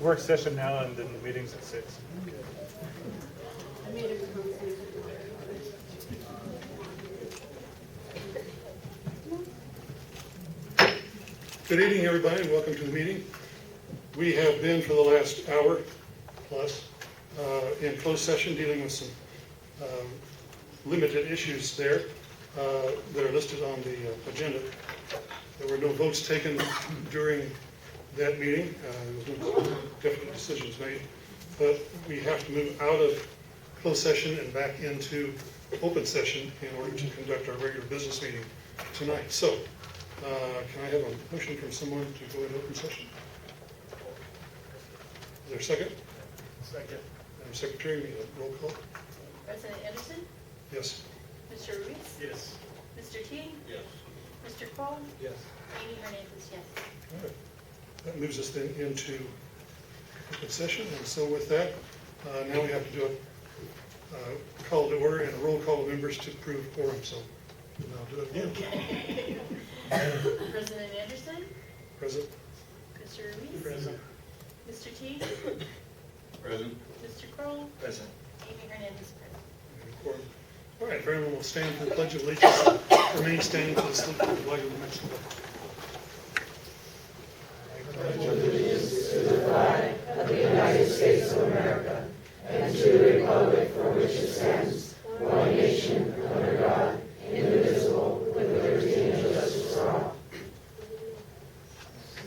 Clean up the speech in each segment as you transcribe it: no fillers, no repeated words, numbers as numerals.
work session now, and then the meeting's at 6. Good evening, everybody, and welcome to the meeting. We have been for the last hour plus in closed session dealing with some limited issues there that are listed on the agenda. There were no votes taken during that meeting. There was no definite decisions made, but we have to move out of closed session and back into open session in order to conduct our regular business meeting tonight. So, can I have a motion from someone to go into open session? Is there a second? Second. Madam Secretary, we need a roll call. President Anderson? Yes. Mr. Ruiz? Yes. Mr. Teague? Yes. Mr. Cole? Yes. Amy Hernandez, yes. All right. That moves us then into open session, and so with that, now we have to do a call to order and a roll call of members to prove quorum, so I'll do it again. President Anderson? Present? Mr. Ruiz? Present. Mr. Teague? Present. Mr. Cole? Present. Amy Hernandez, present. And quorum. All right, if everyone will stand for the Pledge of Allegiance and remain standing to the salute of the flag of Mexico. Pledge allegiance to the flag of the United States of America and to the republic for which it stands, one nation, under God, indivisible, with liberty and justice for all.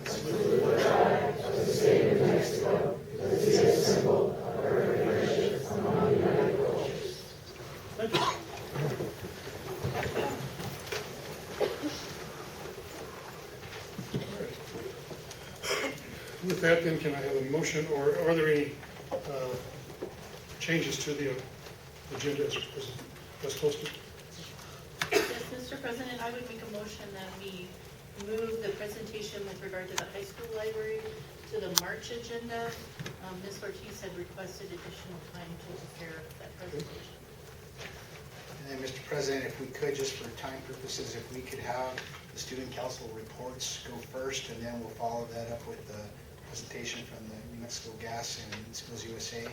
Salute the flag of the state of Mexico, that is a symbol of perfect friendship among united cultures. Thank you. With that, then, can I have a motion, or are there any changes to the agenda as posted? Yes, Mr. President, I would make a motion that we move the presentation with regard to the high school library to the March agenda. Ms. Ortiz had requested additional time to prepare that presentation. And then, Mr. President, if we could, just for time purposes, if we could have the student council reports go first, and then we'll follow that up with the presentation from the New Mexico Gas and Schools USA.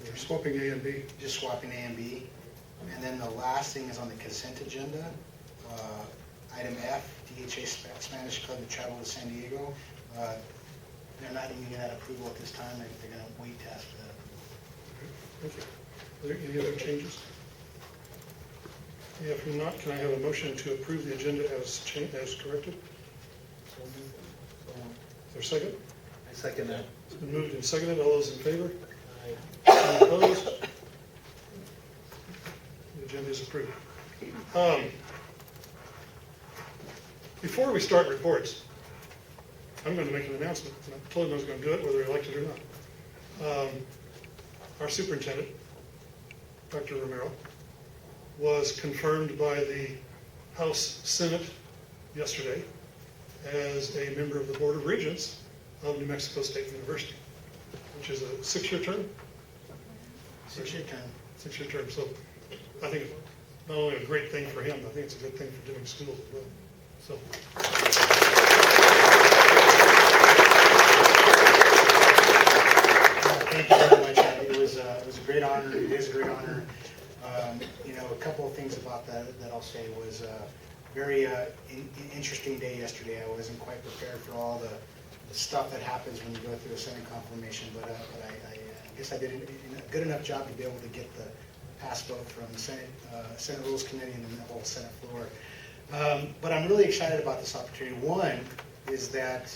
We're swapping A and B. Just swapping A and B. And then the last thing is on the consent agenda. Item F, DHA Spanish Club to travel to San Diego. They're not needing that approval at this time. They're going to wait to ask for that. Thank you. Are there any other changes? If not, can I have a motion to approve the agenda as corrected? Is there a second? I second that. It's been moved and seconded. All those in favor? Any opposed? The agenda is approved. Before we start reports, I'm going to make an announcement. I told him I was going to do it, whether he liked it or not. Our superintendent, Dr. Romero, was confirmed by the House Senate yesterday as a member of the Board of Regents of New Mexico State University, which is a 6-year term. 6-year term. 6-year term. So I think it's not only a great thing for him, I think it's a good thing for Deming schools as well. So. Thank you very much. It was a great honor. It is a great honor. A couple of things about that I'll say was very interesting day yesterday. I wasn't quite prepared for all the stuff that happens when you go through a Senate confirmation, but I guess I did a good enough job to be able to get the pass vote from the Senate Rules Committee and the whole Senate floor. But I'm really excited about this opportunity. One is that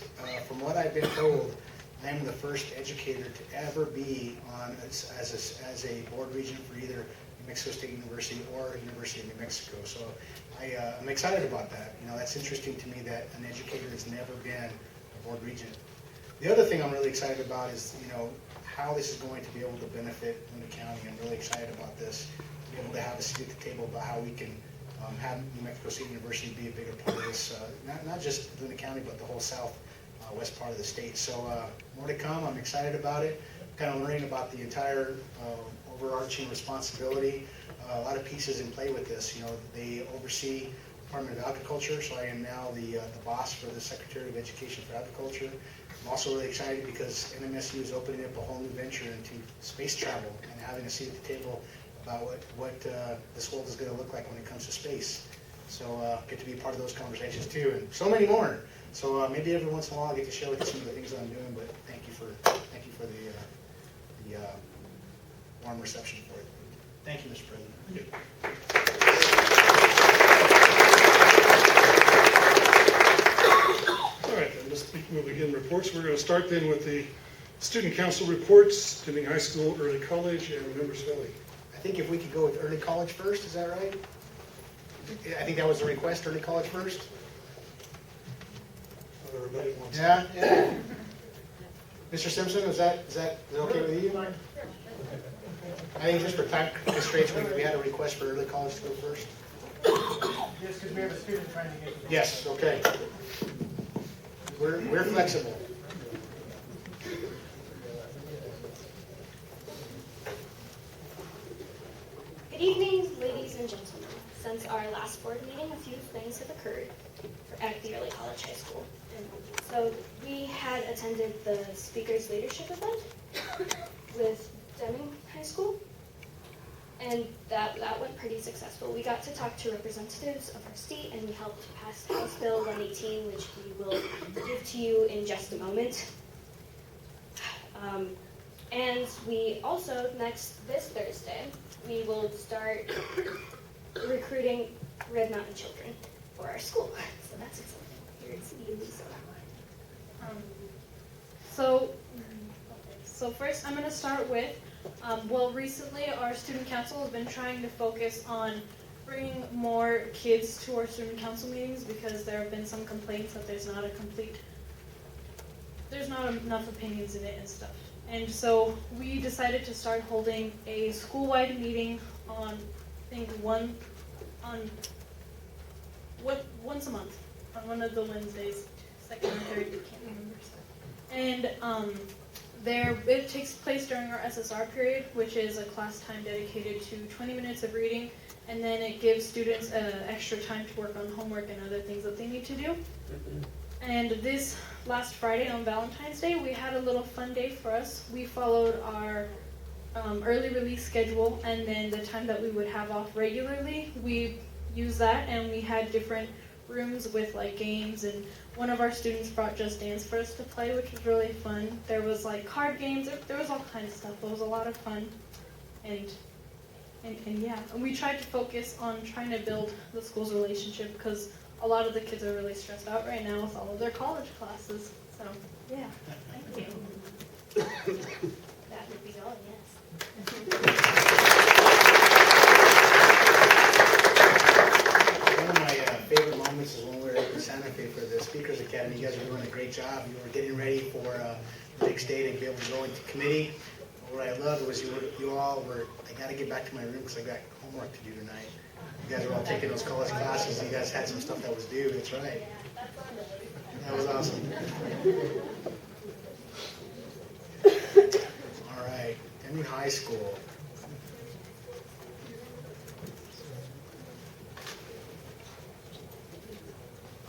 from what I've been told, I am the first educator to ever be on as a board regent for either New Mexico State University or University of New Mexico. So I'm excited about that. That's interesting to me that an educator has never been a board regent. The other thing I'm really excited about is, how this is going to be able to benefit Luna County. I'm really excited about this, to be able to have a seat at the table about how we can have New Mexico State University be a bigger part of this, not just Luna County, but the whole southwest part of the state. So more to come. I'm excited about it. Kind of learning about the entire overarching responsibility. A lot of pieces in play with this. They oversee Department of Agriculture, so I am now the boss for the Secretary of Education for Agriculture. I'm also really excited because NMSU is opening up a whole new venture into space travel and having a seat at the table about what this world is going to look like when it comes to space. So get to be a part of those conversations too, and so many more. So maybe every once in a while I get to share with you some of the things that I'm doing, but thank you for the warm reception for it. Thank you, Mr. President. All right, then we'll begin reports. We're going to start then with the student council reports, Deming High School, early college, and Members Valley. I think if we could go with early college first, is that right? I think that was the request, early college first? Everybody wants. Yeah. Mr. Simpson, is that okay with you? I think just for time constraints, we had a request for early college to go first. Yes, because we have a student trying to get. Yes, okay. We're flexible. Good evening, ladies and gentlemen. Since our last board meeting, a few things have occurred at the early college high school. So we had attended the speakers leadership event with Deming High School, and that went pretty successful. We got to talk to representatives of our state, and we helped pass House Bill 118, which we will give to you in just a moment. And we also, this Thursday, we will start recruiting Red Mountain children for our school. So that's exciting. Here it's you, Lisa. So first I'm going to start with, recently our student council has been trying to focus on bringing more kids to our student council meetings because there have been some complaints that there's not enough opinions in it and stuff. And so we decided to start holding a school-wide meeting on, I think, once a month, on one of the Wednesdays, second or third, I can't remember. And it takes place during our SSR period, which is a class time dedicated to 20 minutes of reading, and then it gives students extra time to work on homework and other things that they need to do. And this last Friday on Valentine's Day, we had a little fun day for us. We followed our early release schedule, and then the time that we would have off regularly, we used that, and we had different rooms with like games, and one of our students brought Just Dance for us to play, which was really fun. There was like card games, there was all kinds of stuff. It was a lot of fun, and yeah, and we tried to focus on trying to build the school's relationship because a lot of the kids are really stressed out right now with all of their college classes. So yeah, thank you. That would be all, yes. One of my favorite moments is when we were at Santa Fe for the Speakers Academy. You guys are doing a great job. You were getting ready for the next day to be able to go into committee. What I loved was you all were, I got to get back to my room because I got homework to do tonight. You guys were all taking those college classes. You guys had some stuff that was due. That's right. That was awesome. All right, Deming High School.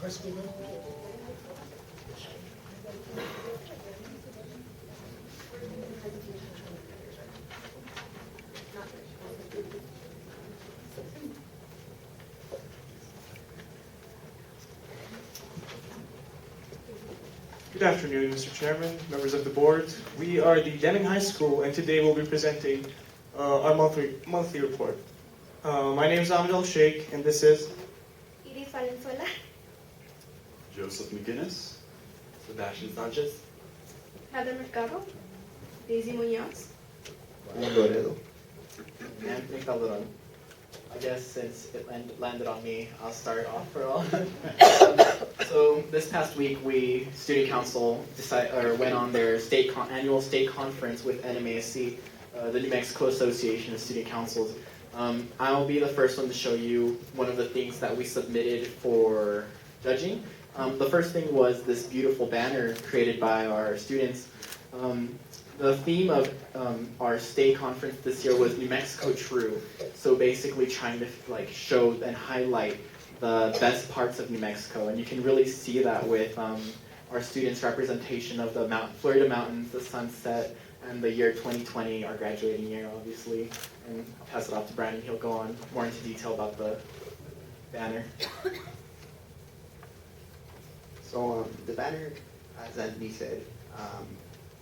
High school then? Good afternoon, Mr. Chairman, members of the board. We are the Deming High School, and today we'll be presenting our monthly report. My name is Ahmed Al-Sheikh, and this is Edith Valenzuela. Joseph McGinnis. Sebastian Sanchez. Heather Mercado. Daisy Munoz. Juan Loredo. Anthony Calderon. I guess since it landed on me, I'll start off for all. So this past week, we student council went on their annual state conference with NMASC, the New Mexico Association of Student Councils. I'll be the first one to show you one of the things that we submitted for judging. The first thing was this beautiful banner created by our students. The theme of our state conference this year was New Mexico True. So basically trying to show and highlight the best parts of New Mexico, and you can really see that with our students' representation of the Florida mountains, the sunset, and the year 2020, our graduating year, obviously. And I'll pass it off to Brandon. He'll go on more into detail about the banner. So the banner, as Anthony said,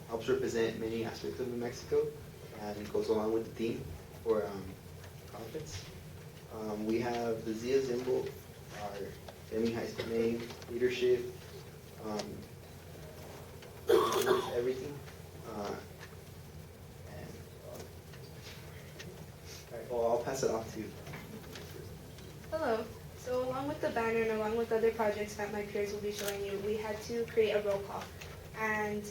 helps represent many aspects of New Mexico, and it goes along with the theme for conference. We have the Zia symbol, our Deming High School name, leadership, everything. Alright, well, I'll pass it off to you. Hello. So along with the banner and along with other projects that my peers will be showing you, we had to create a roll call. And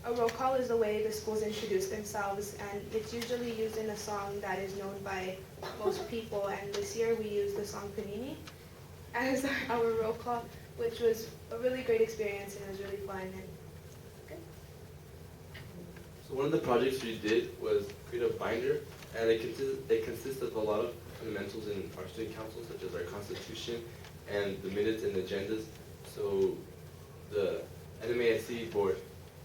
a roll call is the way the schools introduce themselves, and it's usually used in a song that is known by most people. And this year we used the song Panini as our roll call, which was a really great experience and it was really fun. And good. So one of the projects we did was create a binder, and it consists of a lot of fundamentals in our student council, such as our constitution and the minutes and agendas. So the NMASC board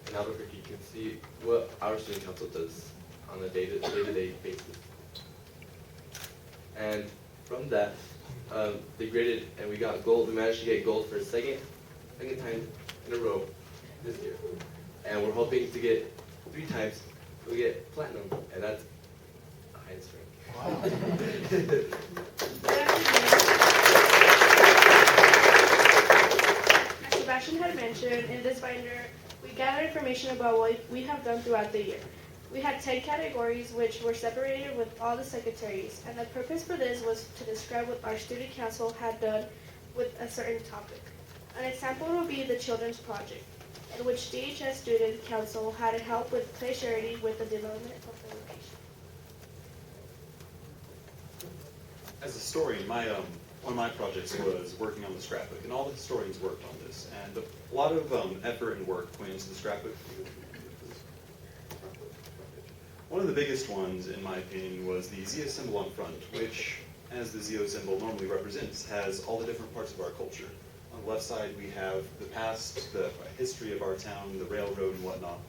in Albuquerque can see what our student council does on a day-to-day basis. And from that, they graded, and we got gold. We managed to get gold for a second time in a row this year. And we're hoping to get 3 times, we'll get platinum, and that's the highest rank. Wow. As Sebastian had mentioned, in this binder, we gathered information about what we have done throughout the year. We had 10 categories which were separated with all the secretaries, and the purpose for this was to describe what our student council had done with a certain topic. An example would be the Children's Project, in which DHS Student Council had help with Play Charity with the development of the location. As a historian, one of my projects was working on the scrapbook, and all the historians worked on this. And a lot of effort and work went into the scrapbook. One of the biggest ones, in my opinion, was the Zia symbol on front, which, as the Zio symbol normally represents, has all the different parts of our culture. On the left side, we have the past, the history of our town, the railroad and whatnot.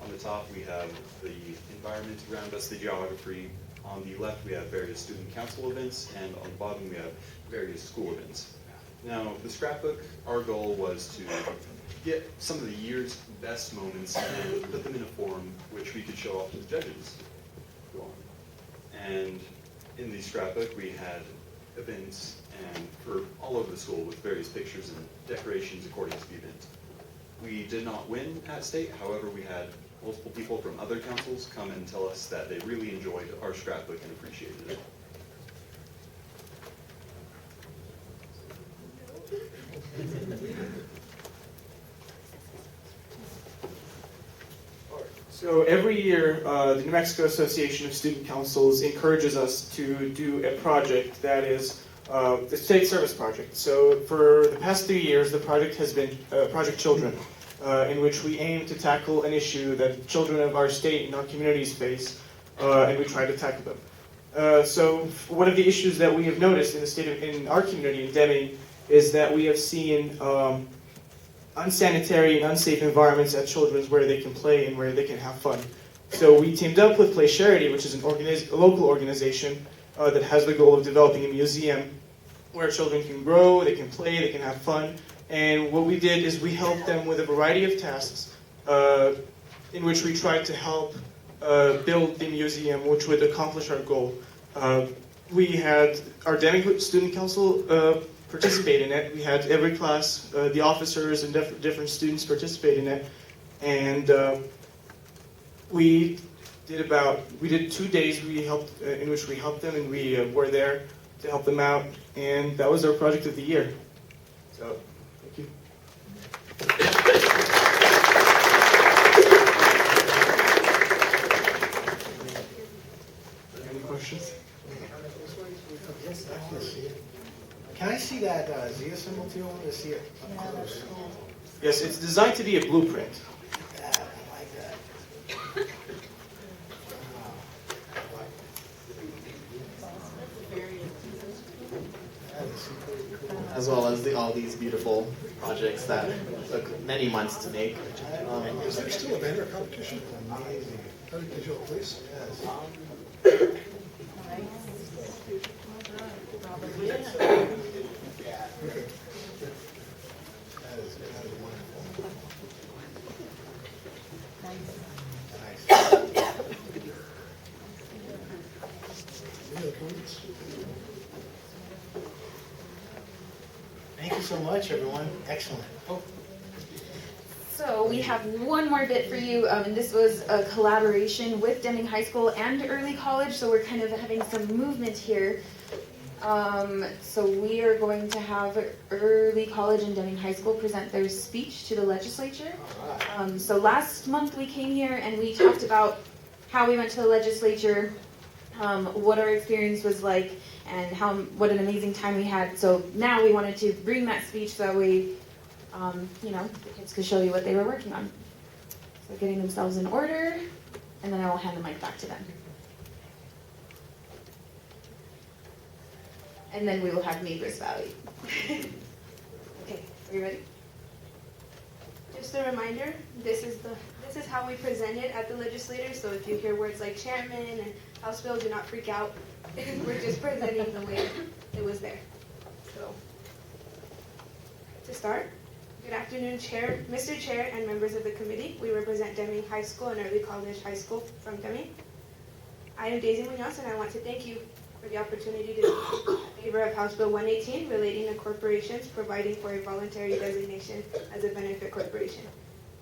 On the top, we have the environment around us, the geography. On the left, we have various student council events, and on the bottom, we have various school events. Now, the scrapbook, our goal was to get some of the year's best moments and put them in a form which we could show off to the judges. Go on. And in the scrapbook, we had events and for all over the school with various pictures and decorations according to the event. We did not win at state, however, we had multiple people from other councils come and tell us that they really enjoyed our scrapbook and appreciated it. So every year, the New Mexico Association of Student Councils encourages us to do a project that is the state service project. So for the past 3 years, the project has been Project Children, in which we aim to tackle an issue that children of our state and our communities face, and we try to tackle them. So one of the issues that we have noticed in our community in Deming is that we have seen unsanitary and unsafe environments at children's where they can play and where they can have fun. So we teamed up with Play Charity, which is a local organization that has the goal of developing a museum where children can grow, they can play, they can have fun. And what we did is we helped them with a variety of tasks in which we tried to help build the museum, which would accomplish our goal. We had our Deming Student Council participate in it. We had every class, the officers and different students participate in it. And we did 2 days in which we helped them, and we were there to help them out. And that was our project of the year. So, thank you. Any questions? Yes, I want to see it. Can I see that Zia symbol too? I want to see it up close. Yes, it's designed to be a blueprint. I like that. That is super cool. as well as all these beautiful projects that took many months to make. Is there still a banner competition? How did you all place? Okay. That is wonderful. Any other comments? Thank you so much, everyone. Excellent. Oh, So we have one more bit for you, and this was a collaboration with Deming High School and Early College, so we're kind of having some movement here. So we are going to have Early College and Deming High School present their speech to the legislature. all right. So last month we came here and we talked about how we went to the legislature, what our experience was like, and what an amazing time we had. So now we wanted to bring that speech so that we, the kids could show you what they were working on. So getting themselves in order, and then I will hand the mic back to them. And then we will have Neighbors Valley. Okay, are you ready? Just a reminder, this is how we present it at the legislature, so if you hear words like chairman and House Bill, do not freak out. We're just presenting the way it was there. So, to start, good afternoon, Mr. Chair and members of the committee. We represent Deming High School and Early College High School from Deming. I am Daisy Munoz, and I want to thank you for the opportunity to speak in favor of House Bill 118 relating to corporations providing for a voluntary designation as a benefit corporation.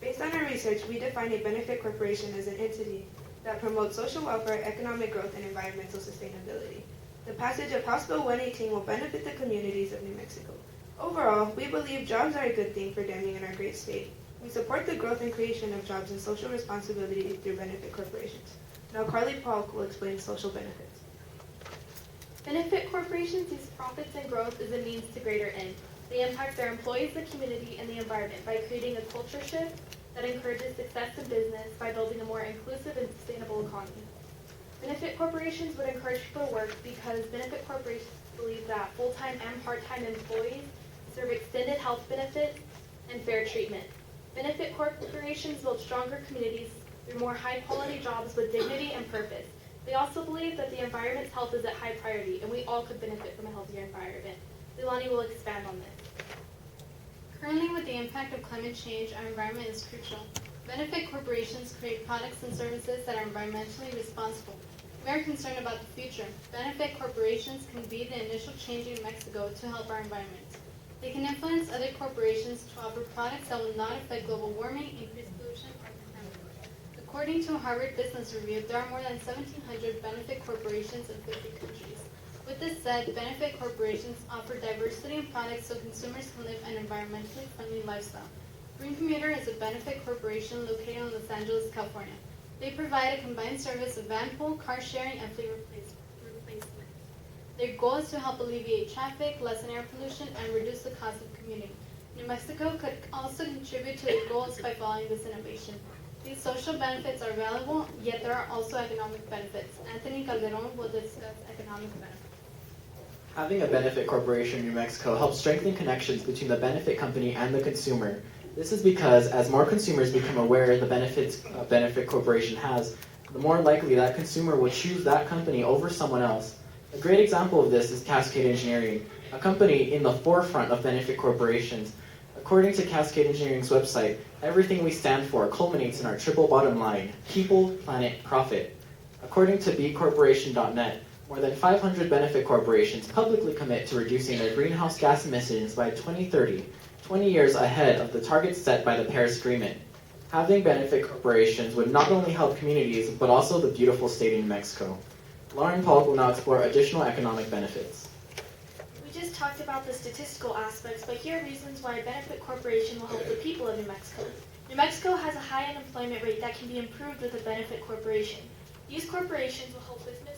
Based on our research, we define a benefit corporation as an entity that promotes social welfare, economic growth, and environmental sustainability. The passage of House Bill 118 will benefit the communities of New Mexico. Overall, we believe jobs are a good thing for Deming and our great state. We support the growth and creation of jobs and social responsibility through benefit corporations. Now Carly Polk will explain social benefits. Benefit corporations use profits and growth as a means to greater end. They impact their employees, the community, and the environment by creating a culture shift that encourages success in business by building a more inclusive and sustainable economy. Benefit corporations would encourage people to work because benefit corporations believe that full-time and part-time employees deserve extended health benefits and fair treatment. Benefit corporations build stronger communities through more high-quality jobs with dignity and purpose. They also believe that the environment's health is a high priority, and we all could benefit from a healthier environment. Leilani will expand on this. Currently, with the impact of climate change, our environment is crucial. Benefit corporations create products and services that are environmentally responsible. We are concerned about the future. Benefit corporations can be the initial change in Mexico to help our environment. They can influence other corporations to offer products that will not affect global warming, increase pollution, or contamination. According to a Harvard Business Review, there are more than 1,700 benefit corporations in 50 countries. With this said, benefit corporations offer diversity in products so consumers can live an environmentally friendly lifestyle. Green Commuter is a benefit corporation located in Los Angeles, California. They provide a combined service of van pool, car sharing, and fleet replacement. Their goal is to help alleviate traffic, lessen air pollution, and reduce the cost of commuting. New Mexico could also contribute to their goals by following this innovation. These social benefits are valuable, yet there are also economic benefits. Anthony Calderon will discuss economic benefits. Having a benefit corporation in New Mexico helps strengthen connections between the benefit company and the consumer. This is because as more consumers become aware of the benefits a benefit corporation has, the more likely that consumer will choose that company over someone else. A great example of this is Cascade Engineering, a company in the forefront of benefit corporations. According to Cascade Engineering's website, everything we stand for culminates in our triple bottom line: people, planet, profit. According to bcorporation.net, more than 500 benefit corporations publicly commit to reducing their greenhouse gas emissions by 2030, 20 years ahead of the targets set by the Paris Agreement. Having benefit corporations would not only help communities, but also the beautiful state of New Mexico. Lauren Polk will now explore additional economic benefits. We just talked about the statistical aspects, but here are reasons why a benefit corporation will help the people of New Mexico. New Mexico has a high unemployment rate that can be improved with a benefit corporation. These corporations will help businesses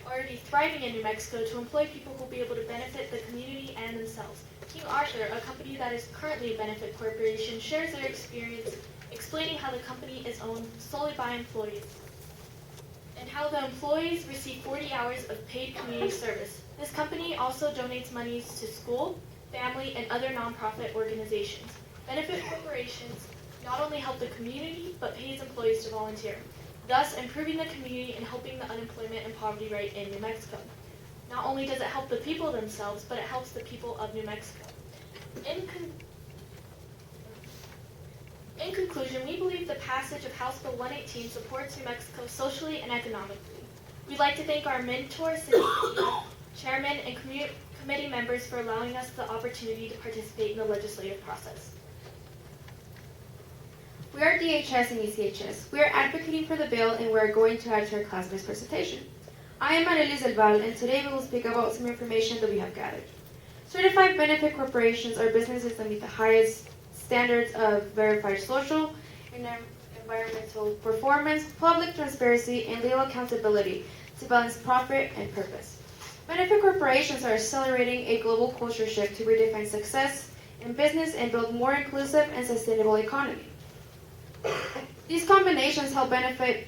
already thriving in New Mexico to employ people who will be able to benefit the community and themselves. King Arthur, a company that is currently a benefit corporation, shares their experience explaining how the company is owned solely by employees and how the employees receive 40 hours of paid community service. This company also donates monies to school, family, and other nonprofit organizations. Benefit corporations not only help the community, but pays employees to volunteer, thus improving the community and helping the unemployment and poverty rate in New Mexico. Not only does it help the people themselves, but it helps the people of New Mexico. In conclusion, we believe the passage of House Bill 118 supports New Mexico socially and economically. We'd like to thank our mentor, City Chairman, and committee members for allowing us the opportunity to participate in the legislative process. We are DHS and ECHS. We are advocating for the bill and we are going to add to our class-based presentation. I am Anelis Del Val, and today we will speak about some information that we have gathered. Certified benefit corporations are businesses that meet the highest standards of verified social and environmental performance, public transparency, and legal accountability to balance profit and purpose. Benefit corporations are accelerating a global culture shift to redefine success in business and build more inclusive and sustainable economy. These combinations help benefit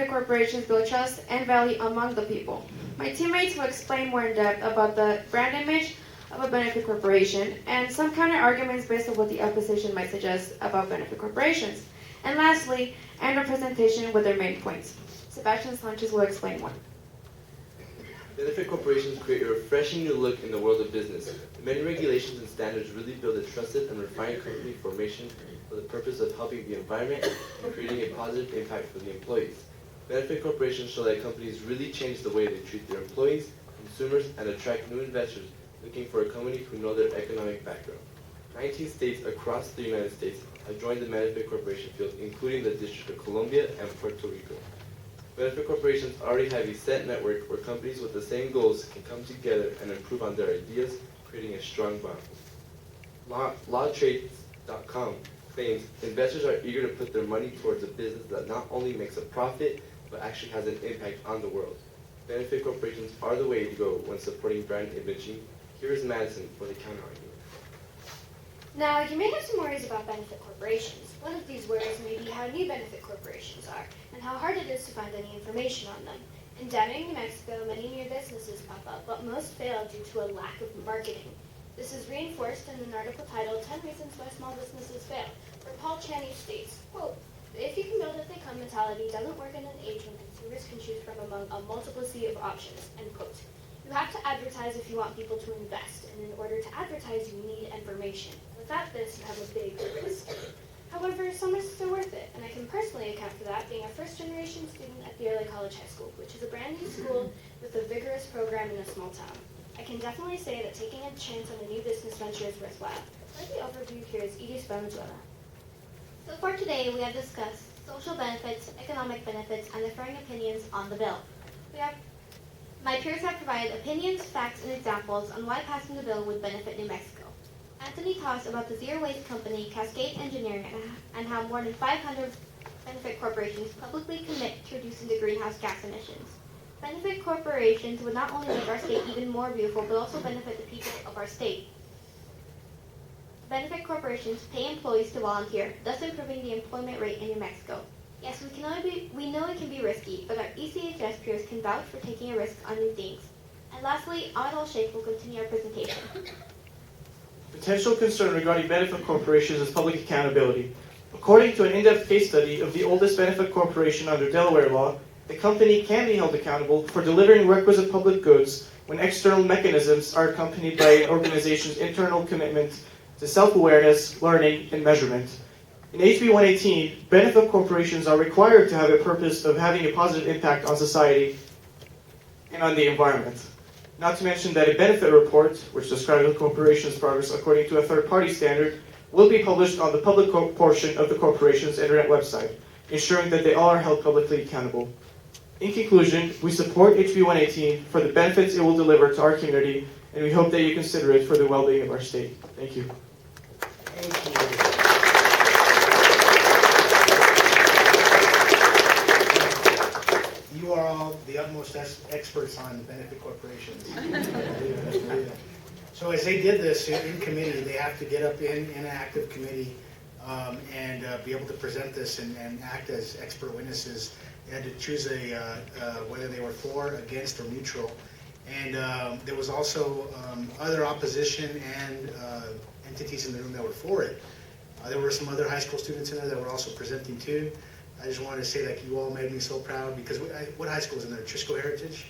corporations build trust and value among the people. My teammates will explain more in depth about the brand image of a benefit corporation and some counter arguments based on what the opposition might suggest about benefit corporations. And lastly, end our presentation with their main points. Sebastian Sanchez will explain more. Benefit corporations create a refreshing new look in the world of business. Many regulations and standards really build a trusted and refined company formation for the purpose of helping the environment and creating a positive impact for the employees. Benefit corporations show that companies really change the way they treat their employees, consumers, and attract new investors looking for a company who know their economic background. 19 states across the United States have joined the benefit corporation field, including the District of Columbia and Puerto Rico. Benefit corporations already have a set network where companies with the same goals can come together and improve on their ideas, creating a strong bond. Lawtrades.com claims investors are eager to put their money towards a business that not only makes a profit, but actually has an impact on the world. Benefit corporations are the way to go when supporting brand imaging. Here is Madison for the counter-argument. Now, you may have some worries about benefit corporations. One of these worries may be how new benefit corporations are, and how hard it is to find any information on them. In Deming, New Mexico, many new businesses pop up, but most fail due to a lack of marketing. This is reinforced in an article titled 10 Reasons Why Small Businesses Fail, where Paul Chaney states, quote, "If you can build if they come mentality doesn't work in an age when consumers can choose from among a multiplicity of options," end quote. You have to advertise if you want people to invest, and in order to advertise, you need information. Without this, you have a big risk. However, some risks are worth it, and I can personally account for that being a first-generation student at the Early College High School, which is a brand new school with a vigorous program in a small town. I can definitely say that taking a chance on a new business venture is worthwhile. For the overview, here is Edith Valenzuela. So for today, we have discussed social benefits, economic benefits, and differing opinions on the bill. My peers have provided opinions, facts, and examples on why passing the bill would benefit New Mexico. Anthony talks about the zero waste company Cascade Engineering and how more than 500 benefit corporations publicly commit to reducing the greenhouse gas emissions. Benefit corporations would not only make our state even more beautiful, but also benefit the people of our state. Benefit corporations pay employees to volunteer, thus improving the employment rate in New Mexico. Yes, we know it can be risky, but our ECHS peers can vouch for taking a risk on new things. And lastly, Ahmed Al-Sheikh will continue our presentation. Potential concern regarding benefit corporations is public accountability. According to an in-depth case study of the oldest benefit corporation under Delaware law, the company can be held accountable for delivering requisite public goods when external mechanisms are accompanied by an organization's internal commitment to self-awareness, learning, and measurement. In HB 118, benefit corporations are required to have a purpose of having a positive impact on society and on the environment. Not to mention that a benefit report, which describes the corporation's progress according to a third-party standard, will be published on the public portion of the corporation's internet website, ensuring that they all are held publicly accountable. In conclusion, we support HB 118 for the benefits it will deliver to our community, and we hope that you consider it for the well-being of our state. Thank you. Thank you. You are all the utmost experts on benefit corporations. So as they did this in committee, they have to get up in an active committee and be able to present this and act as expert witnesses. They had to choose whether they were for, against, or neutral. And there was also other opposition and entities in the room that were for it. There were some other high school students in there that were also presenting too. I just wanted to say that you all made me so proud because what high school was in there? Trisco Heritage?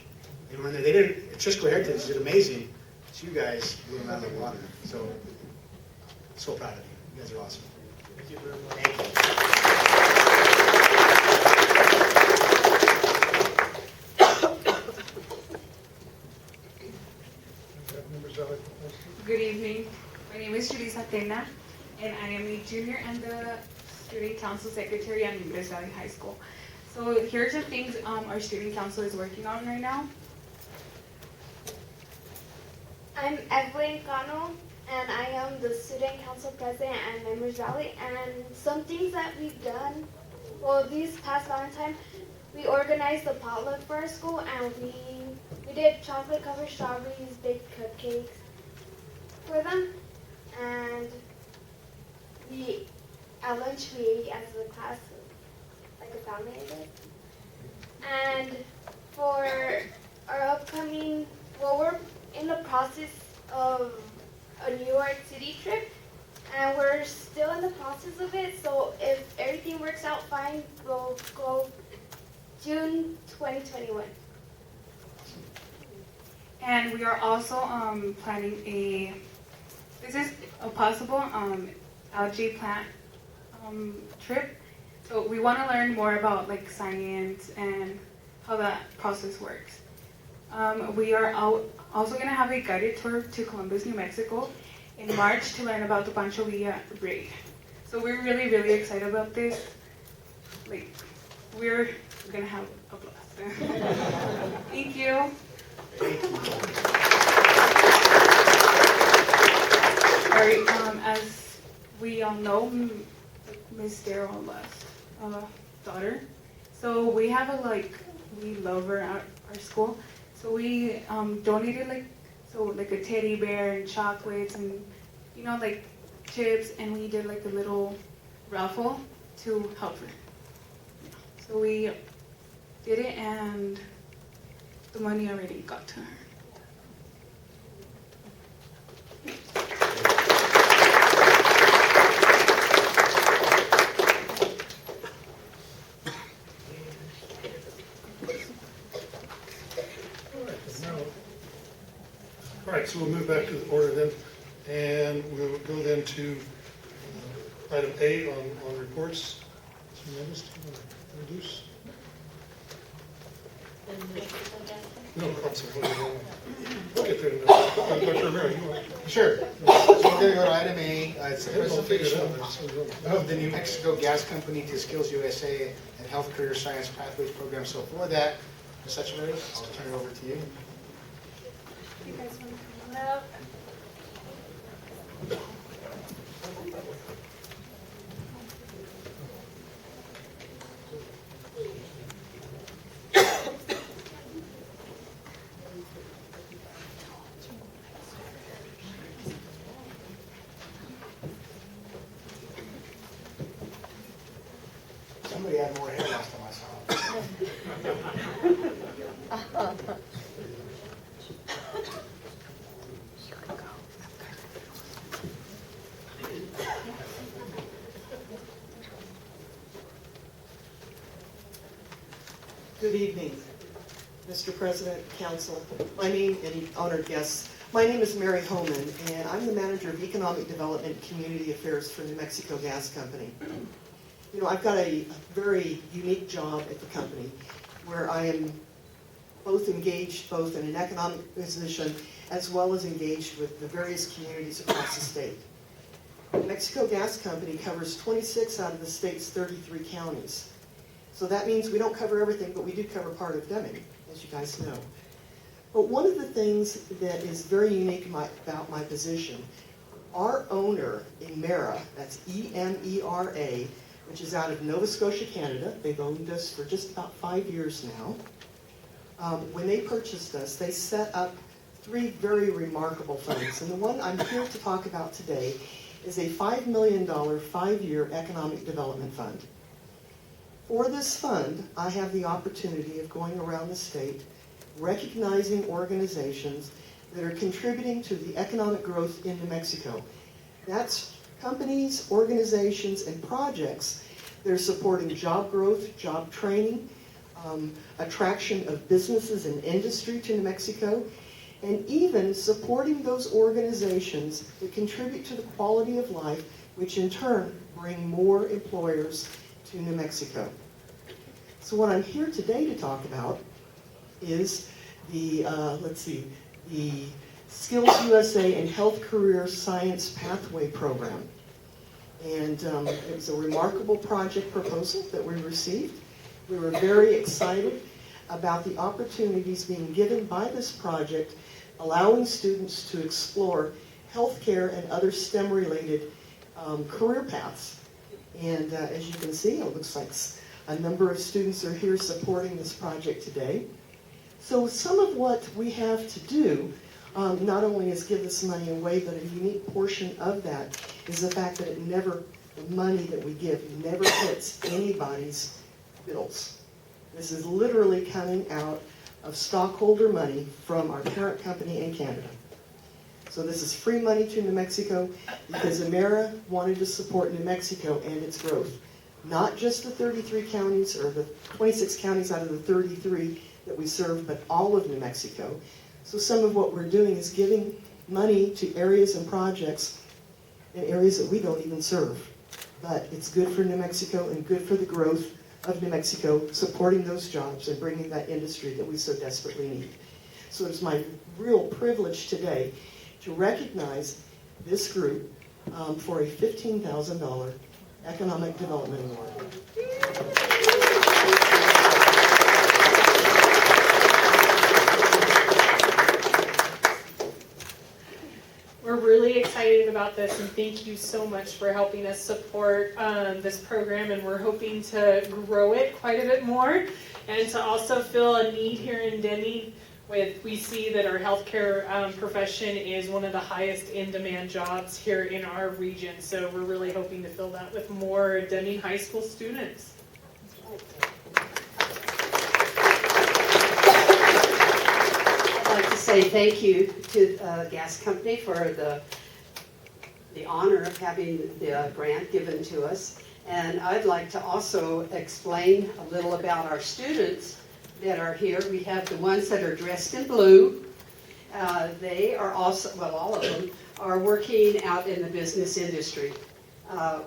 They were in there. They did, Trisco Heritage did amazing. So you guys blew them out of the water. So proud of you. You guys are awesome. Thank you very much. Thank you. Good evening. My name is Julissa Tena, and I am a junior and the student council secretary at Libres Valley High School. So here's the things our student council is working on right now. I'm Evelyn Cano, and I am the student council president at Members Valley. And some things that we've done, well, these past Valentine, we organized the potluck for our school, and we did chocolate covered strawberries, baked cupcakes for them, and at lunch we ate as a class, like a family, I guess. And for our upcoming, well, we're in the process of a New York City trip, and we're still in the process of it, so if everything works out fine, we'll go June 2021. And we are also planning this is a possible algae plant trip. So we want to learn more about like science and how that process works. We are also going to have a guided tour to Columbus, New Mexico in March to learn about the Pancho Villa raid. So we're really, really excited about this. Like, we're going to have a blast. Thank you. Sorry, as we all know, Miss Darrell lost daughter. So we have we love her at our school. So we donated like a teddy bear and chocolates and like chips, and we did like a little raffle to help her. So we did it, and the money already got to her. All right, so we'll move back to the order then, and we'll go then to item A on reports. Some notice to introduce? No, I'm sorry. We'll get there in a minute. Dr. Romero, you want? Sure. So we're going to go to item A. It's a We'll figure it presentation out. of the New Mexico Gas Company to Skills USA and Health Career Science Pathways Program. So for that, Ms. Echeverria, I'll turn it over to you. You guys want to come up? Somebody had more hair last time I saw him. Good evening, Mr. President, Council. My name and honored guests. My name is Mary Homan, and I'm the Manager of Economic Development and Community Affairs for New Mexico Gas Company. You know, I've got a very unique job at the company where I am both engaged both in an economic position as well as engaged with the various communities across the state. New Mexico Gas Company covers 26 out of the state's 33 counties. So that means we don't cover everything, but we do cover part of Deming, as you guys know. But one of the things that is very unique about my position, our owner, Emera, that's E-M-E-R-A, which is out of Nova Scotia, Canada. They've owned us for just about 5 years now. When they purchased us, they set up 3 very remarkable funds. And the one I'm here to talk about today is a $5 million 5-year economic development fund. For this fund, I have the opportunity of going around the state recognizing organizations that are contributing to the economic growth in New Mexico. That's companies, organizations, and projects that are supporting job growth, job training, attraction of businesses and industry to New Mexico, and even supporting those organizations that contribute to the quality of life, which in turn bring more employers to New Mexico. So what I'm here today to talk about is the, the Skills USA and Health Career Science Pathway Program. And it was a remarkable project proposal that we received. We were very excited about the opportunities being given by this project, allowing students to explore healthcare and other STEM-related career paths. And as you can see, it looks like a number of students are here supporting this project today. So some of what we have to do, not only is give this money away, but a unique portion of that is the fact that the money that we give never hits anybody's bills. This is literally coming out of stockholder money from our parent company in Canada. So this is free money to New Mexico because Emera wanted to support New Mexico and its growth. Not just the 33 counties or the 26 counties out of the 33 that we serve, but all of New Mexico. So some of what we're doing is giving money to areas and projects in areas that we don't even serve. But it's good for New Mexico and good for the growth of New Mexico, supporting those jobs and bringing that industry that we so desperately need. So it's my real privilege today to recognize this group for a $15,000 Economic Development Award. We're really excited about this, and thank you so much for helping us support this program, and we're hoping to grow it quite a bit more and to also fill a need here in Deming. We see that our healthcare profession is one of the highest in-demand jobs here in our region, so we're really hoping to fill that with more Deming High School students. I'd like to say thank you to the gas company for the honor of having the grant given to us. And I'd like to also explain a little about our students that are here. We have the ones that are dressed in blue. They are also, well, all of them are working out in the business industry.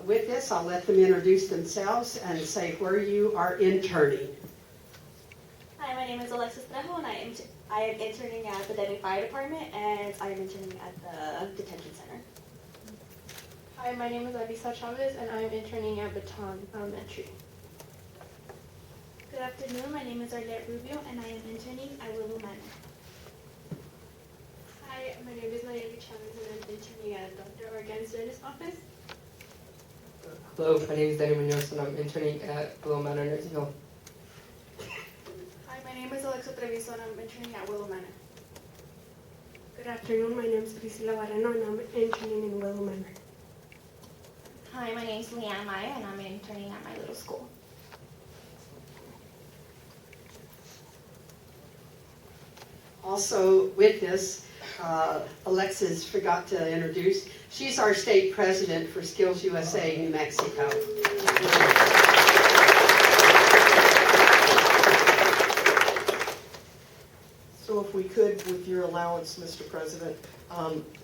With this, I'll let them introduce themselves and say where you are interning. Hi, my name is Alexis Trejo, and I am interning at the Deming Fire Department, and I am interning at the detention center. Hi, my name is Avisa Chavez, and I am interning at Baton Elementary. Good afternoon, my name is Arlette Rubio, and I am interning at Willow Manor. Hi, my name is Nayeli Chavez, and I'm interning at Dr. Organ's dentist office. Hello, my name is Danny Munoz, and I'm interning at Willow Manor Nursing Home. Hi, my name is Alexa Treviso, and I'm interning at Willow Manor. Good afternoon, my name is Priscila Barreno, and I'm interning in Willow Manor. Hi, my name is Leanne Maya, and I'm interning at my little school. Also with this, Alexis forgot to introduce. She's our state president for Skills USA New Mexico. So if we could, with your allowance, Mr. President,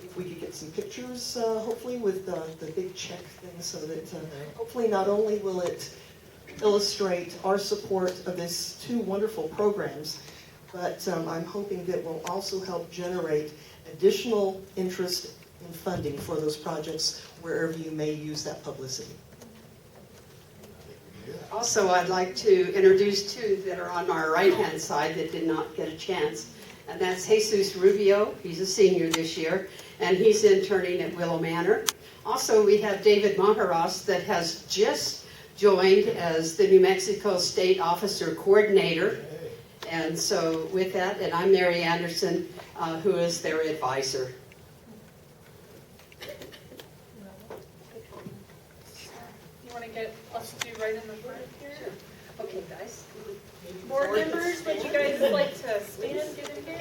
if we could get some pictures, hopefully, with the big check thing, so that hopefully not only will it illustrate our support of these two wonderful programs, but I'm hoping that will also help generate additional interest in funding for those projects wherever you may use that publicity. Also, I'd like to introduce two that are on our right-hand side that did not get a chance. And that's Jesus Rubio. He's a senior this year, and he's interning at Willow Manor. Also, we have David Maharas that has just joined as the New Mexico State Officer Coordinator. And so with that, and I'm Mary Anderson, who is their advisor. You want to get us two right in the front here? Okay, guys. Board members, would you guys like to stand, get in here?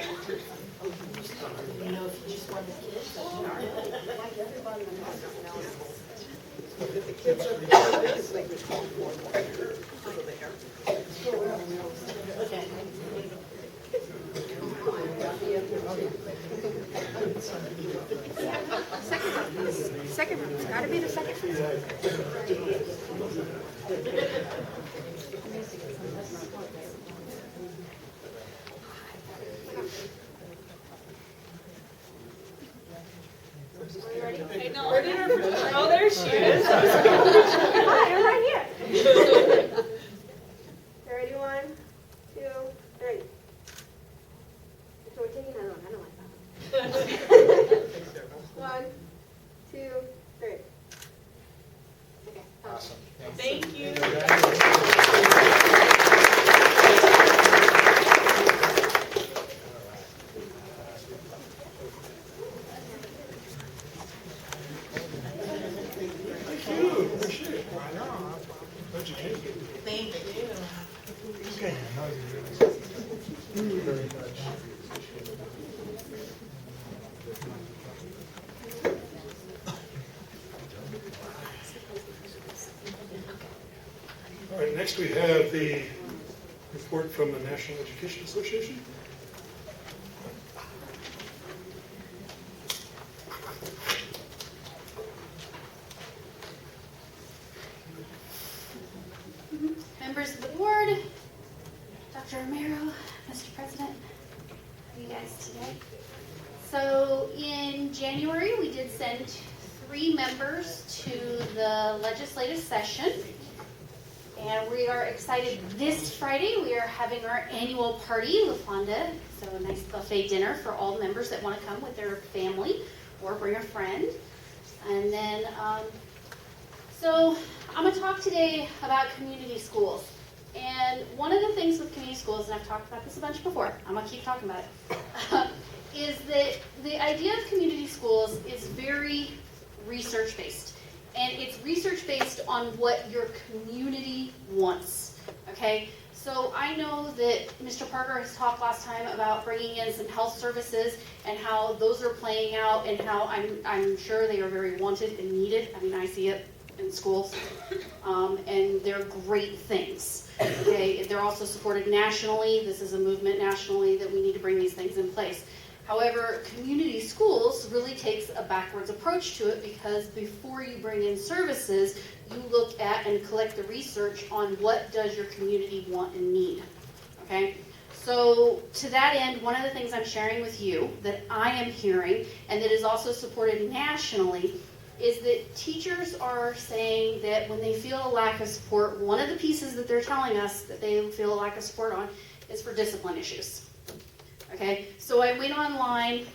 You know, if you just want the kids, that's all right. Like everybody knows. The kids are Second row. It's gotta be the second Ready? Oh, there she is. Hi, I'm right here. Ready? 1, 2, 3. So we're taking another one. I don't like that. 1, 2, 3. Okay. Awesome. Thank you. Thank you. Okay. All right, next we have the report from the National Education Association. Members of the board, Dr. Romero, Mr. President, how are you guys today? So in January, we did send 3 members to the legislative session. And we are excited. This Friday, we are having our annual party, La Fonda. So a nice buffet dinner for all members that want to come with their family or bring a friend. And then, so I'm going to talk today about community schools. And one of the things with community schools, and I've talked about this a bunch before, I'm going to keep talking about it, is that the idea of community schools is very research-based. And it's research-based on what your community wants, okay? So I know that Mr. Parker has talked last time about bringing in some health services and how those are playing out and how I'm sure they are very wanted and needed. I mean, I see it in schools, and they're great things, okay? They're also supported nationally. This is a movement nationally that we need to bring these things in place. However, community schools really takes a backwards approach to it because before you bring in services, you look at and collect the research on what does your community want and need, okay? So to that end, one of the things I'm sharing with you that I am hearing and that is also supported nationally is that teachers are saying that when they feel a lack of support, one of the pieces that they're telling us that they feel a lack of support on is for discipline issues. Okay, so I went online.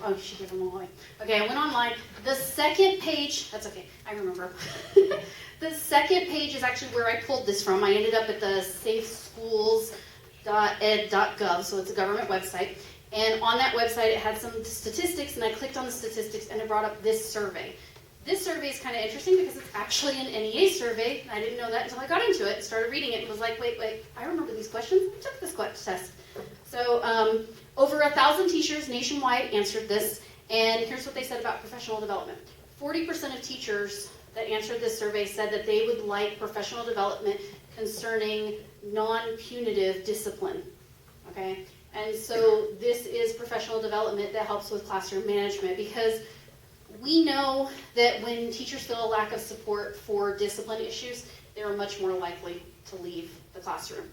Oh, she gave them away. Okay, I went online. The second page, that's okay, I remember. The second page is actually where I pulled this from. I ended up at the safeschools.ed.gov, so it's a government website. And on that website, it had some statistics, and I clicked on the statistics, and it brought up this survey. This survey is kind of interesting because it's actually an NEA survey. I didn't know that until I got into it and started reading it and was like, wait, I remember these questions. I took this test. So over 1,000 teachers nationwide answered this, and here's what they said about professional development. 40% of teachers that answered this survey said that they would like professional development concerning non-punitive discipline, okay? And so this is professional development that helps with classroom management because we know that when teachers feel a lack of support for discipline issues, they are much more likely to leave the classroom.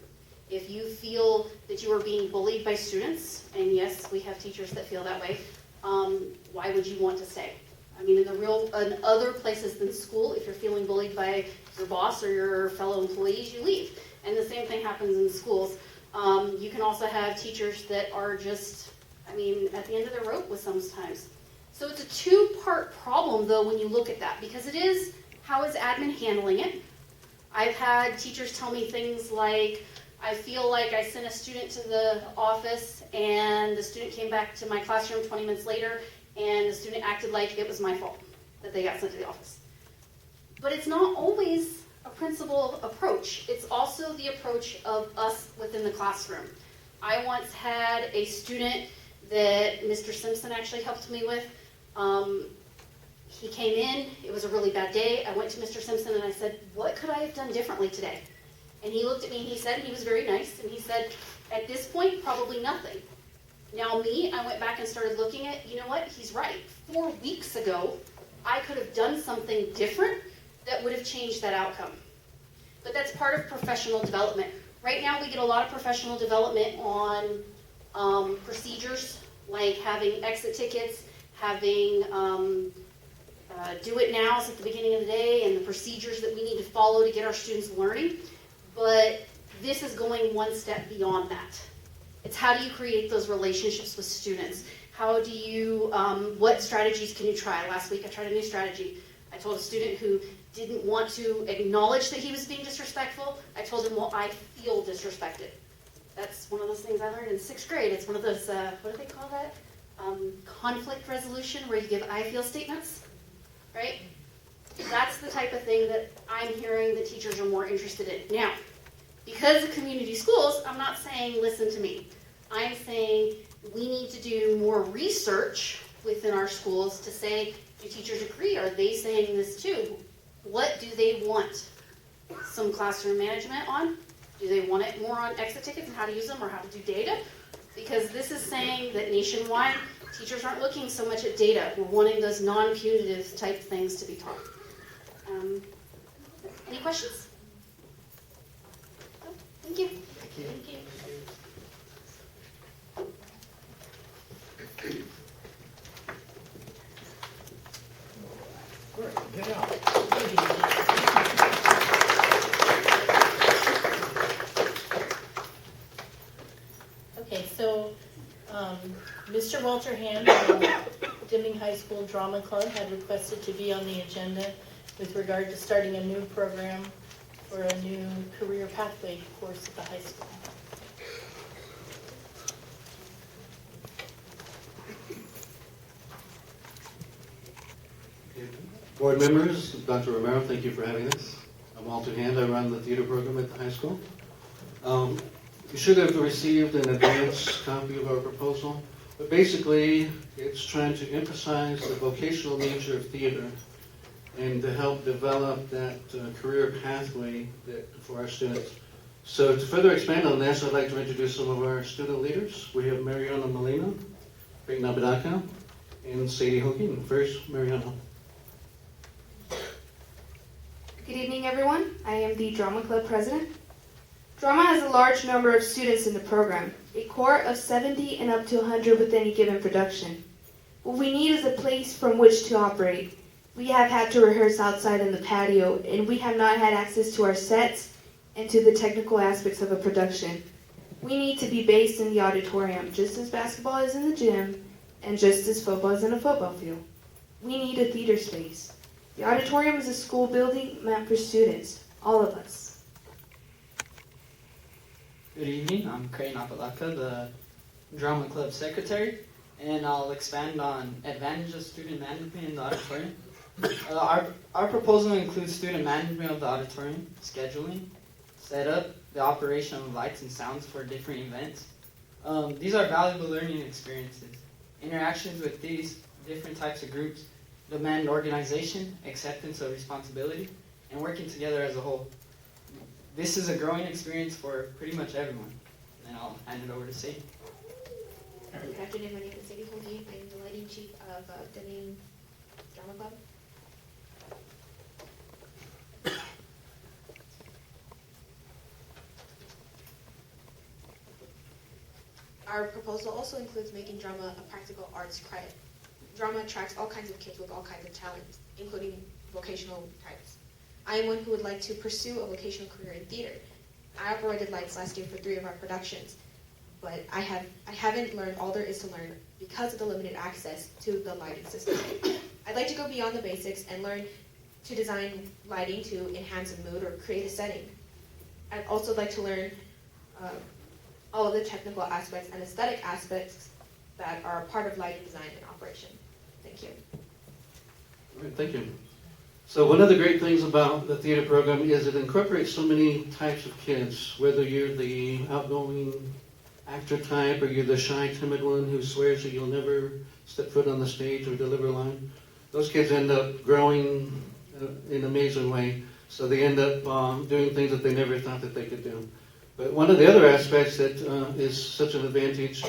If you feel that you are being bullied by students, and yes, we have teachers that feel that way, why would you want to stay? I mean, in other places than school, if you're feeling bullied by your boss or your fellow employees, you leave. And the same thing happens in schools. You can also have teachers that are just, I mean, at the end of their rope with sometimes. So it's a two-part problem, though, when you look at that, because it is, how is admin handling it? I've had teachers tell me things like, I feel like I sent a student to the office and the student came back to my classroom 20 minutes later and the student acted like it was my fault that they got sent to the office. But it's not always a principal approach. It's also the approach of us within the classroom. I once had a student that Mr. Simpson actually helped me with. He came in, it was a really bad day. I went to Mr. Simpson and I said, what could I have done differently today? And he looked at me and he said, he was very nice, and he said, at this point, probably nothing. Now me, I went back and started looking at, you know what, he's right. 4 weeks ago, I could have done something different that would have changed that outcome. But that's part of professional development. Right now, we get a lot of professional development on procedures, like having exit tickets, having do it nows at the beginning of the day, and the procedures that we need to follow to get our students learning. But this is going one step beyond that. It's how do you create those relationships with students? How do you, what strategies can you try? Last week I tried a new strategy. I told a student who didn't want to acknowledge that he was being disrespectful, I told him, well, I feel disrespected. That's one of those things I learned in 6th grade. It's one of those, what do they call that? Conflict resolution, where you give I feel statements, right? That's the type of thing that I'm hearing that teachers are more interested in. Now, because of community schools, I'm not saying listen to me. I'm saying we need to do more research within our schools to say, do teachers agree? Are they saying this too? What do they want? Some classroom management on? Do they want it more on exit tickets and how to use them, or how to do data? Because this is saying that nationwide, teachers aren't looking so much at data. We're wanting those non-punitive type things to be taught. Any questions? Oh, thank you. Thank you. Get out. Okay, so Mr. Walter Hand from Deming High School Drama Club had requested to be on the agenda with regard to starting a new program for a new career pathway course at the high school. Board members, Dr. Romero, thank you for having us. I'm Walter Hand. I run the theater program at the high school. You should have received an advance copy of our proposal, but basically it's trying to emphasize the vocational nature of theater and to help develop that career pathway for our students. So to further expand on this, I'd like to introduce some of our student leaders. We have Mariana Molina, Rick Nabadaka, and Sadie Hogan. First, Mariana. Good evening, everyone. I am the Drama Club president. Drama has a large number of students in the program, a core of 70 and up to 100 with any given production. What we need is a place from which to operate. We have had to rehearse outside in the patio, and we have not had access to our sets and to the technical aspects of a production. We need to be based in the auditorium, just as basketball is in the gym, and just as football is in a football field. We need a theater space. The auditorium is a school building meant for students, all of us. Good evening, I'm Craig Napalaka, the Drama Club Secretary, and I'll expand on advantage of student management in the auditorium. Our proposal includes student management of the auditorium, scheduling, setup, the operation of lights and sounds for different events. These are valuable learning experiences. Interactions with these different types of groups demand organization, acceptance of responsibility, and working together as a whole. This is a growing experience for pretty much everyone. And I'll hand it over to Sadie. Good afternoon, my name is Sadie Holgi. I'm the lighting chief of Deming Drama Club. Our proposal also includes making drama a practical arts credit. Drama attracts all kinds of kids with all kinds of talents, including vocational types. I am one who would like to pursue a vocational career in theater. I operated lights last year for 3 of our productions, but I haven't learned all there is to learn because of the limited access to the lighting system. I'd like to go beyond the basics and learn to design lighting to enhance a mood or create a setting. I'd also like to learn all of the technical aspects and aesthetic aspects that are part of lighting design and operation. Thank you. All right, thank you. So one of the great things about the theater program is it incorporates so many types of kids, whether you're the outgoing actor type or you're the shy, timid one who swears that you'll never step foot on the stage or deliver a line. Those kids end up growing in an amazing way. So they end up doing things that they never thought that they could do. But one of the other aspects that is such an advantage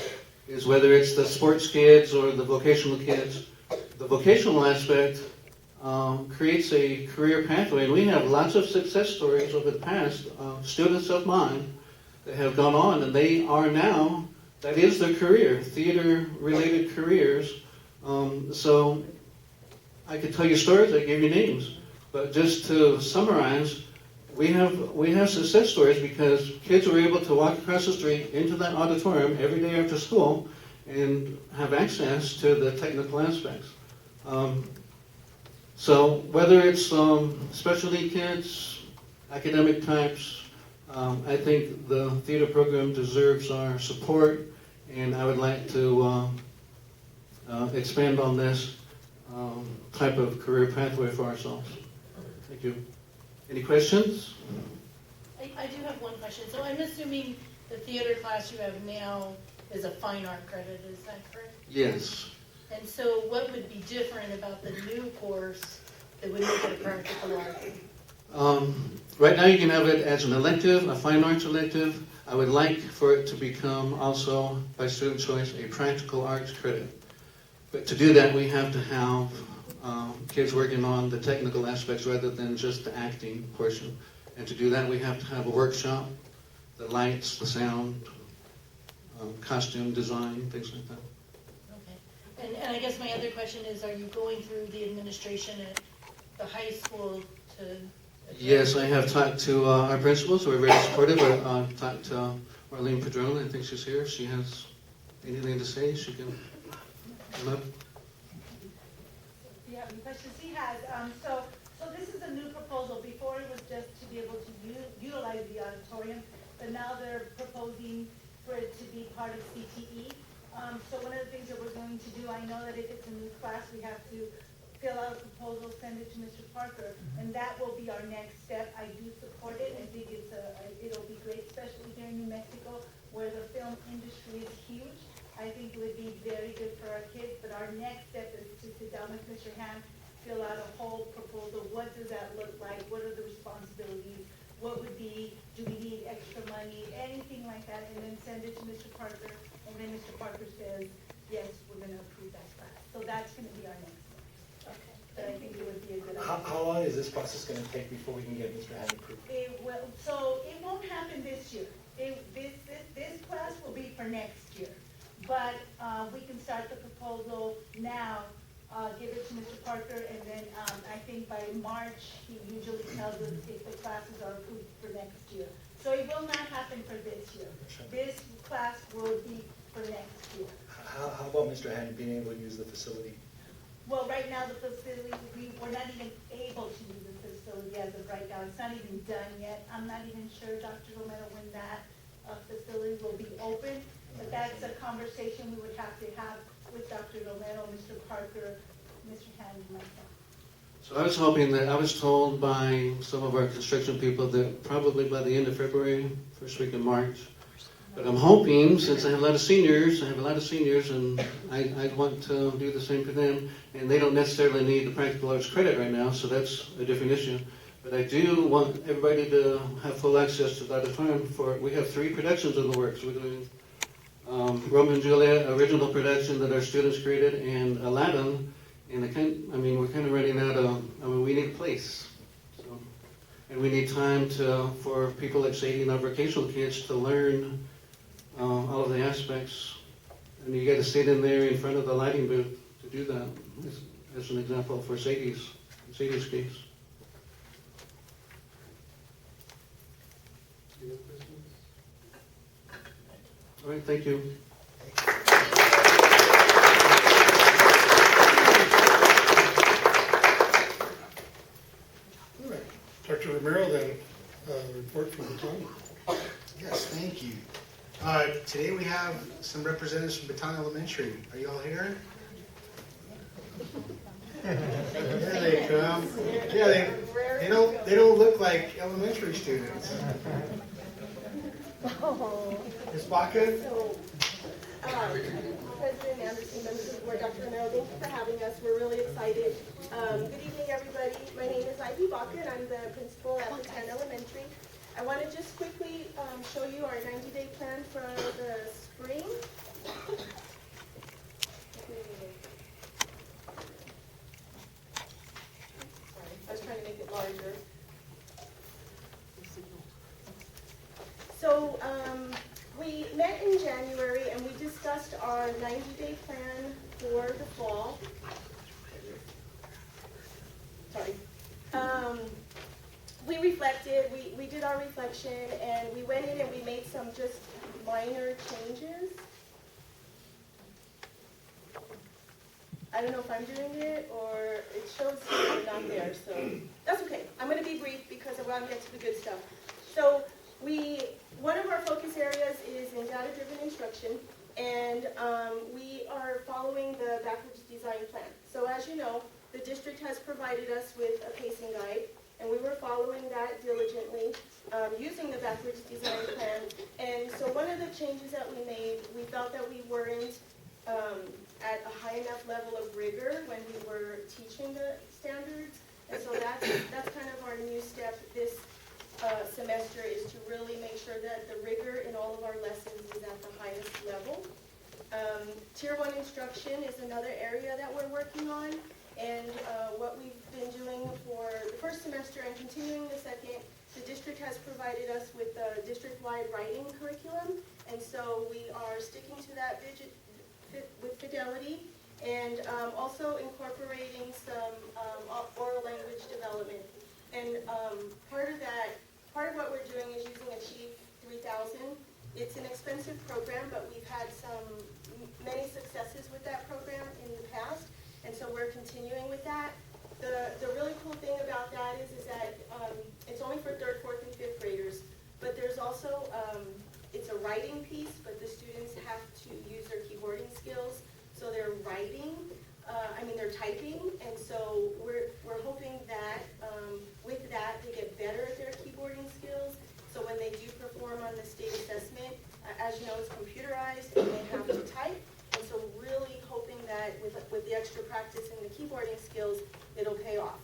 is whether it's the sports kids or the vocational kids. The vocational aspect creates a career pathway, and we have lots of success stories over the past, students of mine that have gone on, and they are now, that is their career, theater-related careers. So I could tell you stories, I give you names, but just to summarize, we have success stories because kids were able to walk across the street into that auditorium every day after school and have access to the technical aspects. So whether it's special need kids, academic types, I think the theater program deserves our support, and I would like to expand on this type of career pathway for ourselves. Thank you. Any questions? I do have one question. So I'm assuming the theater class you have now is a fine art credit, is that correct? Yes. And so what would be different about the new course that would make it a practical art? Right now you can have it as an elective, a fine arts elective. I would like for it to become also, by student choice, a practical arts credit. But to do that, we have to have kids working on the technical aspects rather than just the acting portion. And to do that, we have to have a workshop, the lights, the sound, costume design, things like that. Okay. And I guess my other question is, are you going through the administration at the high school to... Yes, I have talked to our principals, who are very supportive. I've talked to Marlene Padron, I think she's here. If she has anything to say, she can come up. Do you have any questions? He has. So this is a new proposal. Before it was just to be able to utilize the auditorium, but now they're proposing for it to be part of CTE. So one of the things that we're going to do, I know that if it's a new class, we have to fill out a proposal, send it to Mr. Parker, and that will be our next step. I do support it. I think it'll be great, especially here in New Mexico, where the film industry is huge. I think it would be very good for our kids, but our next step is to sit down with Mr. Ham, fill out a whole proposal. What does that look like? What are the responsibilities? What would be, do we need extra money? Anything like that, and then send it to Mr. Parker, and then Mr. Parker says, yes, we're gonna approve that class. So that's gonna be our next step. Okay. But I think it would be a good idea. How long is this process gonna take before we can get Mr. Hammond approved? So it won't happen this year. This class will be for next year. But we can start the proposal now, give it to Mr. Parker, and then I think by March, he usually tells us if the classes are approved for next year. So it will not happen for this year. This class will be for next year. How about Mr. Hammond being able to use the facility? Well, right now, the facility, we're not even able to use the facility as of right now. It's not even done yet. I'm not even sure, Dr. Romero, when that facility will be open. But that's a conversation we would have to have with Dr. Romero, Mr. Parker, Mr. Hammond, and myself. So I was hoping that, I was told by some of our construction people that probably by the end of February, first week of March. But I'm hoping, since I have a lot of seniors, and I want to do the same for them, and they don't necessarily need the practical arts credit right now, so that's a different issue. But I do want everybody to have full access to the auditorium we have 3 productions in the works. We're doing Romeo and Juliet, original production that our students created, and Aladdin, and we're kind of running out of, we need a place. So, and we need time for people like Sadie and our vocational kids to learn all of the aspects. And you got to sit in there in front of the lighting booth to do that, as an example for Sadie's case. All right, thank you. All right. Dr. Romero, then, report from Baton. Yes, thank you. Today we have some representatives from Baton Elementary. Are you all here? There they come. Yeah, they don't look like elementary students. Ms. Baca? President Anderson, members of the board, Dr. Romero, thank you for having us. We're really excited. Good evening, everybody. My name is Ivy Baca, and I'm the principal at Penn Elementary. I want to just quickly show you our 90-day plan for the spring. I was trying to make it larger. So we met in January and we discussed our 90-day plan for the fall. Sorry. We reflected, we did our reflection, and we went in and we made some just minor changes. I don't know if I'm doing it or it shows here not there, so that's okay. I'm going to be brief because I want to get to the good stuff. So one of our focus areas is in data-driven instruction, and we are following the backwards design plan. So as you know, the district has provided us with a pacing guide, and we were following that diligently using the backwards design plan. And so one of the changes that we made, we felt that we weren't at a high enough level of rigor when we were teaching the standards. And so that's kind of our new step this semester, is to really make sure that the rigor in all of our lessons is at the highest level. Tier 1 instruction is another area that we're working on. And what we've been doing for the first semester and continuing the second, the district has provided us with a district-wide writing curriculum. And so we are sticking to that with fidelity, and also incorporating some oral language development. And part of what we're doing is using Achieve 3000. It's an expensive program, but we've had many successes with that program in the past, and so we're continuing with that. The really cool thing about that is that it's only for 3rd, 4th, and 5th graders, but there's also it's a writing piece, but the students have to use their keyboarding skills. So they're writing, they're typing, and so we're hoping that with that they get better at their keyboarding skills. So when they do perform on the state assessment, as you know, it's computerized and they have to type. And so really hoping that with the extra practice in the keyboarding skills, it'll pay off.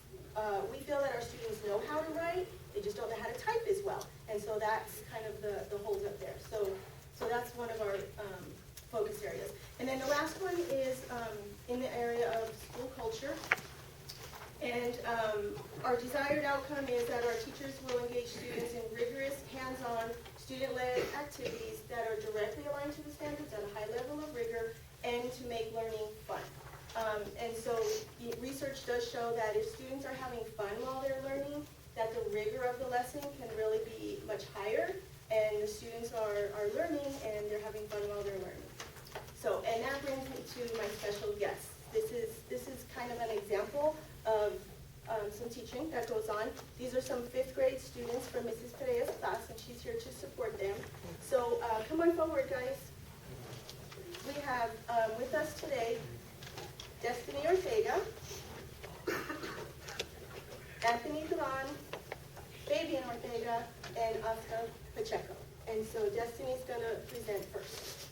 We feel that our students know how to write, they just don't know how to type as well. And so that's kind of the hold up there. So that's one of our focus areas. And then the last one is in the area of school culture. And our desired outcome is that our teachers will engage students in rigorous, hands-on, student-led activities that are directly aligned to the standards at a high level of rigor and to make learning fun. And so research does show that if students are having fun while they're learning, that the rigor of the lesson can really be much higher, and the students are learning and they're having fun while they're learning. So, and that brings me to my special guest. This is kind of an example of some teaching that goes on. These are some 5th grade students from Mrs. Perea's class, and she's here to support them. So come on forward, guys. We have with us today Destiny Ortega, Anthony Duran, Fabian Ortega, and Oscar Pacheco. And so Destiny's going to present first.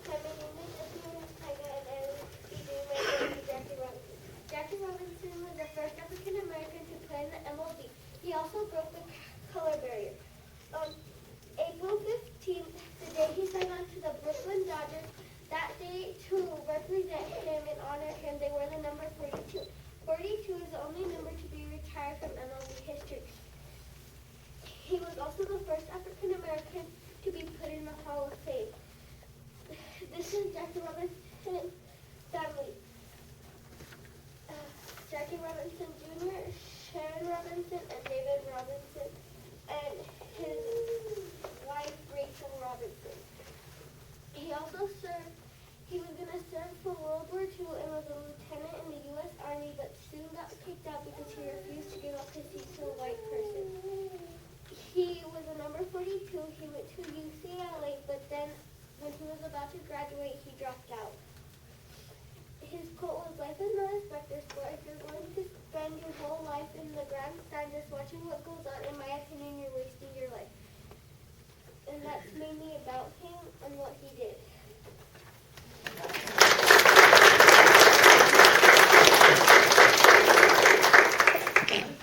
Hi, my name is Destiny Ortega, and I will be doing my work with Jackie Robinson. Jackie Robinson was the first African American to play in the MLB. He also broke the color barrier. April 15th, the day he signed on to the Brooklyn Dodgers, that day to represent him and honor him, they wore the number 42. 42 is the only number to be retired from MLB history. He was also the first African American to be put in the Hall of Fame. This is Jackie Robinson's family. Jackie Robinson Jr., Sharon Robinson, and David Robinson, and his wife Rachel Robinson. He also served, he was going to serve for World War II and was a lieutenant in the U.S. Army, but soon got kicked out because he refused to give up his seat to a white person. He was a number number 42, he went to UCLA, but then when he was about to graduate, he dropped out. His quote was, "Life is not a specter sport. If you're going to spend your whole life in the grandstand just watching what goes on, in my opinion, you're wasting your life." And that's mainly about him and what he did.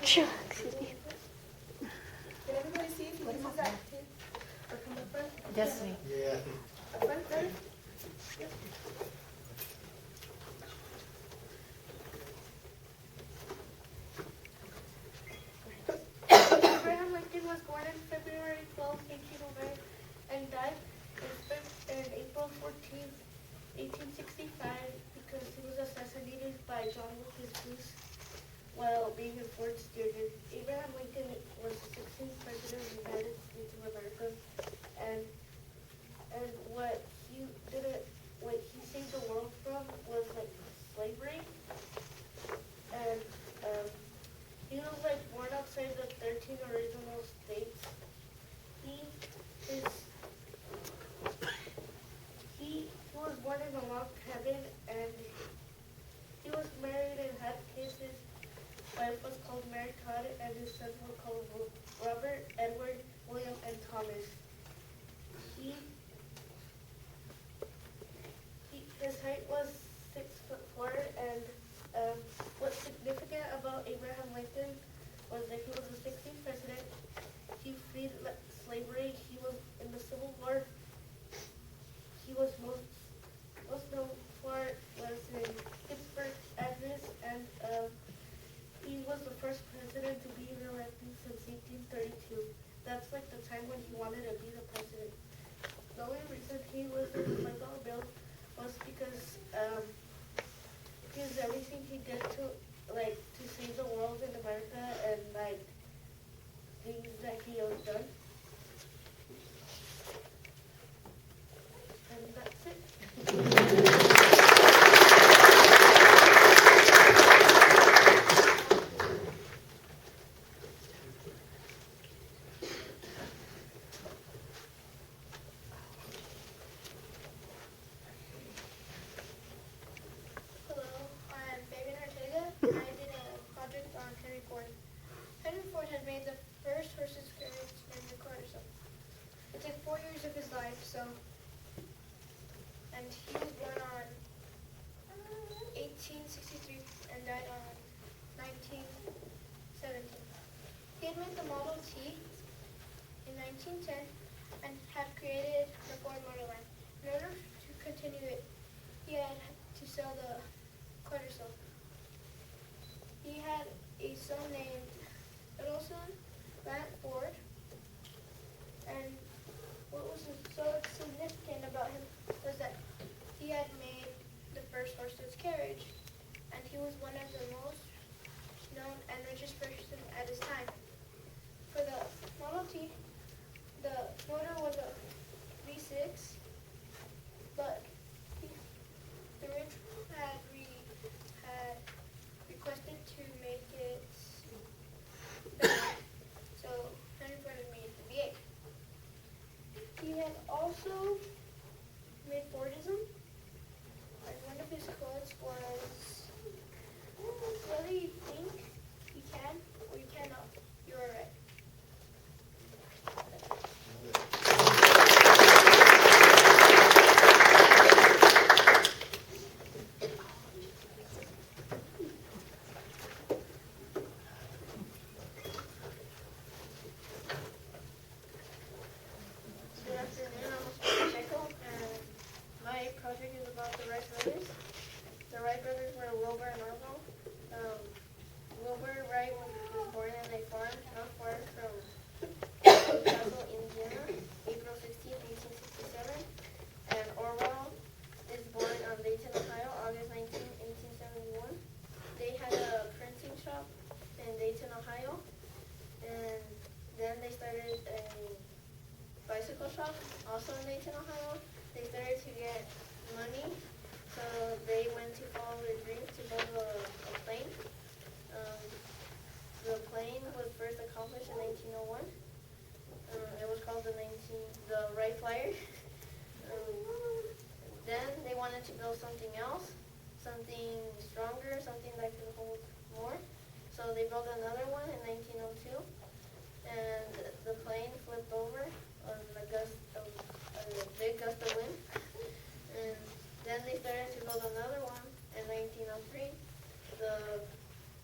Can everybody see if he uses that tape? Or come up front? Destiny. Yeah. Up front, ready? Yep. Abraham Lincoln was born on February 12, 1809, and died in April 14, 1865, because he was assassinated by John Wilkes Booth while being in Fort Stewart. Abraham Lincoln was the 16th president of the United States of America, and what he saved the world from was like slavery, and he was like born outside the 13 original states. He was born in a log cabin, and he was married and had kids. His wife was called Mary Todd, and his sons were called Robert, Edward, William, and Thomas. His height was 6'4", and what's significant about Abraham Lincoln was that he was the 16th president. He freed slavery. He was in the Civil War. He was most known for was in Pittsburgh address, and he was the first president to be reelected since 1832. That's like the time when he wanted to be the president. The only reason he was in the $5 bill was because everything he did to save the world in America, and like things that he has done. And that's it. So, and he was born on 1863 and died on 1917. He had made the Model T in 1910 and had created the Ford Motor Line. In order to continue it, he had to sell the Quadricycle. He had a son named middle son, Grant Ford, and what was so significant about him was that he had made the first horseless carriage, and he was one of the most known and richest person at his time. For the Model T, the motor was a V6, but the rich had requested to make it better, so Henry Ford had made the V8. He had also made Fordism, and one of his quotes was, "Whether you think you can or you cannot, you're alright." Good afternoon, I'm Mr. Pacheco, and my project is about the Wright brothers. The Wright brothers were Wilbur and Orville. Wilbur Wright was born in a farm not far from Castle, Indiana, April 16, 1867, and Orwell is born on Dayton, Ohio, August 19, 1871. They had a printing shop in Dayton, Ohio, and then they started a bicycle shop, also in Dayton, Ohio. They started to get money, so they went to follow their dream to build a plane. The plane was first accomplished in 1901. It was called the right flyer. Then they wanted to build something else, something stronger, something that could hold more. So they built another one in 1902, and the plane flipped over on a big gust of wind. And then they started to build another one in 1903.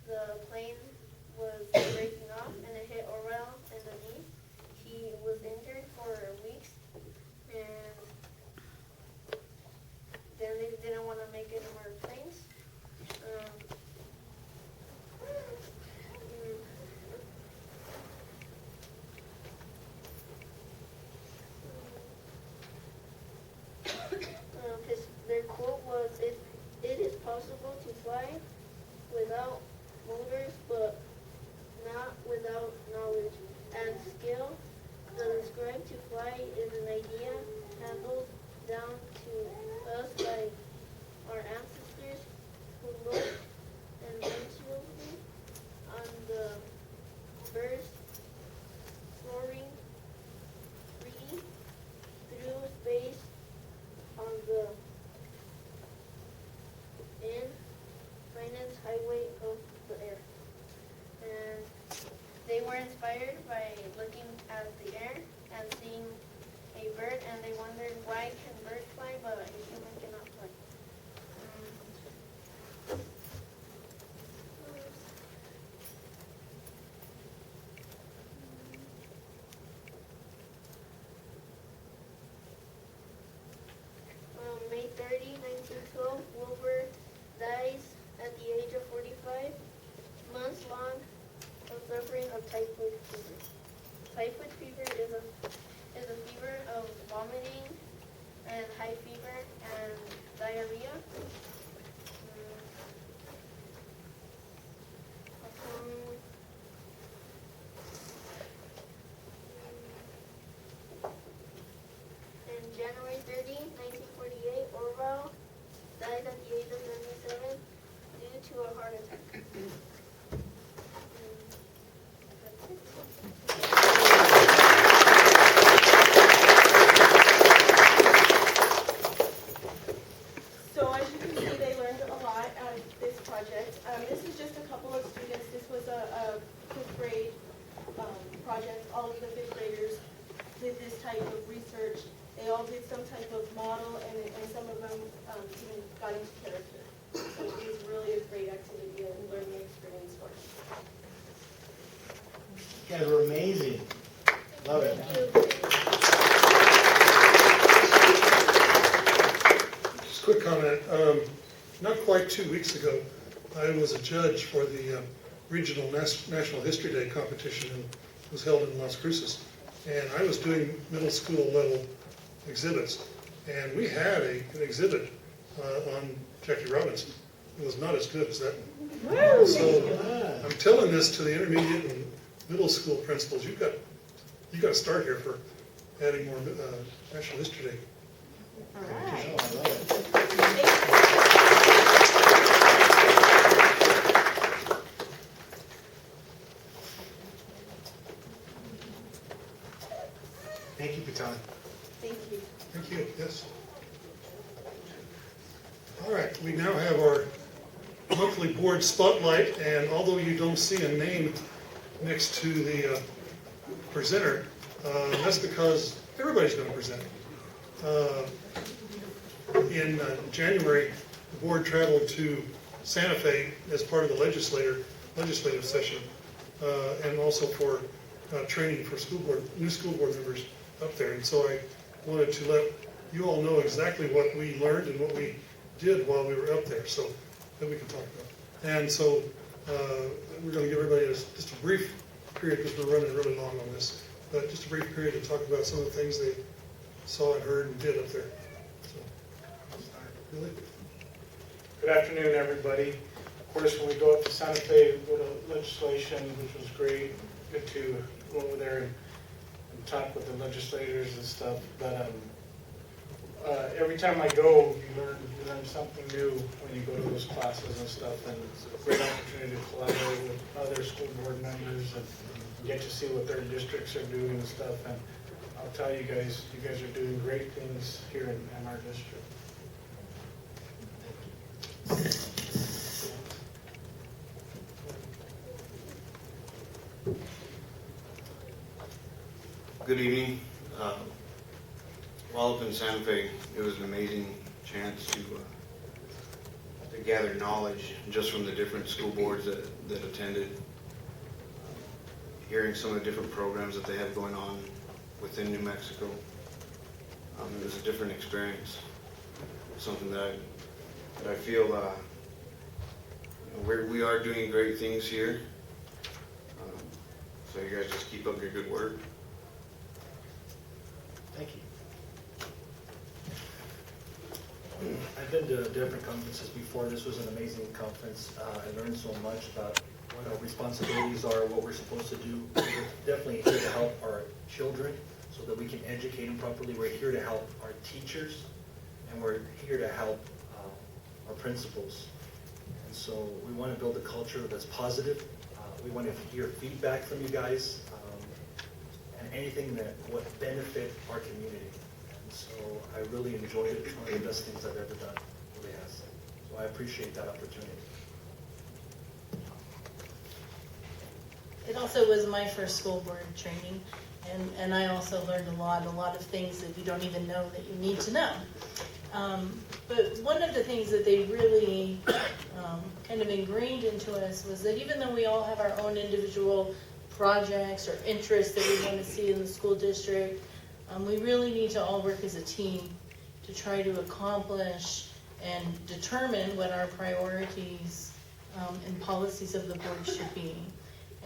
The plane was breaking off, and it hit Orwell in the knee. He was injured for weeks, and then they didn't want to make any more planes. Their quote was, it is possible to fly without motors, but not without knowledge and skill. The describe to fly is an idea handled down to us by our ancestors who looked inventively on the birds soaring freely through space on the infinite highway of the air. And they were inspired by looking at the air and seeing a bird, and they wondered, why can birds fly but a human cannot fly? May 30, 1912, Wilbur dies at the age of 45, months long of suffering of typhoid fever. Typhoid fever is a fever of vomiting and high fever and diarrhea. In January 30, 1948, Orwell died at the age of 77 due to a heart attack. So as you can see, they learned a lot out of this project. This is just a couple of students. This was a fifth grade project. All of the fifth graders did this type of research. They all did some type of model, and some of them even got into character. So it was really a great activity and learning experience for them. You guys were amazing. Love it. Just a quick comment. Not quite 2 weeks ago, I was a judge for the regional National History Day competition, and it was held in Las Cruces. And I was doing middle school level exhibits, and we had an exhibit on Jackie Robinson. It was not as good as that one. So I'm telling this to the intermediate and middle school principals. You got to start here for adding more National History Day. All right. Oh, I love it. Thank you, Patan. Thank you. Thank you, yes. All right, we now have our monthly board spotlight, and although you don't see a name next to the presenter, that's because everybody's going to present. In January, the board traveled to Santa Fe as part of the legislative session, and also for training for new school board members up there. And so I wanted to let you all know exactly what we learned and what we did while we were up there, so that we can talk about. And so we're going to give everybody just a brief period, because we're running really long on this, but just a brief period to talk about some of the things they saw and heard and did up there. So, Billy? Good afternoon, everybody. Of course, when we go up to Santa Fe, we go to legislation, which was great. Good to go over there and talk with the legislators and stuff. But every time I go, you learn something new when you go to those classes and stuff. And it's a great opportunity to collaborate with other school board members and get to see what their districts are doing and stuff. And I'll tell you guys are doing great things here in our district. Good evening. While up in Santa Fe, it was an amazing chance to gather knowledge just from the different school boards that attended, hearing some of the different programs that they have going on within New Mexico. It was a different experience, something that I feel we are doing great things here. So you guys just keep up your good work. Thank you. I've been to different conferences before. This was an amazing conference. I learned so much about what our responsibilities are, what we're supposed to do. We're definitely here to help our children so that we can educate them properly. We're here to help our teachers, and we're here to help our principals. And so we want to build a culture that's positive. We want to hear feedback from you guys, and anything that would benefit our community. And so I really enjoyed it. It's one of the best things I've ever done. It really has. So I appreciate that opportunity. It also was my first school board training, and I also learned a lot of things that you don't even know that you need to know. But one of the things that they really kind of ingrained into us was that even though we all have our own individual projects or interests that we want to see in the school district, we really need to all work as a team to try to accomplish and determine what our priorities and policies of the board should be.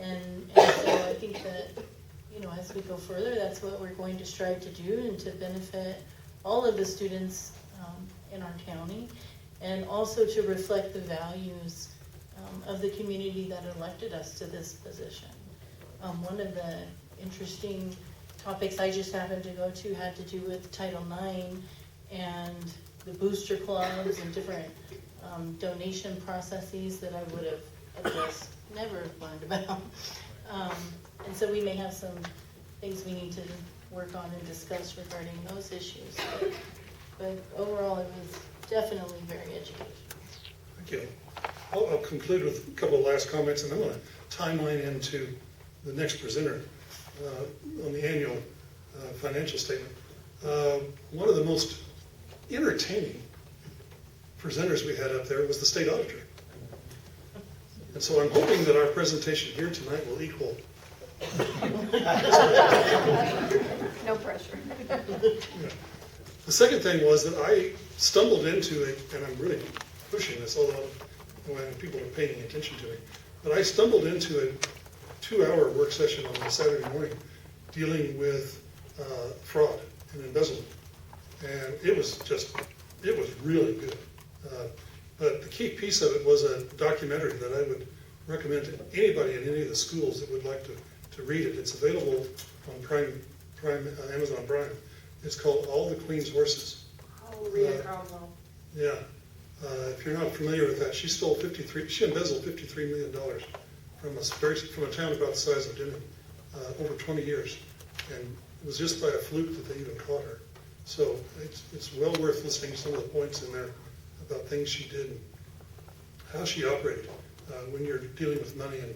And so I think that, as we go further, that's what we're going to strive to do, and to benefit all of the students in our county, and also to reflect the values of the community that elected us to this position. One of the interesting topics I just happened to go to had to do with Title IX and the booster clubs and different donation processes that I would have otherwise never learned about. And so we may have some things we need to work on and discuss regarding those issues. But overall, it was definitely very educational. Thank you. I'll conclude with a couple of last comments, and I'm going to timeline into the next presenter on the annual financial statement. One of the most entertaining presenters we had up there was the state auditor. And so I'm hoping that our presentation here tonight will equal. No pressure. Yeah. The second thing was that I stumbled into it, and I'm really pushing this, although when people are paying attention to me, but I stumbled into a 2-hour work session on a Saturday morning dealing with fraud and embezzlement. And it was really good. But the key piece of it was a documentary that I would recommend to anybody in any of the schools that would like to read it. It's available on Amazon Prime. It's called All the Queen's Horses. Oh, Rita Cromwell. Yeah. If you're not familiar with that, she embezzled $53 million from a town about the size of Deming over 20 years. And it was just by a fluke that they even caught her. So it's well worth listening to some of the points in there about things she did and how she operated when you're dealing with money and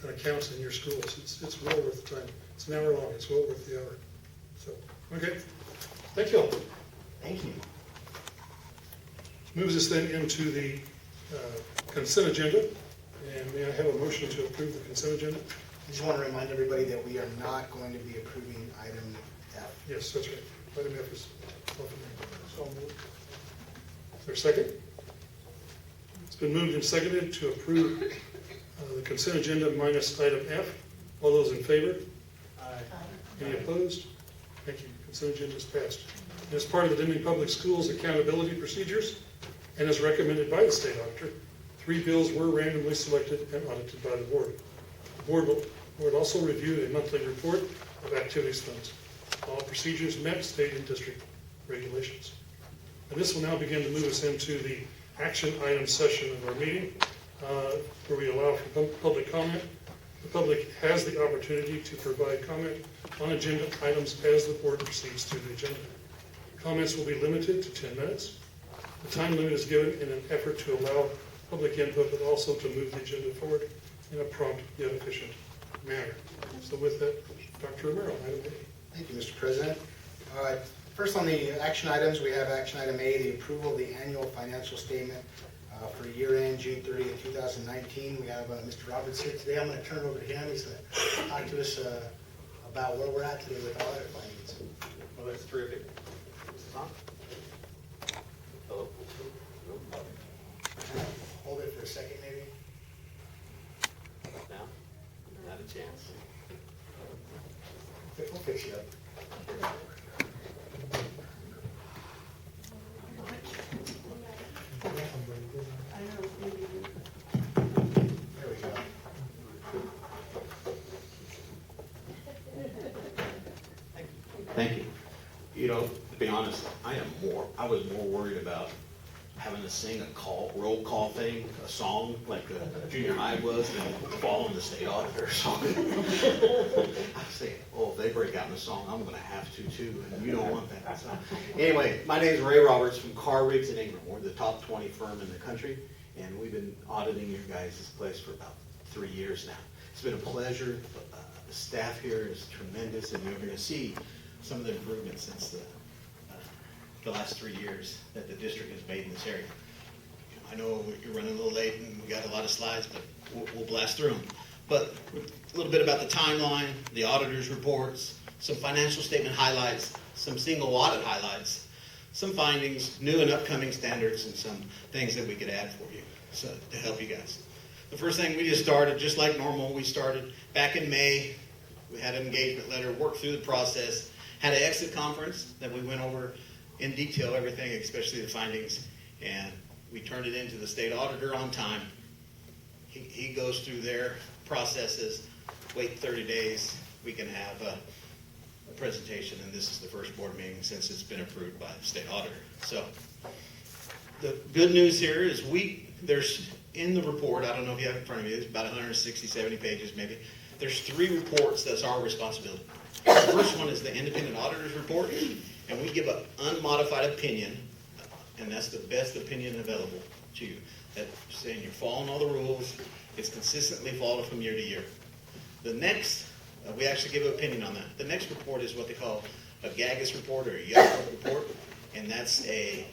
accounts in your schools. It's well worth the time. It's an hour long. It's well worth the hour. So, okay. Thank you all. Thank you. Moves us then into the consent agenda. And may I have a motion to approve the consent agenda? I just want to remind everybody that we are not going to be approving item F. Yes, that's right. Item F is off of there. So moved. Is there a second? It's been moved and seconded to approve the consent agenda minus item F. All those in favor? Aye. Any opposed? Thank you. Consent agenda is passed. And as part of the Deming Public Schools accountability procedures, and as recommended by the state auditor, 3 bills were randomly selected and audited by the board. The board also reviewed a monthly report of activities funds. All procedures met state and district regulations. And this will now begin to move us into the action item session of our meeting, where we allow for public comment. The public has the opportunity to provide comment on agenda items as the board proceeds through the agenda. Comments will be limited to 10 minutes. The time limit is given in an effort to allow public input, but also to move the agenda forward in a prompt yet efficient manner. So with that, Dr. Romero, item A. Thank you, Mr. President. All right, first on the action items, we have action item A, the approval of the annual financial statement for year-end June 30th, 2019. We have Mr. Roberts here today. I'm going to turn it over to him. He's going to talk to us about where we're at today with all our findings. Well, that's terrific. Hello. Hold it for a second, maybe. Now, not a chance. We'll fix you up. There we go. Thank you. You know, to be honest, I was more worried about having to sing a roll call thing, a song like junior high was, than following the state auditor song. I was thinking, if they break out in a song, I'm going to have to too, and you don't want that. So, anyway, my name is Ray Roberts from Carr Riggs in Ingram. We're the top 20 firm in the country, and we've been auditing your guys' place for about 3 years now. It's been a pleasure. The staff here is tremendous, and you're going to see some of the improvements since the last 3 years that the district has made in this area. I know you're running a little late and we got a lot of slides, but we'll blast through them. But a little bit about the timeline, the auditor's reports, some financial statement highlights, some single audit highlights, some findings, new and upcoming standards, and some things that we could add for you to help you guys. The first thing we just started, just like normal, we started back in May. We had an engagement letter, worked through the process, had an exit conference that we went over in detail everything, especially the findings, and we turned it into the state auditor on time. He goes through their processes, wait 30 days, we can have a presentation, and this is the first board meeting since it's been approved by the state auditor. So the good news here is there's in the report, I don't know if you have it in front of you, it's about 160, 70 pages maybe. There's 3 reports that's our responsibility. The first one is the independent auditor's report, and we give an unmodified opinion, and that's the best opinion available to you. That's saying you're following all the rules, it's consistently followed from year to year. The next, we actually give an opinion on that. The next report is what they call a GAGIS report or a YUP report, and that's a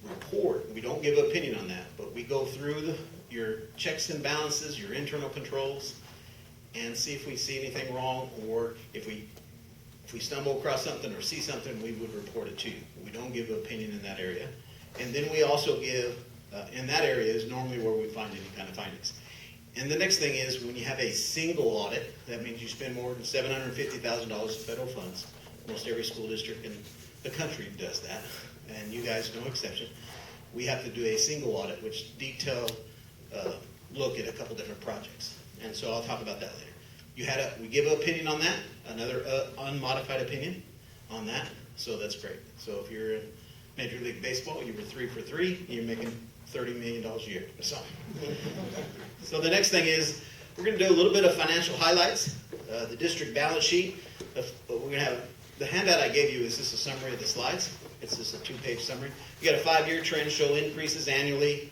report. We don't give an opinion on that, but we go through your checks and balances, your internal controls, and see if we see anything wrong, or if we stumble across something or see something, we would report it to you. We don't give an opinion in that area. And then we also give, in that area is normally where we find any kind of findings. And the next thing is when you have a single audit, that means you spend more than $750,000 of federal funds. Most every school district in the country does that, and you guys no exception. We have to do a single audit, which detailed look at a couple different projects. And so I'll talk about that later. We give an opinion on that, another unmodified opinion on that, so that's great. So if you're in Major League Baseball, you were 3 for 3, you're making $30 million a year. So the next thing is, we're going to do a little bit of financial highlights, the district balance sheet. We're going to have, the handout I gave you is just a summary of the slides. It's just a 2-page summary. You got a 5-year trend show increases annually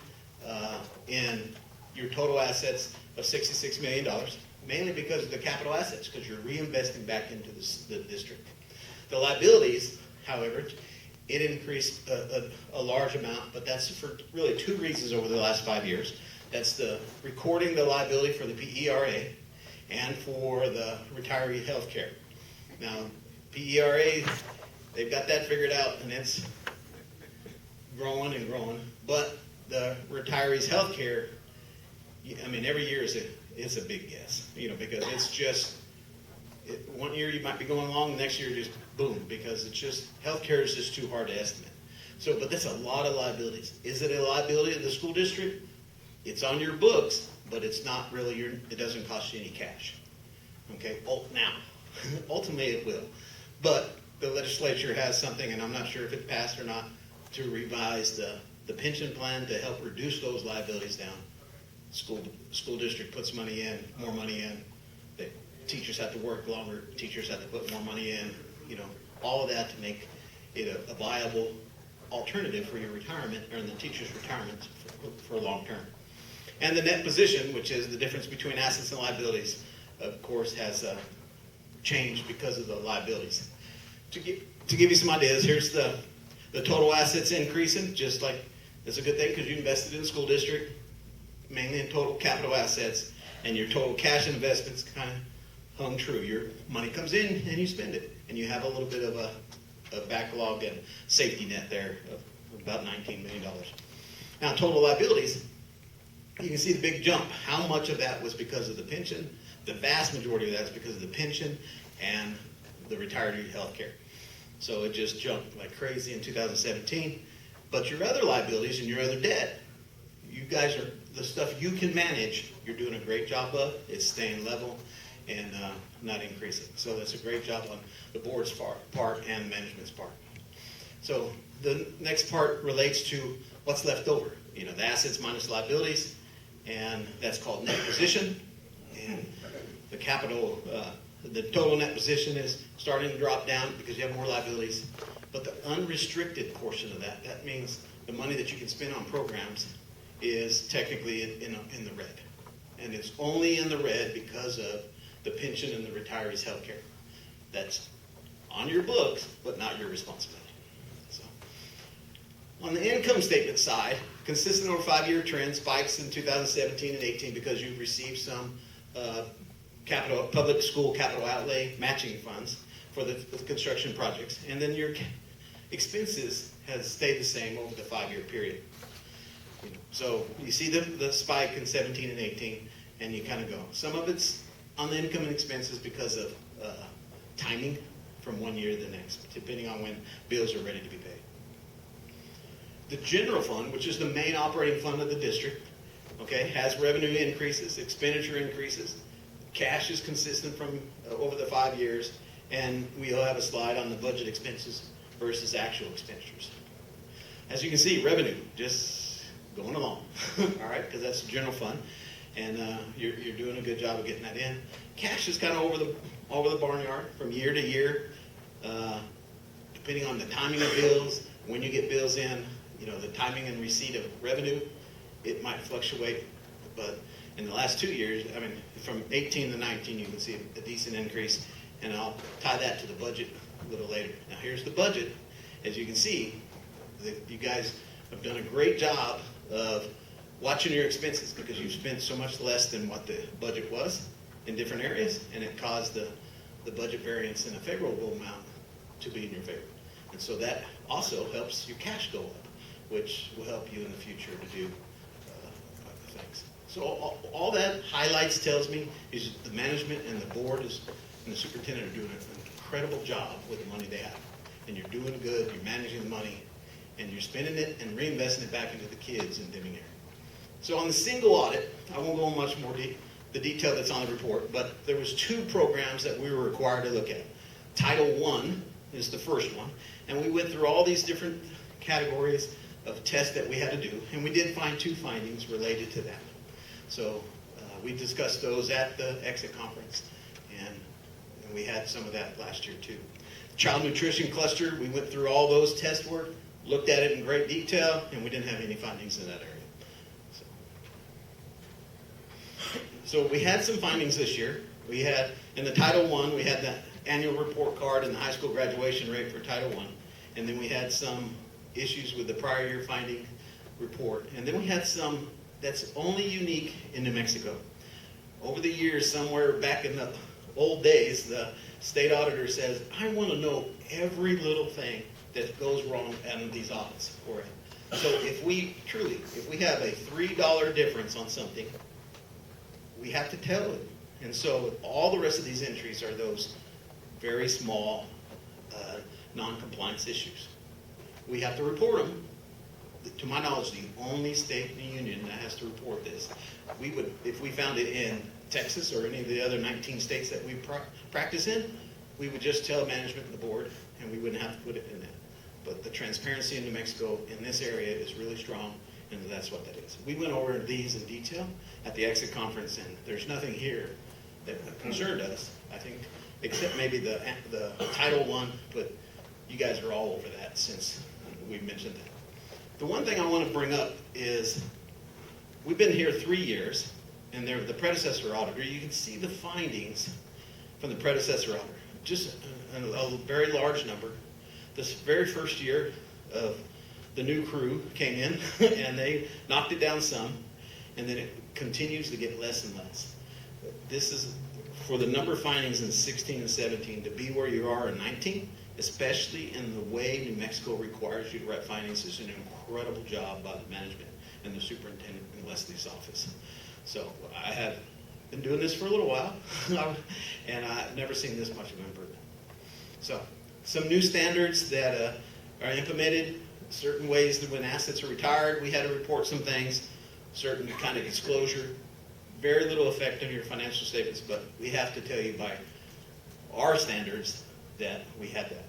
in your total assets of $66 million, mainly because of the capital assets, because you're reinvesting back into the district. The liabilities, however, it increased a large amount, but that's for really 2 reasons over the last 5 years. That's the recording the liability for the PERA and for the retiree health care. Now, PERA, they've got that figured out, and it's growing and growing, but the retirees health care, I mean, every year it's a big guess, because it's just, one year you might be going along, the next year just boom, because it's just, healthcare is just too hard to estimate. So, but that's a lot of liabilities. Is it a liability of the school district? It's on your books, but it's not really it doesn't cost you any cash. Okay, now, ultimately it will. But the legislature has something, and I'm not sure if it passed or not, to revise the pension plan to help reduce those liabilities down. School district puts money in, more money in. teachers have to work longer, teachers have to put more money in, all of that to make it a viable alternative for your retirement, or the teacher's retirement for long term. And the net position, which is the difference between assets and liabilities, of course, has changed because of the liabilities. To give you some ideas, here's the total assets increasing, just like it's a good thing because you invested in the school district, mainly in total capital assets, and your total cash investments kind of hung true. Your money comes in and you spend it, and you have a little bit of a backlog and safety net there of about $19 million. Now, total liabilities, you can see the big jump. How much of that was because of the pension? The vast majority of that is because of the pension and the retiree health care. So it just jumped like crazy in 2017. But your other liabilities and your other debt, you guys are, the stuff you can manage, you're doing a great job of. It's staying level and not increasing. So that's a great job on the board's part and management's part. So the next part relates to what's left over. The assets minus liabilities, and that's called net position. And the capital, the total net position is starting to drop down because you have more liabilities. But the unrestricted portion of that means the money that you can spend on programs is technically in the red. And it's only in the red because of the pension and the retirees' health care. That's on your books, but not your responsibility. So, on the income statement side, consistent over 5-year trend, spikes in 2017 and 18 because you received some public school capital outlay matching funds for the construction projects. And then your expenses has stayed the same over the 5-year period. So you see the spike in 17 and 18, and you kind of go. Some of it's on the income and expenses because of timing from one year to the next, depending on when bills are ready to be paid. The general fund, which is the main operating fund of the district, has revenue increases, expenditure increases. Cash is consistent from over the 5 years, and we'll have a slide on the budget expenses versus actual expenditures. As you can see, revenue just going along, all right, because that's the general fund, and you're doing a good job of getting that in. Cash is kind of over the barnyard from year to year, depending on the timing of bills, when you get bills in, the timing and receipt of revenue, it might fluctuate, but in the last 2 years, from 18 to 19, you can see a decent increase, and I'll tie that to the budget a little later. Now, here's the budget. As you can see, you guys have done a great job of watching your expenses because you've spent so much less than what the budget was in different areas, and it caused the budget variance in a favorable amount to be in your favor. And so that also helps your cash go up, which will help you in the future to do other things. So all that highlights tells me is the management and the board and the superintendent are doing an incredible job with the money they have. And you're doing good, you're managing the money, and you're spending it and reinvesting it back into the kids in Deming area. So on the single audit, I won't go on much more the detail that's on the report, but there was 2 programs that we were required to look at. Title I is the first one, and we went through all these different categories of tests that we had to do, and we did find 2 findings related to that. So we discussed those at the exit conference, and we had some of that last year too. Child nutrition cluster, we went through all those test work, looked at it in great detail, and we didn't have any findings in that area. So we had some findings this year. We had, in the Title I, we had the annual report card and the high school graduation rate for Title I. And then we had some issues with the prior year finding report. And then we had some that's only unique in New Mexico. Over the years, somewhere back in the old days, the state auditor says, I want to know every little thing that goes wrong in these audits for it. So if we have a $3 difference on something, we have to tell it. And so all the rest of these entries are those very small non-compliance issues. We have to report them. To my knowledge, the only state in the union that has to report this. We would, if we found it in Texas or any of the other 19 states that we practice in, we would just tell management and the board, and we wouldn't have to put it in that. But the transparency in New Mexico in this area is really strong, and that's what that is. We went over these in detail at the exit conference, and there's nothing here that concerned us. I think, except maybe the Title One, but you guys are all over that since we mentioned that. The one thing I want to bring up is we've been here 3 years, and they're the predecessor auditor. You can see the findings from the predecessor auditor. Just a very large number. This very first year of the new crew came in, and they knocked it down some, and then it continues to get less and less. This is for the number of findings in 16 and 17 to be where you are in 19, especially in the way New Mexico requires you to write findings, is an incredible job by the management and the superintendent in Leslie's office. So I have been doing this for a little while, and I've never seen this much of an improvement. So some new standards that are implemented, certain ways that when assets are retired, we had to report some things, certain kind of disclosure, very little effect on your financial statements, but we have to tell you by our standards that we had that.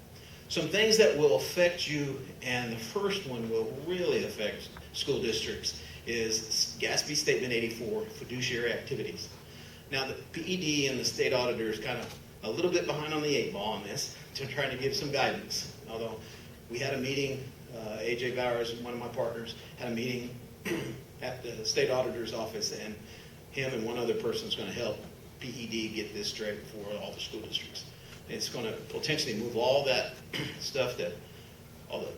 Some things that will affect you, and the first one will really affect school districts, is GASB Statement 84, fiduciary activities. Now, the PED and the state auditor is kind of a little bit behind on the 8 ball on this, to trying to give some guidance. Although we had a meeting, AJ Bowers, one of my partners, had a meeting at the state auditor's office, and him and one other person is going to help PED get this straight for all the school districts. It's going to potentially move all that stuff, that all the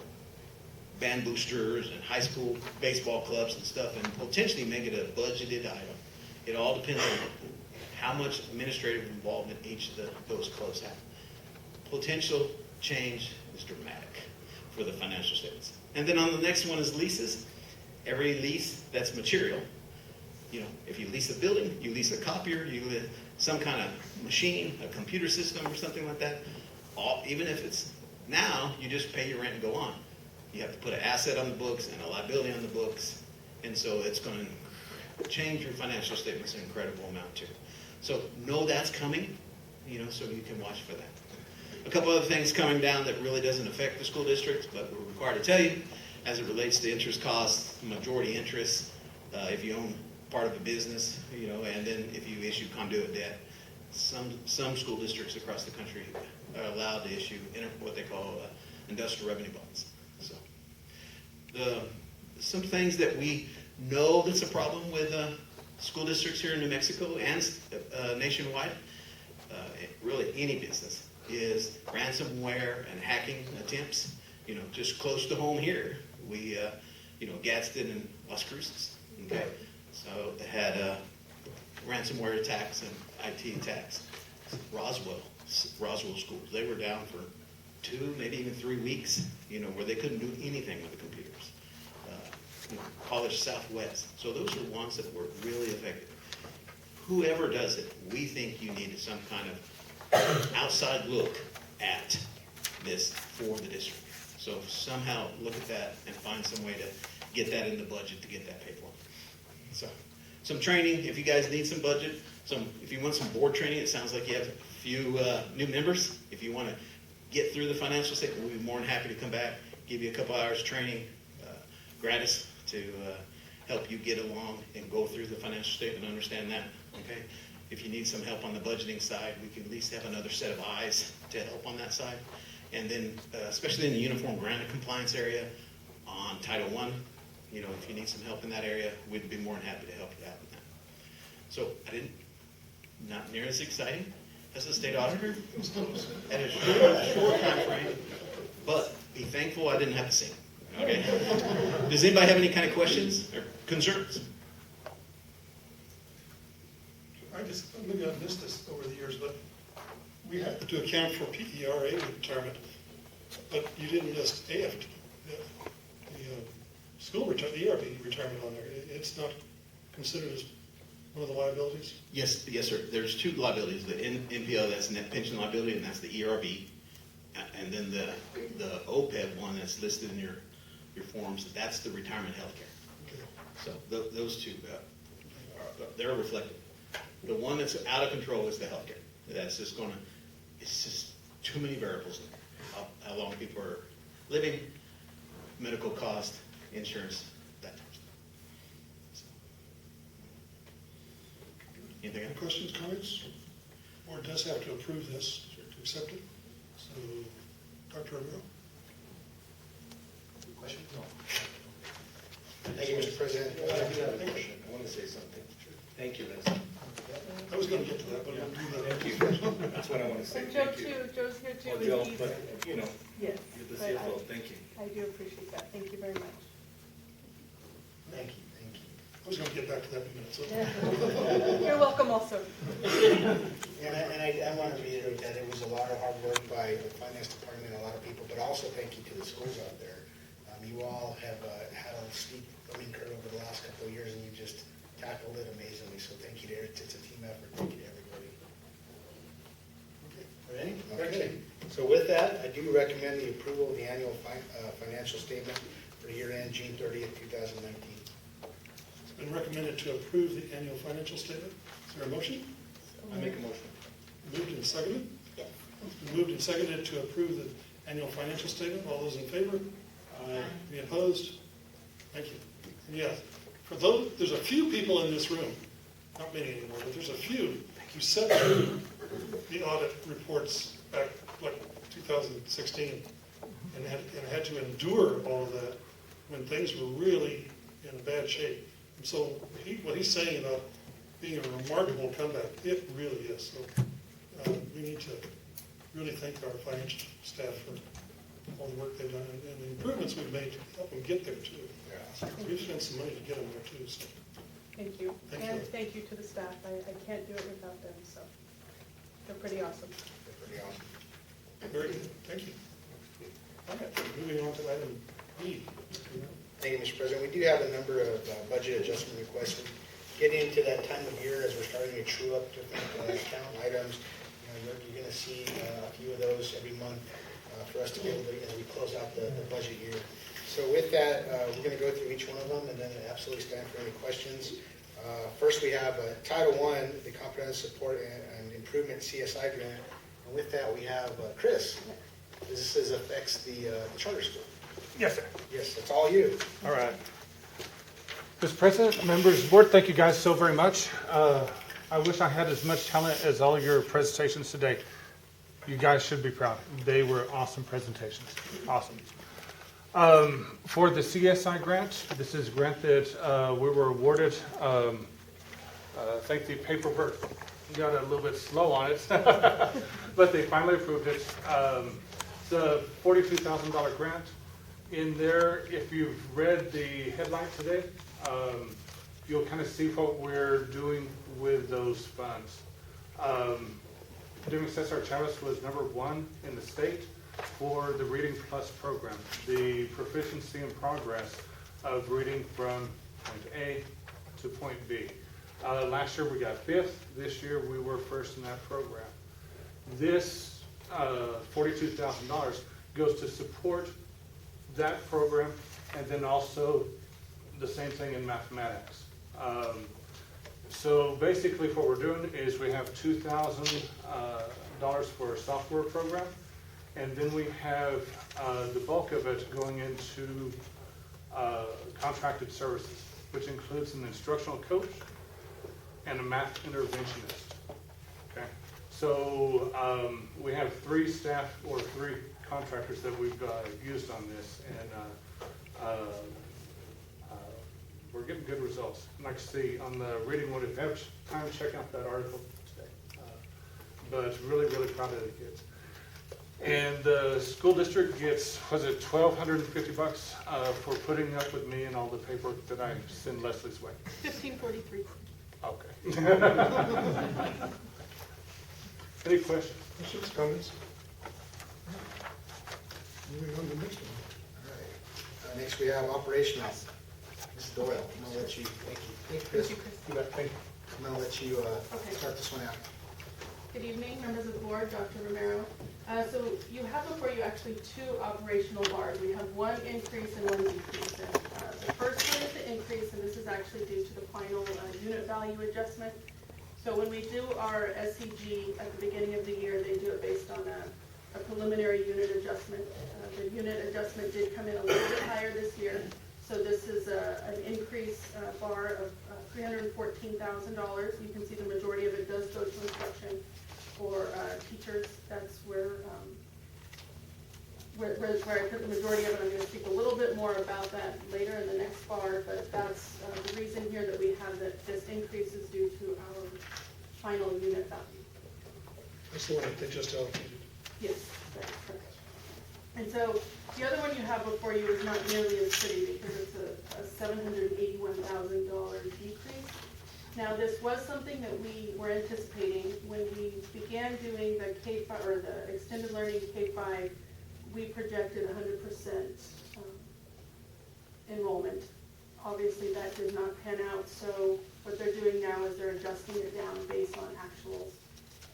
band boosters and high school baseball clubs and stuff, and potentially make it a budgeted item. It all depends on how much administrative involvement each of those clubs have. Potential change is dramatic for the financial statements. And then on the next one is leases. Every lease that's material, if you lease a building, you lease a copier, you lease some kind of machine, a computer system or something like that, even if it's now, you just pay your rent and go on. You have to put an asset on the books and a liability on the books, and so it's going to change your financial statements an incredible amount too. So know that's coming, so you can watch for that. A couple other things coming down that really doesn't affect the school districts, but we're required to tell you, as it relates to interest costs, majority interest, if you own part of a business, and then if you issue conduit debt. Some school districts across the country are allowed to issue what they call industrial revenue bonds. So some things that we know that's a problem with school districts here in New Mexico and nationwide, really any business, is ransomware and hacking attempts. Just close to home here, we, Gadsden and Las Cruces, okay? So they had ransomware attacks and IT attacks. Roswell schools, they were down for 2, maybe even 3 weeks, where they couldn't do anything with the computers. College Southwest. So those are ones that were really effective. Whoever does it, we think you need some kind of outside look at this for the district. So somehow look at that and find some way to get that in the budget to get that paid for. So some training, if you guys need some budget, if you want some board training, it sounds like you have a few new members. If you want to get through the financial statement, we'll be more than happy to come back, give you a couple hours training, gratis, to help you get along and go through the financial statement and understand that, okay? If you need some help on the budgeting side, we can at least have another set of eyes to help on that side. And then, especially in the uniform grant compliance area on Title I, if you need some help in that area, we'd be more than happy to help you out with that. So not near as exciting as the state auditor at a short time frame, but be thankful I didn't have to sing. Okay. Does anybody have any kind of questions or concerns? Maybe I've missed this over the years, but we had to account for PERA retirement, but you didn't list AFT, the school retirement, the ERB retirement on there. It's not considered as one of the liabilities? Yes, sir. There's 2 liabilities. The NPL, that's net pension liability, and that's the ERB. And then the OPEB one that's listed in your forms, that's the retirement health care. Okay. So those 2, they're reflected. The one that's out of control is the health care. That's just it's just too many variables in there. How long people are living, medical cost, insurance, that type of stuff. So. Anything else? Questions, comments? board does have to approve this, or to accept it. So, Dr. Romero? Question? No. Thank you, Mr. President. I want to say something. Thank you, Liz. I was going to get to that, but we'll do that. Thank you. That's what I want to say. And Joe Thank you. too, Joe's here too. Well, and Joe, he's- but, you know, Yes. you're the but CFO. Thank you. I do appreciate that. Thank you very much. Thank you, thank you. I was going to get back to that in a minute, so. You're welcome also. And I want to reiterate that it was a lot of hard work by the finance department, a lot of people, but also thank you to the schools out there. You all have had a steep learning curve over the last couple of years, and you just tackled it amazingly. So thank you to it's a team effort. Thank you to everybody. Ready? Okay. So with that, I do recommend the approval of the annual financial statement for the year end June 30th, 2019. It's been recommended to approve the annual financial statement. Is there a motion? I make a motion. Moved and seconded? Yes. It's been moved and seconded to approve the annual financial statement. All those in favor? Aye. Any opposed? Thank you. And yeah, for those, there's a few people in this room, not many anymore, but there's a few who sat through the audit reports back, like 2016, and had to endure all of that when things were really in bad shape. And so what he's saying about being a remarkable comeback, it really is. So we need to really thank our financial staff for all the work they've done and the improvements we've made to help them get there too. Yeah. We've spent some money to get them there too. So. Thank you. Thank And you. thank you to the staff. I can't do it without them, so they're pretty awesome. They're pretty awesome. Very good. Thank you. All right. Moving on to item B. Thank you, Mr. President. We do have a number of budget adjustment requests. We're getting into that time of year as we're starting to true up different account items. You're going to see a few of those every month for us to be able to, as we close out the budget year. So with that, we're going to go through each one of them and then absolutely stand for any questions. First, we have Title I, the Comprehensive Support and Improvement CSI grant. And with that, we have Chris. This affects the charter school. Yes, sir. Yes, it's all you. All right. Mr. President, members of the board, thank you guys so very much. I wish I had as much talent as all of your presentations today. You guys should be proud. They were awesome presentations. Awesome. For the CSI grant, this is a grant that we were awarded. I think the paperwork got a little bit slow on it, but they finally approved it. It's a $42,000 grant. In there, if you've read the headline today, you'll kind of see what we're doing with those funds. Deming Cesar Chavez was #1 in the state for the Reading Plus program, the proficiency and progress of reading from point A to point B. Last year we got 5th. This year we were 1st in that program. This $42,000 goes to support that program, and then also the same thing in mathematics. So basically what we're doing is we have $2,000 for a software program, and then we have the bulk of it going into contracted services, which includes an instructional coach and a math interventionist. Okay, so we have 3 staff or 3 contractors that we've used on this, and we're getting good results. Like I see on the reading one, if you have time, check out that article today. But really, really proud of the kids. And the school district gets, was it $1,250 for putting up with me and all the paperwork that I send Leslie's way? $1,543. Okay. Any questions? Questions, comments? Moving on to the next one. All right. Next, we have operational. Ms. Doyle, I'm going to let you, thank you. Thank you, Chris. You bet. Thank you. I'm going to let you start this one out. Good evening, members of the board, Dr. Romero. So you have before you actually 2 operational bars. We have 1 increase and 1 decrease. The first one is the increase, and this is actually due to the final unit value adjustment. So when we do our SCG at the beginning of the year, they do it based on a preliminary unit adjustment. The unit adjustment did come in a little bit higher this year. So this is an increase bar of $314,000. You can see the majority of it does go to instruction. for teachers. That's where I put the majority of it. I'm going to speak a little bit more about that later in the next bar, but that's the reason here that we have this increase is due to our final unit value. That's the one that they just allocated. Yes, that's correct. And so the other one you have before you is not nearly as pretty because it's a $781,000 decrease. Now, this was something that we were anticipating when we began doing the K-5 or the extended learning K-5. We projected 100% enrollment. Obviously, that did not pan out. So what they're doing now is they're adjusting it down based on actuals.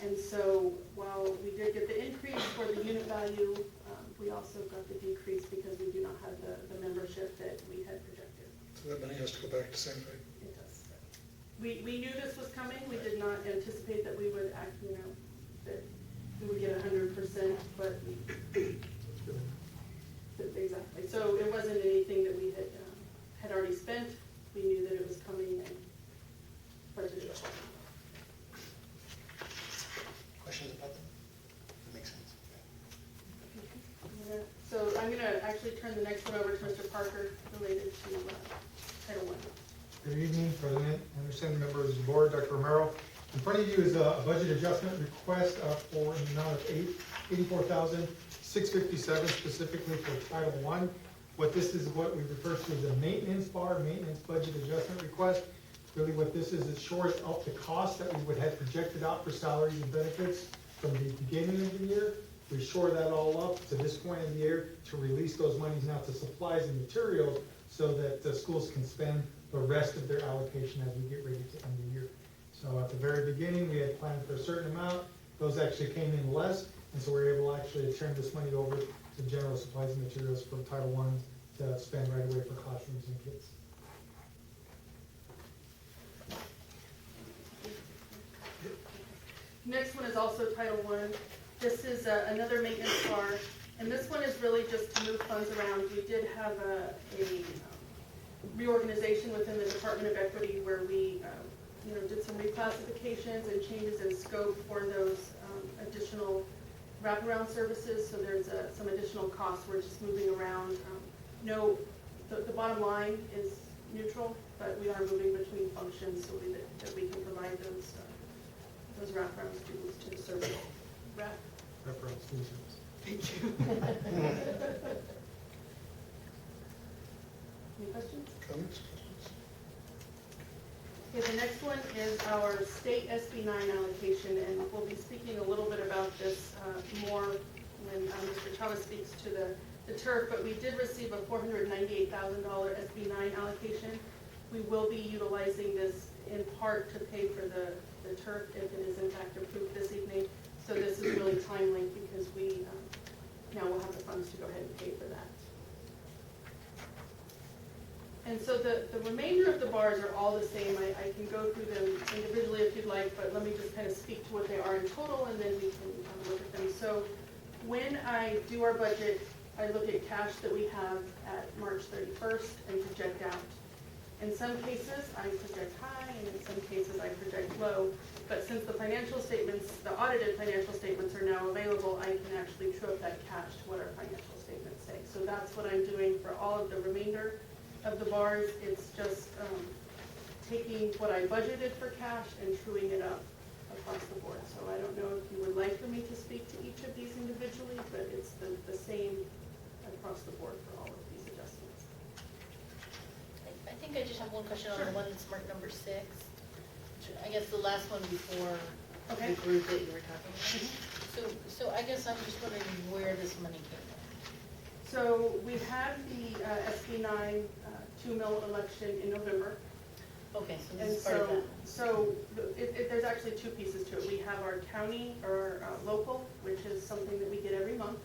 And so while we did get the increase for the unit value, we also got the decrease because we do not have the membership that we had projected. So that money has to go back to Santa Fe. It does. We knew this was coming. We did not anticipate that we would act, that we would get 100%, but exactly. So it wasn't anything that we had already spent. We knew that it was coming and budgeted. Questions about that? That makes sense. So I'm going to actually turn the next one over to Mr. Parker related to Title I. Good evening, President, Anderson, members of the board, Dr. Romero. In front of you is a budget adjustment request for an amount of $84,657 specifically for Title I. What this is what we refer to as a maintenance bar, maintenance budget adjustment request. Really what this is, it shores up the cost that we would have projected out for salaries and benefits from the beginning of the year. We shore that all up to this point in the year to release those monies now to supplies and materials so that the schools can spend the rest of their allocation as we get ready to end the year. So at the very beginning, we had planned for a certain amount. Those actually came in less, and so we were able actually to turn this money over to general supplies and materials from Title I to spend right away for classrooms and kids. Next one is also Title I. This is another maintenance bar, and this one is really just to move funds around. We did have a reorganization within the Department of Equity where we did some reclassifications and changes in scope for those additional wraparound services. So there's some additional costs we're just moving around. The bottom line is neutral, but we are moving between functions so that we can provide those wraparound students to the service. Wraparound student service. Thank you. Any questions? Comments? Okay, the next one is our state SB 9 allocation, and we'll be speaking a little bit about this more when Mr. Chavez speaks to the turf, but we did receive a $498,000 SB 9 allocation. We will be utilizing this in part to pay for the turf if it is in fact approved this evening. So this is really timely because we now will have the funds to go ahead and pay for that. And so the remainder of the bars are all the same. I can go through them individually if you'd like, but let me just kind of speak to what they are in total and then we can look at them. So when I do our budget, I look at cash that we have at March 31st and project out. In some cases, I project high, and in some cases, I project low. But since the financial statements, the audited financial statements are now available, I can actually true up that cash to what our financial statements say. So that's what I'm doing for all of the remainder of the bars. It's just taking what I budgeted for cash and truing it up across the board. So I don't know if you would like for me to speak to each of these individually, but it's the same across the board for all of these adjustments. I think I just have one question on the one that's marked number 6. I guess the last one before the group that you were talking about. So I guess I'm just wondering where this money came from. So we had the SB 9 2 mil election in November. Okay, so this is part of that. So there's actually two pieces to it. We have our county or local, which is something that we get every month.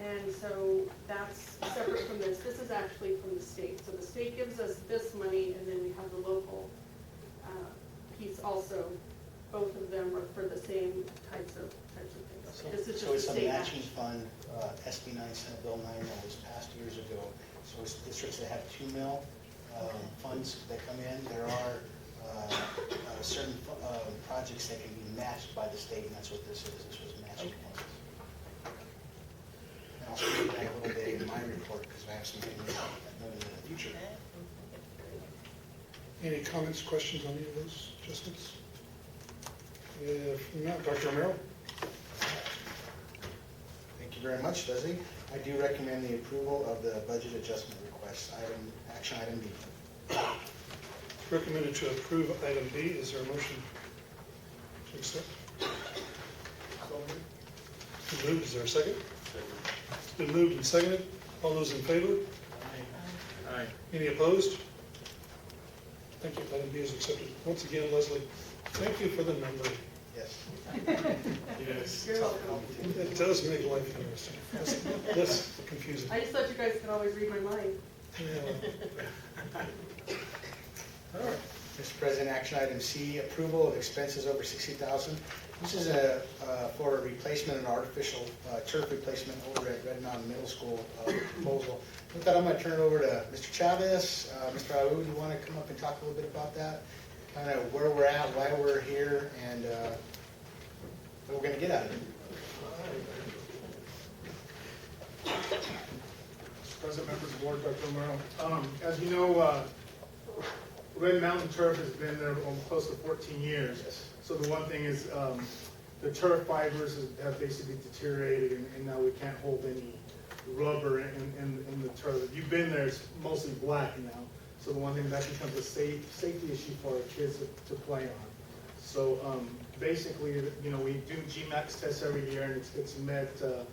And so that's separate from this. This is actually from the state. So the state gives us this money, and then we have the local piece also. Both of them are for the same types of things. This is So just it's a a state matching action. fund, SB 9, Senate Bill 9 that was passed years ago. So it's districts that have 2 mil funds that come in. There are certain projects that can be matched by the state, and that's what this is. This was matching funds. And I'll speak to that a little bit in my report, because I have some things that in the future. Any comments, questions on any of those adjustments? If not, Dr. Romero? Thank you very much, Leslie. I do recommend the approval of the budget adjustment request, action item B. Recommended to approve item B. Is there a motion to accept? It's been moved. Is there a second? It's been moved and seconded. All those in favor? Aye. Any opposed? Thank you. Item B is accepted. Once again, Leslie, thank you for the number. Yes. Yes. It does make life interesting. Less confusing. I just thought you guys could always read my mind. Yeah. All right. Mr. President, action item C, approval of expenses over $60,000. This is for a replacement, an artificial turf replacement over at Red Mountain Middle School proposal. With that, I'm going to turn it over to Mr. Chavez. Mr. Aoud, you want to come up and talk a little bit about that? Kind of where we're at, why we're here, and what we're going to get out of it. President, members of the board, Dr. Romero. As you know, Red Mountain Turf has been there almost close to 14 years. So the one thing is the turf fibers have basically deteriorated, and now we can't hold any rubber in the turf. If you've been there, it's mostly black now. So the one thing that becomes a safety issue for our kids to play on. So basically, we do GMAX tests every year, and it's met the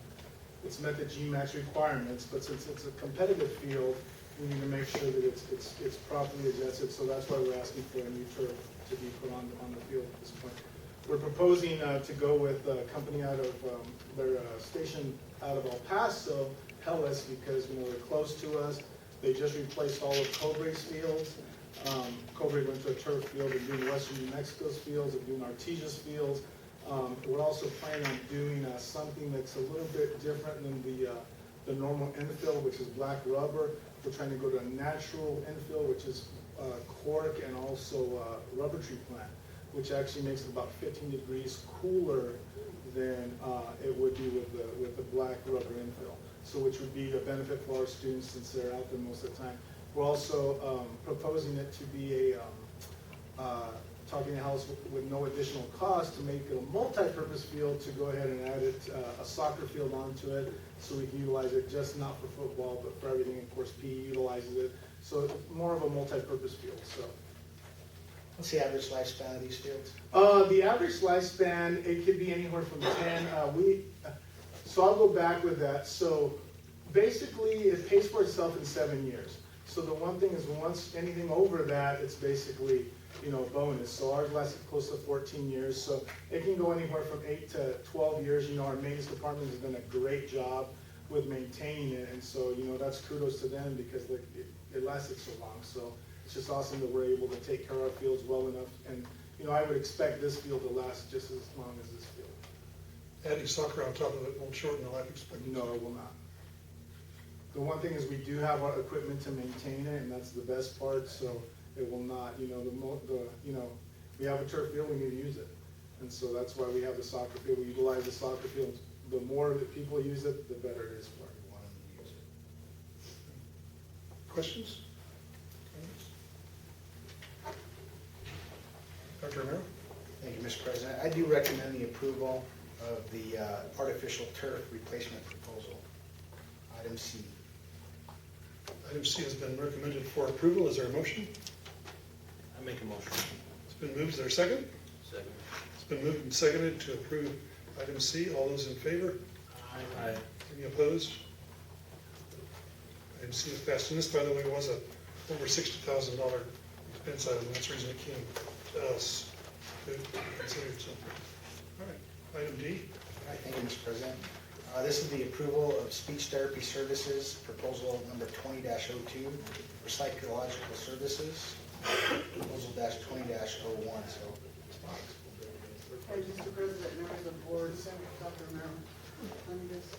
GMAX requirements. But since it's a competitive field, we need to make sure that it's properly adjusted. So that's why we're asking for a new turf to be put on the field at this point. We're proposing to go with a company out of their station out of El Paso, Hellas, because they're close to us. They just replaced all of Cobre's fields. Cobre went to a turf field. They're doing Western New Mexico's fields. They're doing Artesia's fields. We're also planning on doing something that's a little bit different than the normal infill, which is black rubber. We're trying to go to a natural infill, which is cork and also rubber tree plant, which actually makes it about 15 degrees cooler than it would be with the black rubber infill. So which would be a benefit for our students since they're out there most of the time. We're also proposing it to be talking to House with no additional cost to make it a multi-purpose field, to go ahead and add a soccer field onto it, so we can utilize it just not for football but for everything. Of course, PE utilizes it, so it's more of a multi-purpose field. So what's the average lifespan of these fields? The average lifespan, it could be anywhere from 10. So I'll go back with that. So basically, it pays for itself in 7 years. So the one thing is, once anything over that, it's basically bonus. So ours lasted close to 14 years. So it can go anywhere from 8 to 12 years. Our maintenance department has done a great job with maintaining it, and so that's kudos to them because it lasted so long. So it's just awesome that we're able to take care of our fields well enough, and I would expect this field to last just as long as this field. Adding soccer on top of it won't shorten the life expectancy. No, it will not. The one thing is we do have our equipment to maintain it, and that's the best part. So it will not. We have a turf field, we need to use it, and so that's why we have the soccer field. We utilize the soccer field. The more that people use it, the better it is for everyone to use it. Questions? Dr. Romero? Thank you, Mr. President. I do recommend the approval of the artificial turf replacement proposal, item C. Item C has been recommended for approval. Is there a motion? I make a motion. It's been moved. Is there a second? Second. It's been moved and seconded to approve item C. All those in favor? Aye. Any opposed? Item C is passed. And this, by the way, was a over $60,000 expense item. That's the reason it came to us to consider. So, all right. Item D. All right, thank you, Mr. President. This is the approval of speech therapy services, proposal number 20-02 for psychological services, proposal -20-01. So, Hey, Mr. President, members of the board, Dr. Romero, let me just.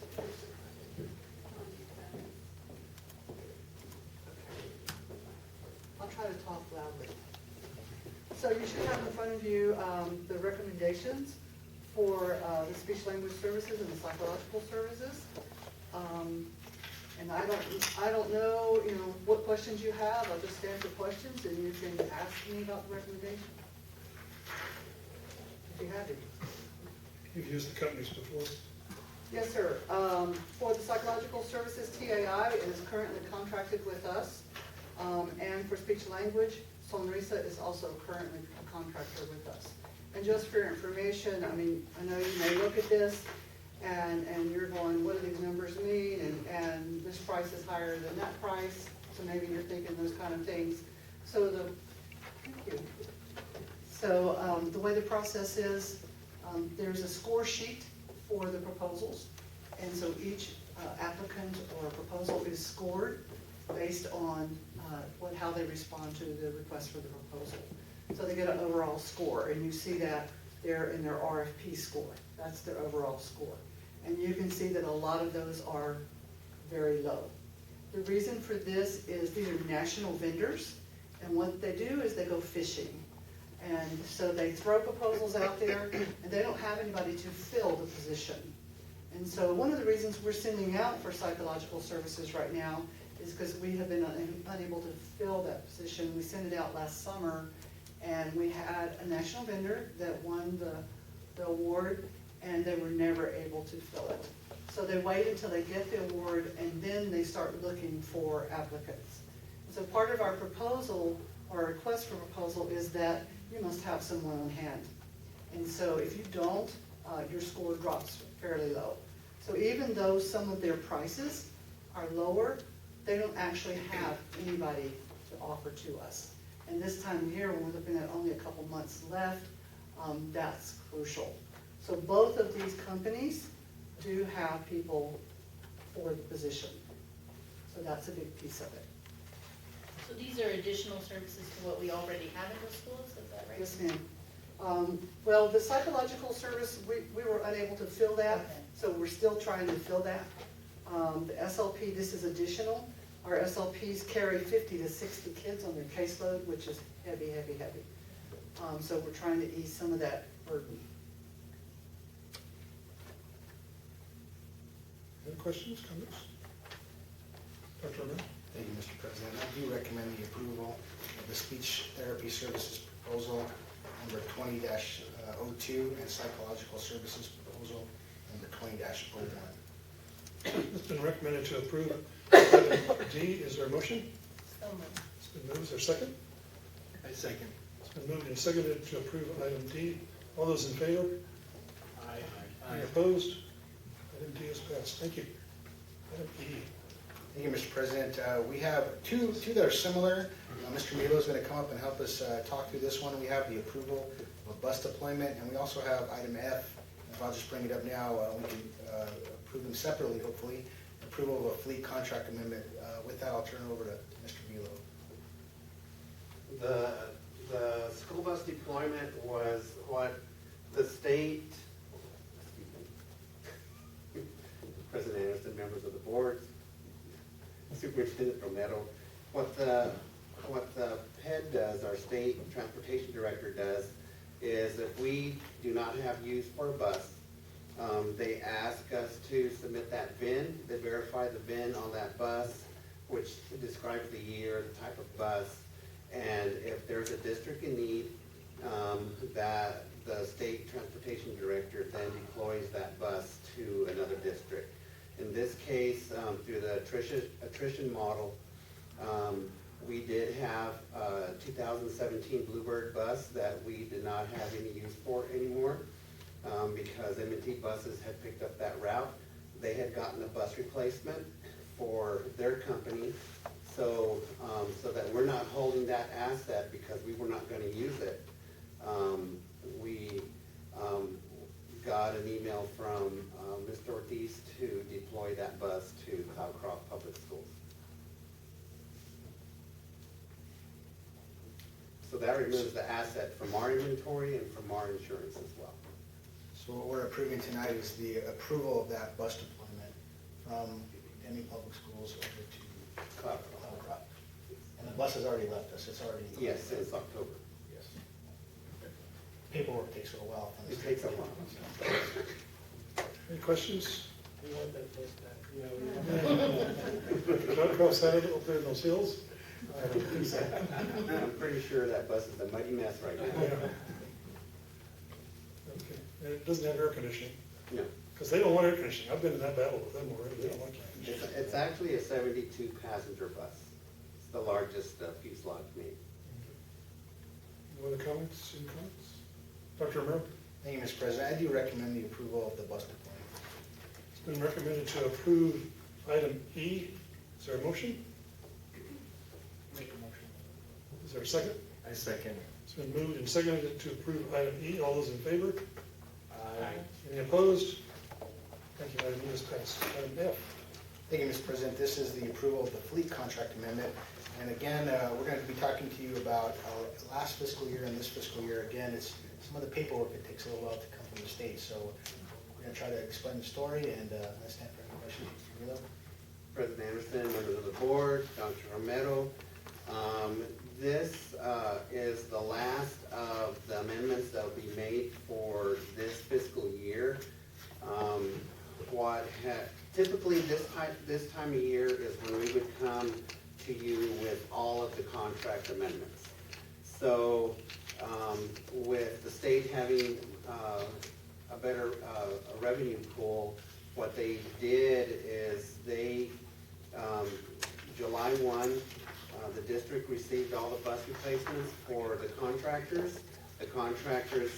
I'll try to talk loudly. So you should have in front of you the recommendations for the speech language services and the psychological services. And I don't know, what questions you have. I'll just answer questions and you can ask me about the recommendation. If you have any. You've used the companies before. Yes, sir. For the psychological services, TAI is currently contracted with us. And for speech language, Sonrisa is also currently a contractor with us. And just for your information, I mean, I know you may look at this and you're going, what do these numbers mean? And this price is higher than that price. So maybe you're thinking those kind of things. So thank you. So the way the process is, there's a score sheet for the proposals. And so each applicant or proposal is scored based on how they respond to the request for the proposal. So they get an overall score, and you see that there in their RFP score. That's their overall score. And you can see that a lot of those are very low. The reason for this is these are national vendors, and what they do is they go fishing. And so they throw proposals out there, and they don't have anybody to fill the position. And so one of the reasons we're sending out for psychological services right now is because we have been unable to fill that position. We sent it out last summer, and we had a national vendor that won the award, and they were never able to fill it. So they wait until they get the award, and then they start looking for applicants. So part of our proposal, our request for proposal, is that you must have someone on hand. And so if you don't, your score drops fairly low. So even though some of their prices are lower, they don't actually have anybody to offer to us. And this time here, when we're looking at only a couple months left, that's crucial. So both of these companies do have people for the position. So that's a big piece of it. So these are additional services to what we already have in the schools, is that right? Yes, ma'am. Well, the psychological service, we were unable to fill that, Okay. so we're still trying to fill that. The SLP, this is additional. Our SLPs carry 50 to 60 kids on their caseload, which is heavy, heavy, heavy. So we're trying to ease some of that burden. Any questions, comments? Dr. Romero? Thank you, Mr. President. I do recommend the approval of the speech therapy services proposal number 20-02 and psychological services proposal number 20-01. It's been recommended to approve item D. Is there a motion? So moved. It's been moved. Is there a second? I second. It's been moved and seconded to approve item D. All those in favor? Aye. Any opposed? Item D is passed. Thank you. Item E. Thank you, Mr. President. We have two that are similar. Mr. Milo is going to come up and help us talk through this one. We have the approval of bus deployment, and we also have item F. If I'll just bring it up now, we can approve them separately, hopefully. Approval of a fleet contract amendment. With that, I'll turn it over to Mr. Milo. The school bus deployment was what the state, President Anderson, members of the board, Superintendent Romero, what the PED does, our state transportation director does, is if we do not have use for a bus, they ask us to submit that VIN. They verify the VIN on that bus, which describes the year, the type of bus, and if there's a district in need, that the state transportation director then deploys that bus to another district. In this case, through the attrition model, we did have a 2017 Bluebird bus that we did not have any use for anymore because M&T buses had picked up that route. They had gotten a bus replacement for their company, so that we're not holding that asset because we were not going to use it. We got an email from Mr. Ortiz to deploy that bus to Cloudcroft Public Schools. So that removes the asset from our inventory and from our insurance as well. So what we're approving tonight is the approval of that bus deployment from Deming Public Schools over to Cloudcroft. And the bus has already left us. It's already. Yes, since October. Yes. paperwork takes a little while. from the It takes a state. while. Any questions? We want that bus back. Yeah, Can I cross that up there in those hills? I don't think so. I'm pretty sure that bus is a muddy mess right now. Okay. And it doesn't have air conditioning, No. because they don't want air conditioning. I've been in that battle with them already. They don't like it. It's actually a 72 passenger bus. It's the largest fuselage made. Any other comments? Any comments? Dr. Romero? Thank you, Mr. President. I do recommend the approval of the bus deployment. It's been recommended to approve item E. Is there a motion? make a motion. Is there a second? I second. It's been moved and seconded to approve item E. All those in favor? Aye. Any opposed? Thank you. Item E is passed. Item F. Thank you, Mr. President. This is the approval of the fleet contract amendment. And again, we're going to be talking to you about our last fiscal year and this fiscal year. Again, it's some of the paperwork that takes a little while to come from the state. So we're going to try to explain the story and I stand for any questions. Mr. Grillo? President Anderson, members of the board, Dr. Romero. This is the last of the amendments that will be made for this fiscal year. Typically this time of year is when we would come to you with all of the contract amendments. So with the state having a better revenue pool, what they did is they, July 1, the district received all the bus replacements for the contractors. The contractors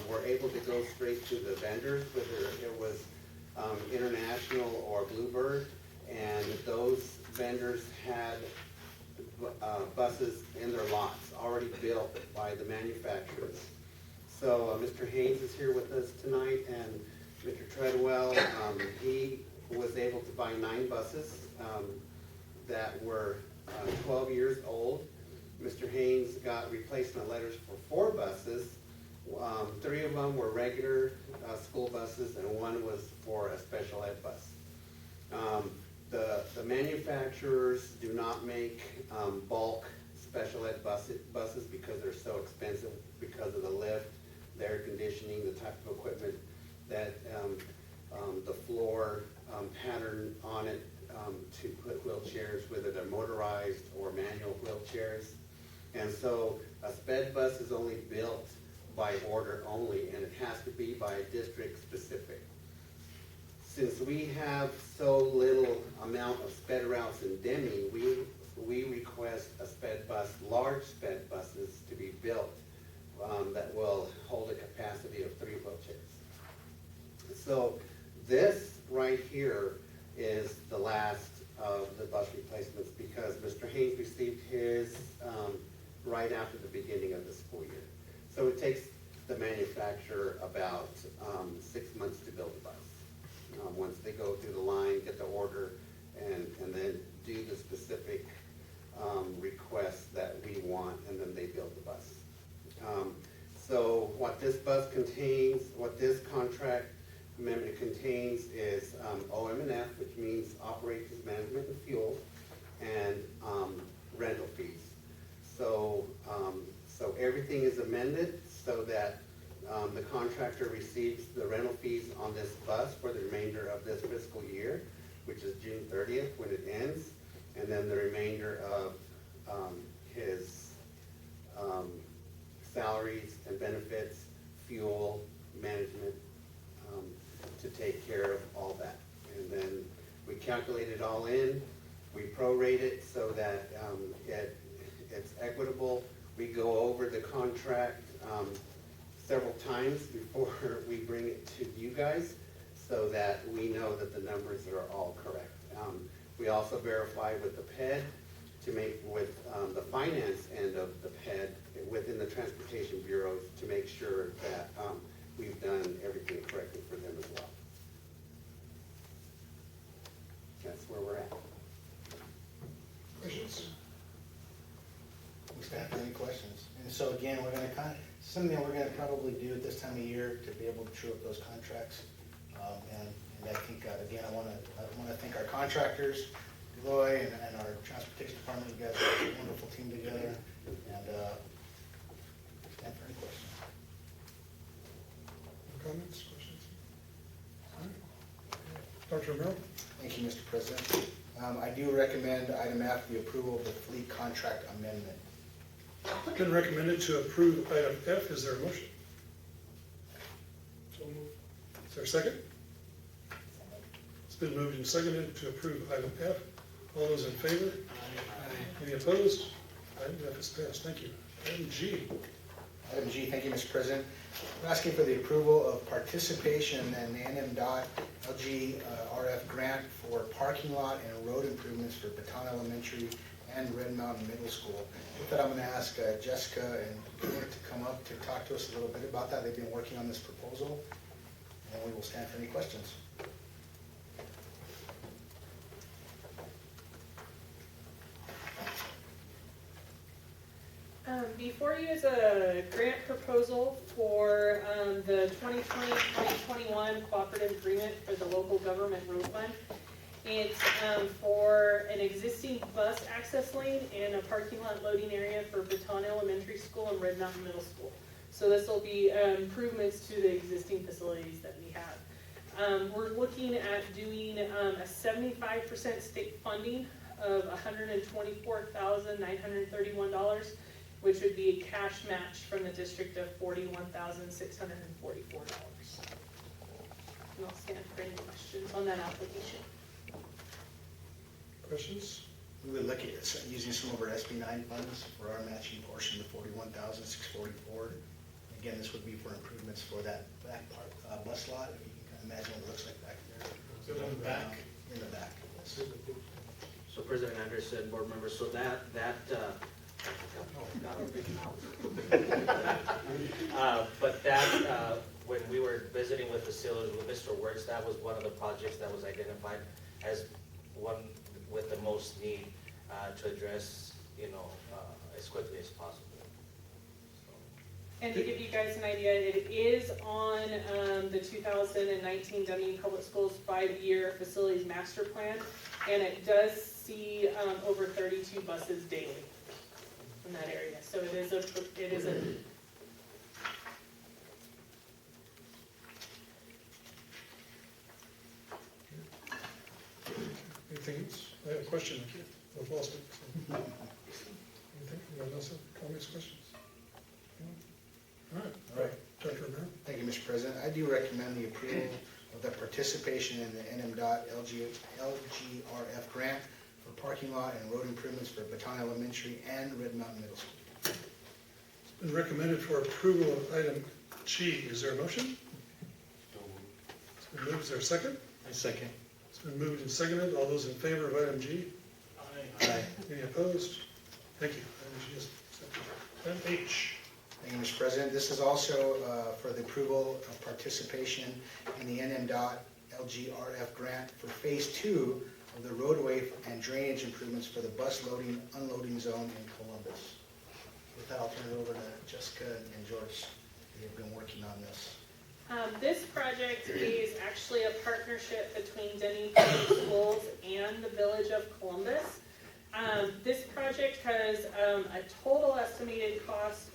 were able to go straight to the vendors, whether it was International or Bluebird, and those vendors had buses in their lots already built by the manufacturers. So Mr. Haynes is here with us tonight, and Mr. Treadwell, he was able to buy 9 buses that were 12 years old. Mr. Haynes got replacement letters for 4 buses. 3 of them were regular school buses, and 1 was for a special ed bus. The manufacturers do not make bulk special ed buses because they're so expensive because of the lift, the air conditioning, the type of equipment that the floor pattern on it to put wheelchairs, whether they're motorized or manual wheelchairs. And so a sped bus is only built by order only, and it has to be by district specific. Since we have so little amount of sped routes in Deming, we request a sped bus, large sped buses to be built that will hold a capacity of 3 wheelchairs. So this right here is the last of the bus replacements because Mr. Haynes received his right after the beginning of the school year. So it takes the manufacturer about 6 months to build a bus. Once they go through the line, get the order, and then do the specific requests that we want, and then they build the bus. So what this bus contains, what this contract amendment contains is OM&F, which means operations, management, and fuel, and rental fees. So, so everything is amended so that the contractor receives the rental fees on this bus for the remainder of this fiscal year, which is June 30th when it ends, and then the remainder of his salaries and benefits, fuel, management, to take care of all that. And then we calculate it all in, we prorate it so that it's equitable. We go over the contract several times before we bring it to you guys so that we know that the numbers are all correct. We also verify with the PED to make with the finance end of the PED within the transportation bureaus to make sure that we've done everything correctly for them as well. That's where we're at. Questions? We stand for any questions. And so again, we're going to something that we're going to probably do at this time of year to be able to true up those contracts. And I think, again, I want to thank our contractors, Deloy, and our transportation department. You guys have a wonderful team together. And stand for any questions. Dr. Romero? Thank you, Mr. President. I do recommend item F, the approval of the fleet contract amendment. It's been recommended to approve item F. Is there a motion? So moved. Is there a second? It's been moved and seconded to approve item F. All those in favor? Any opposed? Item F is passed. Thank you. Item G. Item G, thank you, Mr. President. I'm asking for the approval of participation in the NMDOT LGRF grant for parking lot and road improvements for Baton Elementary and Red Mountain Middle School. With that, I'm going to ask Jessica and Stuart to come up to talk to us a little bit about that. They've been working on this proposal, and we will stand for any questions. Before you is a grant proposal for the 2020-2021 cooperative agreement for the local government road fund. It's for an existing bus access lane and a parking lot loading area for Baton Elementary School and Red Mountain Middle School. So this will be improvements to the existing facilities that we have. We're looking at doing a 75% state funding of $124,931, which would be a cash match from the district of $41,644. And I'll stand for any questions on that application. Questions? We would look at using some of our SB9 funds for our matching portion of $41,644. Again, this would be for improvements for that back part, bus lot. If you can kind of imagine what it looks like back there. So in the back? In the back, yes. So President Anderson, board members, so but that, when we were visiting with facilities with Mr. Wertz, that was one of the projects that was identified as one with the most need to address, as quickly as possible. And to give you guys an idea, it is on the 2019 Deming Public Schools 5-year facilities master plan, and it does see over 32 buses daily in that area. So it is a Anything else? I have a question. I've lost it. So. Anything? Anyone else have comments, questions? All right. Dr. Romero? Thank you, Mr. President. I do recommend the approval of the participation in the NMDOT LGRF grant for parking lot and road improvements for Baton Elementary and Red Mountain Middle School. It's been recommended for approval of item G. Is there a motion? It's been moved. Is there a second? I second. It's been moved and seconded. All those in favor of item G? Aye. Any opposed? Thank you. Item G is accepted. Item H. Thank you, Mr. President. This is also for the approval of participation in the NMDOT LGRF grant for Phase 2 of the roadway and drainage improvements for the bus loading, unloading zone in Columbus. With that, I'll turn it over to Jessica and George. They have been working on this. This project is actually a partnership between Deming Public Schools and the Village of Columbus. This project has a total estimated cost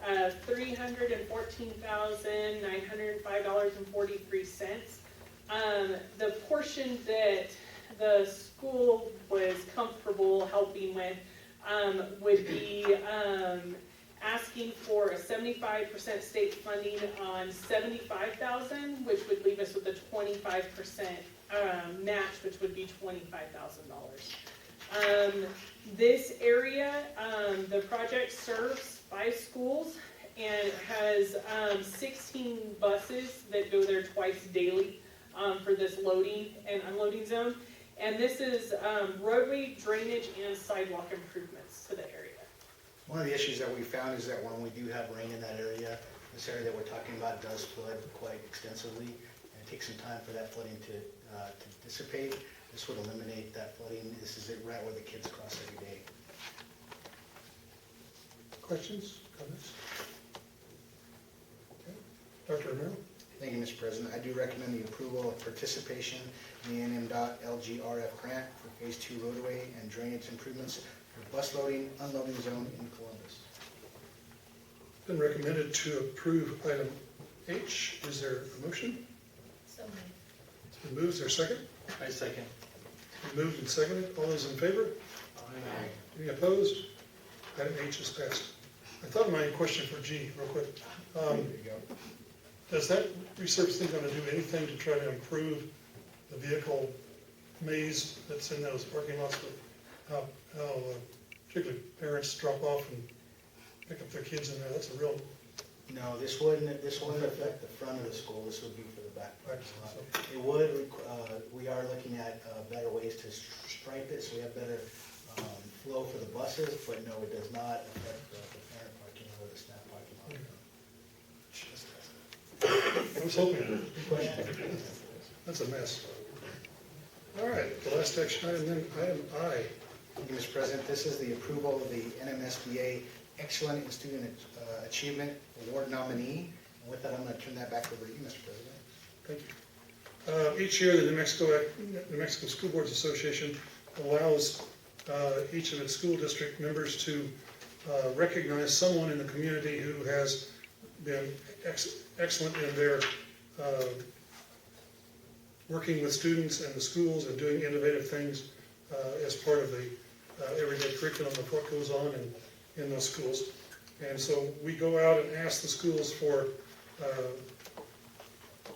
of $314,905.43. The portion that the school was comfortable helping with would be asking for a 75% state funding on $75,000, which would leave us with a 25% match, which would be $25,000. This area, the project serves 5 schools and has 16 buses that go there twice daily for this loading and unloading zone. And this is roadway drainage and sidewalk improvements to the area. One of the issues that we found is that when we do have rain in that area, this area that we're talking about does flood quite extensively, and it takes some time for that flooding to dissipate. This would eliminate that flooding. This is it right where the kids cross every day. Questions, comments? Okay. Dr. Romero? Thank you, Mr. President. I do recommend the approval of participation in the NMDOT LGRF grant for Phase 2 roadway and drainage improvements for bus loading, unloading zone in Columbus. It's been recommended to approve item H. Is there a motion? So moved. It's been moved. Is there a second? I second. Moved and seconded. All those in favor? Any opposed? Item H is passed. I thought of my question for G, real quick. Does that resurfacing going to do anything to try to improve the vehicle maze that's in those parking lots with how particularly parents drop off and pick up their kids in there? That's a real. No, this wouldn't affect the front of the school, this would be for the back parking lot. It would, we are looking at better ways to stripe it, so we have better flow for the buses, but no, it does not affect the parent parking or the staff parking lot. I was hoping. That's a mess. All right, the last action item then, item I. Thank you, Mr. President. This is the approval of the NMSBA Excellent in Student Achievement Award nominee. And with that, I'm going to turn that back over to you, Mr. President. Thank you. Each year, the New Mexico School Boards Association allows each of its school district members to recognize someone in the community who has been excellent in their working with students and the schools and doing innovative things as part of the everyday curriculum of what goes on in those schools. And so we go out and ask the schools for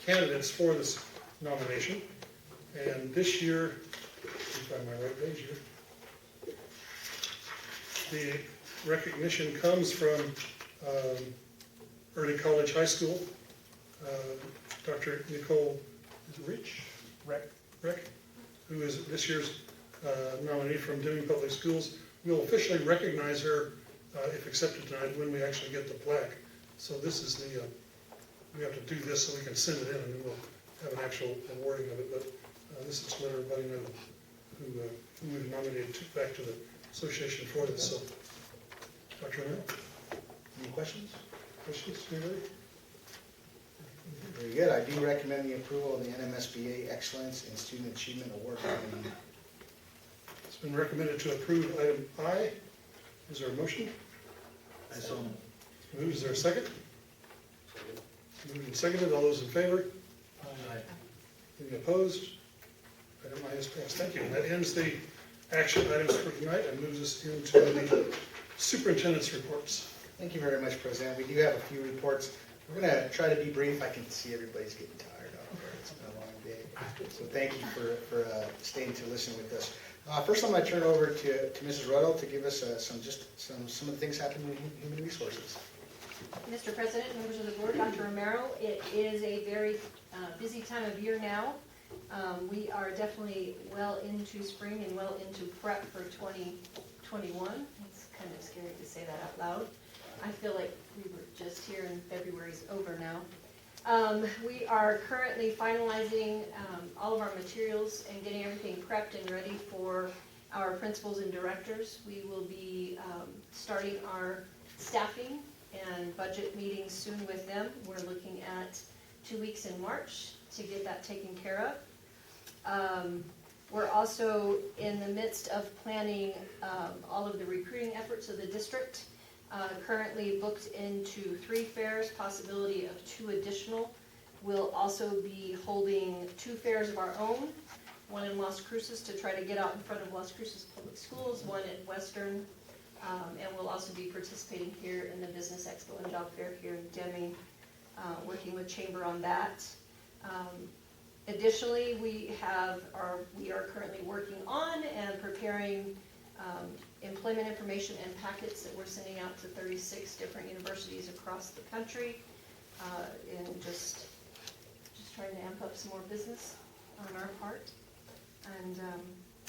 candidates for this nomination. And this year, let me find my right page here. The recognition comes from Early College High School. Dr. Nicole Reck, who is this year's nominee from Deming Public Schools. We'll officially recognize her, if accepted tonight, when we actually get the plaque. So this is the, we have to do this so we can send it in, and then we'll have an actual awarding of it. But this is to let everybody know who we've nominated back to the association for this. So, Dr. O'Neill? Any questions? Questions? Anybody? Very good. I do recommend the approval of the NMSBA Excellence in Student Achievement Award nominee. It's been recommended to approve item I. Is there a motion? I so Moved. Is there a second? Moved and seconded. All those in favor? Aye. Any opposed? Item I is passed. Thank you. And that ends the action items for tonight and moves us into the superintendent's reports. Thank you very much, President. We do have a few reports. We're going to try to be brief. I can see everybody's getting tired out there. It's been a long day. So thank you for staying to listen with us. First, I'm going to turn it over to Mrs. Ruddle to give us some of the things happening in human resources. Mr. President, members of the board, Dr. Romero, it is a very busy time of year now. We are definitely well into spring and well into prep for 2021. It's kind of scary to say that out loud. I feel like we were just here and February's over now. We are currently finalizing all of our materials and getting everything prepped and ready for our principals and directors. We will be starting our staffing and budget meetings soon with them. We're looking at 2 weeks in March to get that taken care of. We're also in the midst of planning all of the recruiting efforts of the district. Currently booked into 3 fairs, possibility of 2 additional. We'll also be holding 2 fairs of our own, one in Las Cruces to try to get out in front of Las Cruces Public Schools, one at Western, and we'll also be participating here in the Business Expo and Job Fair here in Deming, working with Chamber on that. Additionally, we are currently working on and preparing employment information and packets that we're sending out to 36 different universities across the country, and just trying to amp up some more business on our part. And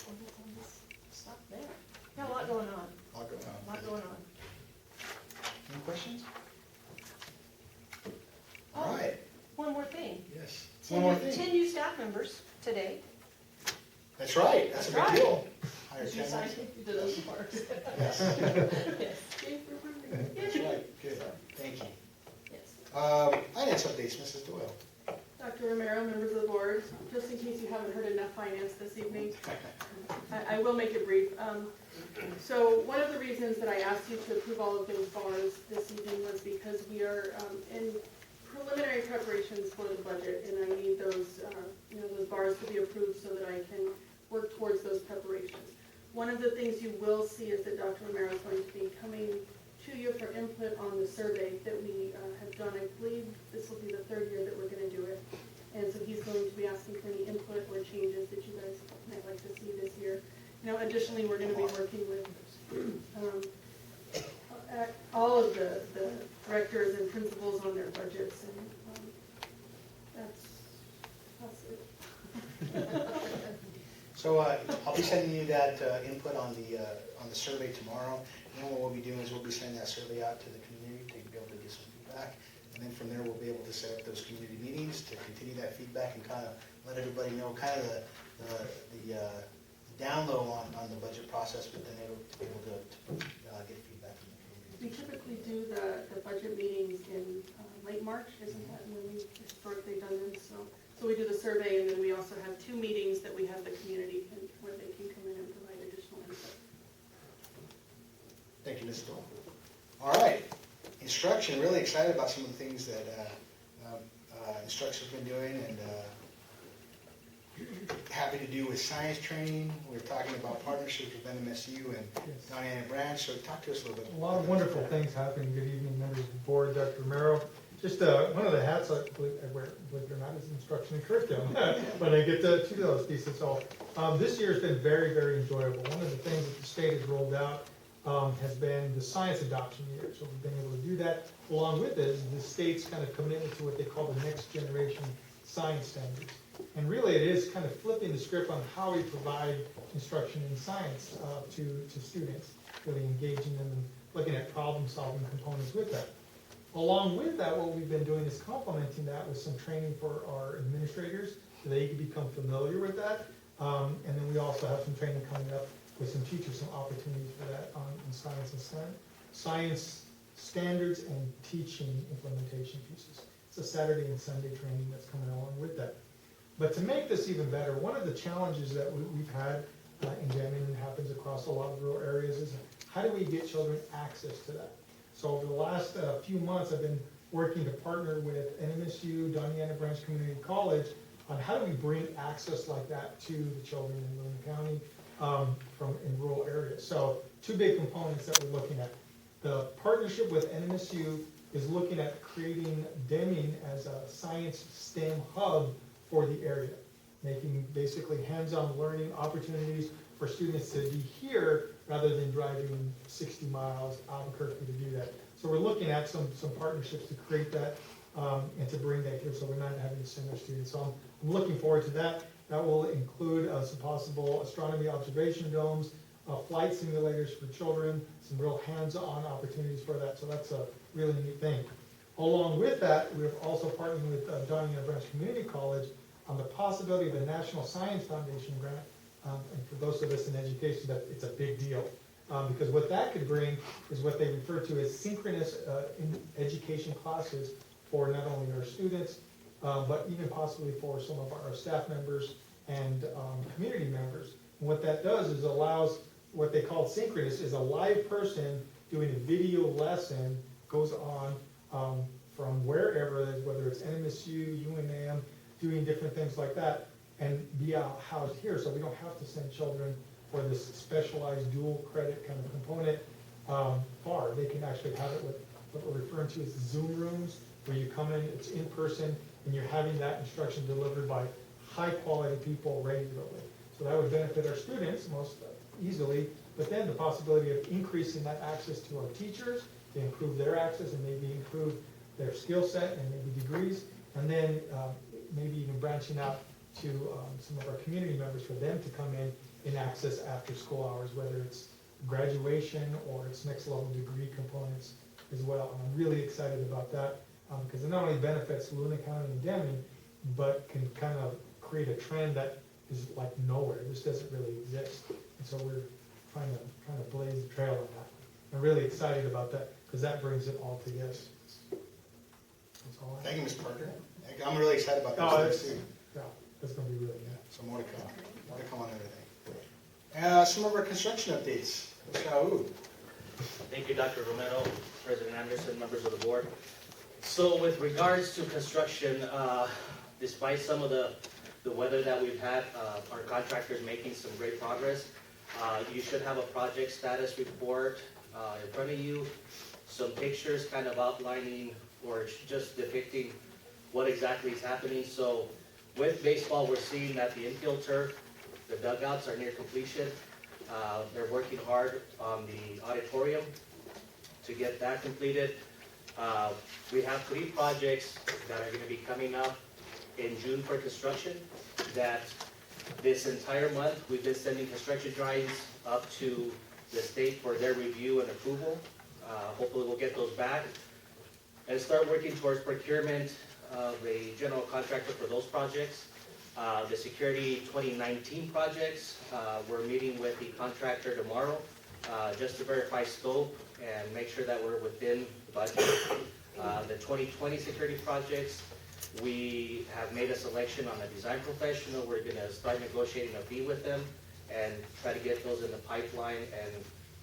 we'll just stop there. Got a lot going on. A lot going on. A lot going on. Any questions? Oh, All right. one more thing. Yes. 10 One more thing. 10 new staff members today. That's right. That's a big right. deal. Hire Did you 10 sign more. it? You did those parts. Yes. Yes. That's right. Good. Thank you. Yes. Finance updates, Mrs. Doyle. Dr. Romero, members of the board, just in case you haven't heard enough finance this evening, I will make it brief. So one of the reasons that I asked you to approve all of those bars this evening was because we are in preliminary preparations for the budget, and I need those, those bars to be approved so that I can work towards those preparations. One of the things you will see is that Dr. Romero is going to be coming to you for input on the survey that we have done. I believe this will be the third year that we're going to do it. And so he's going to be asking for any input or changes that you guys might like to see this year. Additionally, we're going to be working with all of the directors and principals on their budgets, and that's it. So I'll be sending you that input on the survey tomorrow. And then what we'll be doing is we'll be sending that survey out to the community to be able to get some feedback. And then from there, we'll be able to set up those community meetings to continue that feedback and kind of let everybody know kind of the down low on the budget process, but then able to be able to get feedback from the community. We typically do the budget meetings in late March, isn't that when we've historically done them? So we do the survey, and then we also have 2 meetings that we have the community where they can come in and provide additional input. Thank you, Ms. Dole. All right, instruction, really excited about some of the things that instruction's been doing, and happy to do with science training. We're talking about partnerships with NMSU and Diana Branch, so talk to us a little bit. A lot of wonderful things happening. Good evening, members of the board, Dr. Romero. Just one of the hats I wear, believe it or not, is instruction and curriculum when I get to those pieces. So this year has been very, very enjoyable. One of the things that the state has rolled out has been the science adoption year. So we've been able to do that. Along with it is the state's kind of commitment to what they call the next generation science standards. And really it is kind of flipping the script on how we provide instruction in science to students, really engaging them and looking at problem solving components with that. Along with that, what we've been doing is complementing that with some training for our administrators so they can become familiar with that. And then we also have some training coming up with some teachers, some opportunities for that in science and science standards and teaching implementation pieces. It's a Saturday and Sunday training that's coming along with that. But to make this even better, one of the challenges that we've had in Deming and happens across a lot of rural areas is how do we get children access to that? So over the last few months, I've been working to partner with NMSU, Diana Branch Community College on how do we bring access like that to the children in Loon County from in rural areas. So 2 big components that we're looking at. The partnership with NMSU is looking at creating Deming as a science STEM hub for the area, making basically hands-on learning opportunities for students to be here rather than driving 60 miles Albuquerque to do that. So we're looking at some partnerships to create that and to bring that here so we're not having to send our students. So I'm looking forward to that. That will include some possible astronomy observation domes, flight simulators for children, some real hands-on opportunities for that. So that's a really neat thing. Along with that, we're also partnering with Diana Branch Community College on the possibility of a National Science Foundation grant. And for those of us in education, that it's a big deal. Because what that could bring is what they refer to as synchronous education classes for not only our students, but even possibly for some of our staff members and community members. And what that does is allows what they call synchronous is a live person doing a video lesson, goes on from wherever it is, whether it's NMSU, UNM, doing different things like that, and be housed here, so we don't have to send children for this specialized dual credit kind of component far. They can actually have it with what we're referring to as Zoom rooms, where you come in, it's in person, and you're having that instruction delivered by high quality people regularly. So that would benefit our students most easily, but then the possibility of increasing that access to our teachers to improve their access and maybe improve their skill set and maybe degrees, and then maybe even branching out to some of our community members for them to come in access after school hours, whether it's graduation or it's next level degree components as well. And I'm really excited about that because it not only benefits Luna County and Deming, but can kind of create a trend that is like nowhere. This doesn't really exist. And so we're trying to blaze the trail on that. I'm really excited about that because that brings it all together. That's all I have. Thank you, Mr. Parker. I'm really excited about this too. Yeah, that's going to be really good. So more to come. More to come on everything. Some of our construction updates. Mr. Aoud. Thank you, Dr. Romero, President Anderson, members of the board. So with regards to construction, despite some of the weather that we've had, our contractor's making some great progress. You should have a project status report in front of you, some pictures kind of outlining or just depicting what exactly is happening. So with baseball, we're seeing that the infield turf, the dugouts are near completion. They're working hard on the auditorium to get that completed. We have 3 projects that are going to be coming up in June for construction. That this entire month, we've been sending construction drawings up to the state for their review and approval. Hopefully we'll get those back and start working towards procurement of a general contractor for those projects. The Security 2019 projects, we're meeting with the contractor tomorrow just to verify scope and make sure that we're within the budget. The 2020 security projects, we have made a selection on a design professional. We're going to start negotiating a fee with them and try to get those in the pipeline and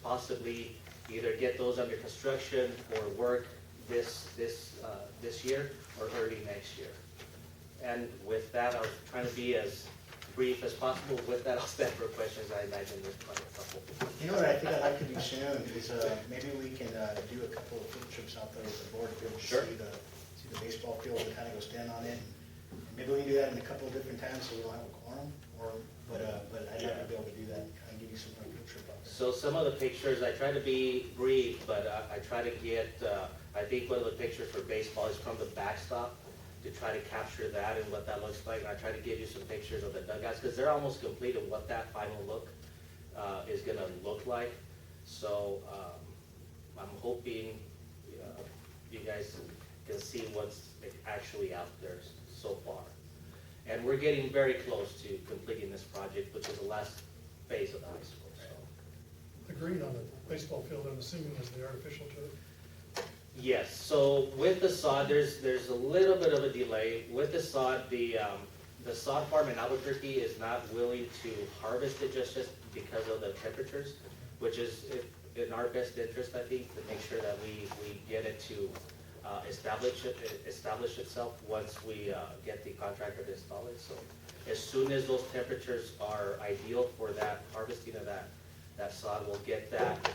possibly either get those under construction or work this year or early next year. And with that, I was trying to be as brief as possible. With that, I'll stand for questions. I imagine there's probably a couple. You know what I think I'd like to do soon is maybe we can do a couple of field trips out there with the board to be able to Sure. see the baseball field and kind of go stand on it. And maybe we can do that in a couple of different times so we don't have a quorum. But I'd like to be able to do that and kind of give you some field trip out there. So some of the pictures, I try to be brief, but I try to get, I think one of the pictures for baseball is from the backstop to try to capture that and what that looks like. And I try to give you some pictures of the dugouts because they're almost complete of what that final look is going to look like. So I'm hoping you guys can see what's actually out there so far. And we're getting very close to completing this project, which is the last phase of the high school. So. The green on the baseball field, I'm assuming, is the artificial turf. Yes, so with the sod, there's a little bit of a delay. With the sod, the sod farm in Albuquerque is not willing to harvest it just because of the temperatures, which is in our best interest, I think, to make sure that we get it to establish itself once we get the contractor to install it. So as soon as those temperatures are ideal for that harvesting of that sod, we'll get that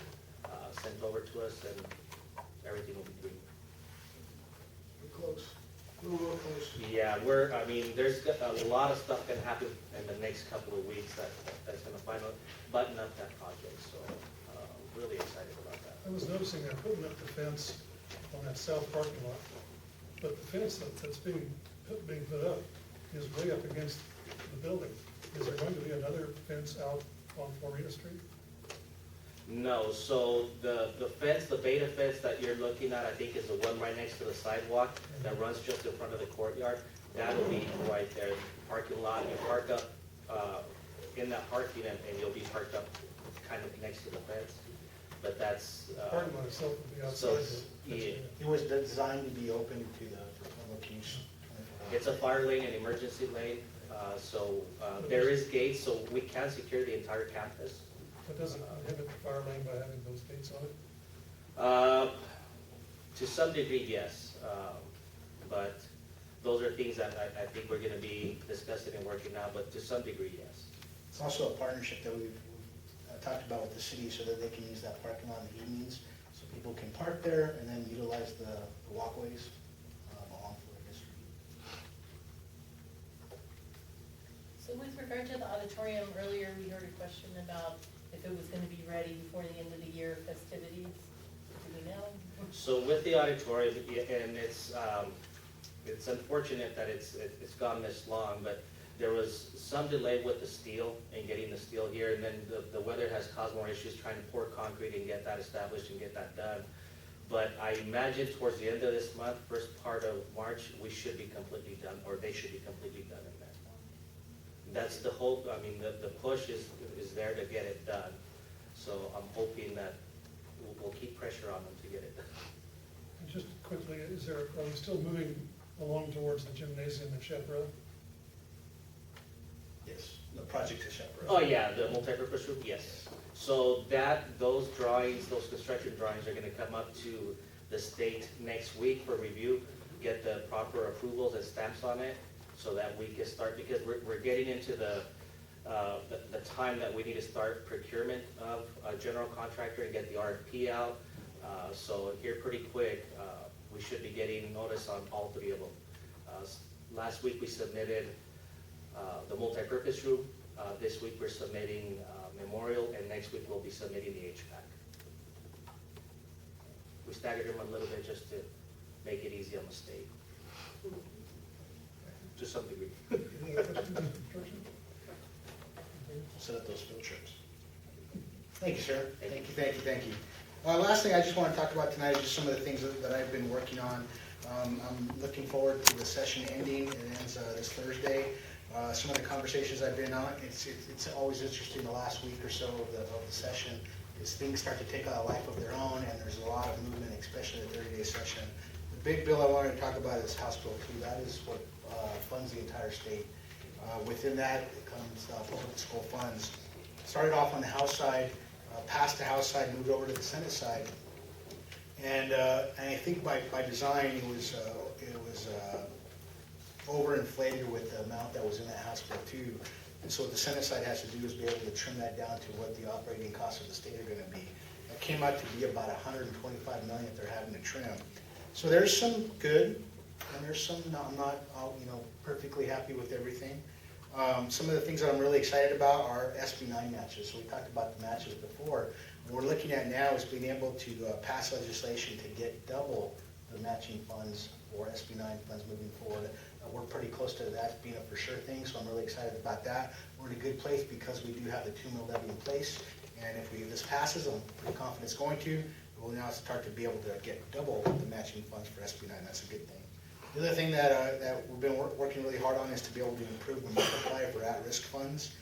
sent over to us and everything will be green. We're close. We're real close. Yeah, there's a lot of stuff can happen in the next couple of weeks that's going to button up that project. So really excited about that. I was noticing they're putting up the fence on that south parking lot, but the fence that's being put up is way up against the building. Is there going to be another fence out on Florida Street? No, so the fence, the beta fence that you're looking at, I think is the one right next to the sidewalk that runs just in front of the courtyard. That'll be right there, parking lot. You park up in that parking and you'll be parked up kind of next to the fence. But that's. Parking lot itself will be outside. So, the yeah. It was designed to be open to the public use. It's a fire lane and emergency lane, so there is gates, so we can secure the entire campus. But doesn't inhibit the fire lane by having those gates on it? To some degree, yes, but those are things that I think we're gonna be discussing and working out, but to some degree, yes. It's also a partnership that we've talked about with the city so that they can use that parking lot in the evenings, so people can park there and then utilize the walkways along Florida Street. So with regard to the auditorium, earlier we heard a question about if it was gonna be ready before the end of the year festivities. Do we know? So with the auditorium, and it's unfortunate that it's gone this long, but there was some delay with the steel and getting the steel here, and then the weather has caused more issues trying to pour concrete and get that established and get that done. But I imagine towards the end of this month, first part of March, we should be completely done, or they should be completely done in that. That's the hope. I mean, the push is there to get it done. So I'm hoping that we'll keep pressure on them to get it done. And just quickly, are we still moving along towards the gymnasium at Chaparral? Yes, the project is separate. Oh, yeah, the multipurpose room, yes. So those drawings, those construction drawings are gonna come up to the state next week for review. get the proper approvals and stamps on it so that we can start, because we're getting into the time that we need to start procurement of a general contractor and get the RFP out. So here pretty quick, we should be getting notice on all three of them. Last week we submitted the multipurpose room. This week we're submitting memorial, and next week we'll be submitting the HVAC. We staggered them a little bit just to make it easy on the state. Just something we. Set up those field trips. Thank you, sir. Thank you. Last thing I just want to talk about tonight is just some of the things that I've been working on. I'm looking forward to the session ending. It ends this Thursday. Some of the conversations I've been on, it's always interesting the last week or so of the session, is things start to take a life of their own, and there's a lot of movement, especially the 30-day session. The big bill I wanted to talk about is House Bill 2. That is what funds the entire state. Within that comes public school funds. Started off on the House side, passed the House side, moved over to the Senate side, and I think by design it was overinflated with the amount that was in that House Bill 2. And so what the Senate side has to do is be able to trim that down to what the operating costs of the state are going to be. It came out to be about $125 million that they're having to trim. So there's some good, and there's some I'm not perfectly happy with everything. Some of the things that I'm really excited about are SB 9 matches. So we talked about the matches before. What we're looking at now is being able to pass legislation to get double the matching funds for SB 9 funds moving forward. We're pretty close to that being a for sure thing, so I'm really excited about that. We're in a good place because we do have the 2 mil levy in place, and if this passes, I'm pretty confident it's going to, we'll now start to be able to get double the matching funds for SB 9. That's a good thing. The other thing that we've been working really hard on is to be able to improve the multiplier for at-risk funds.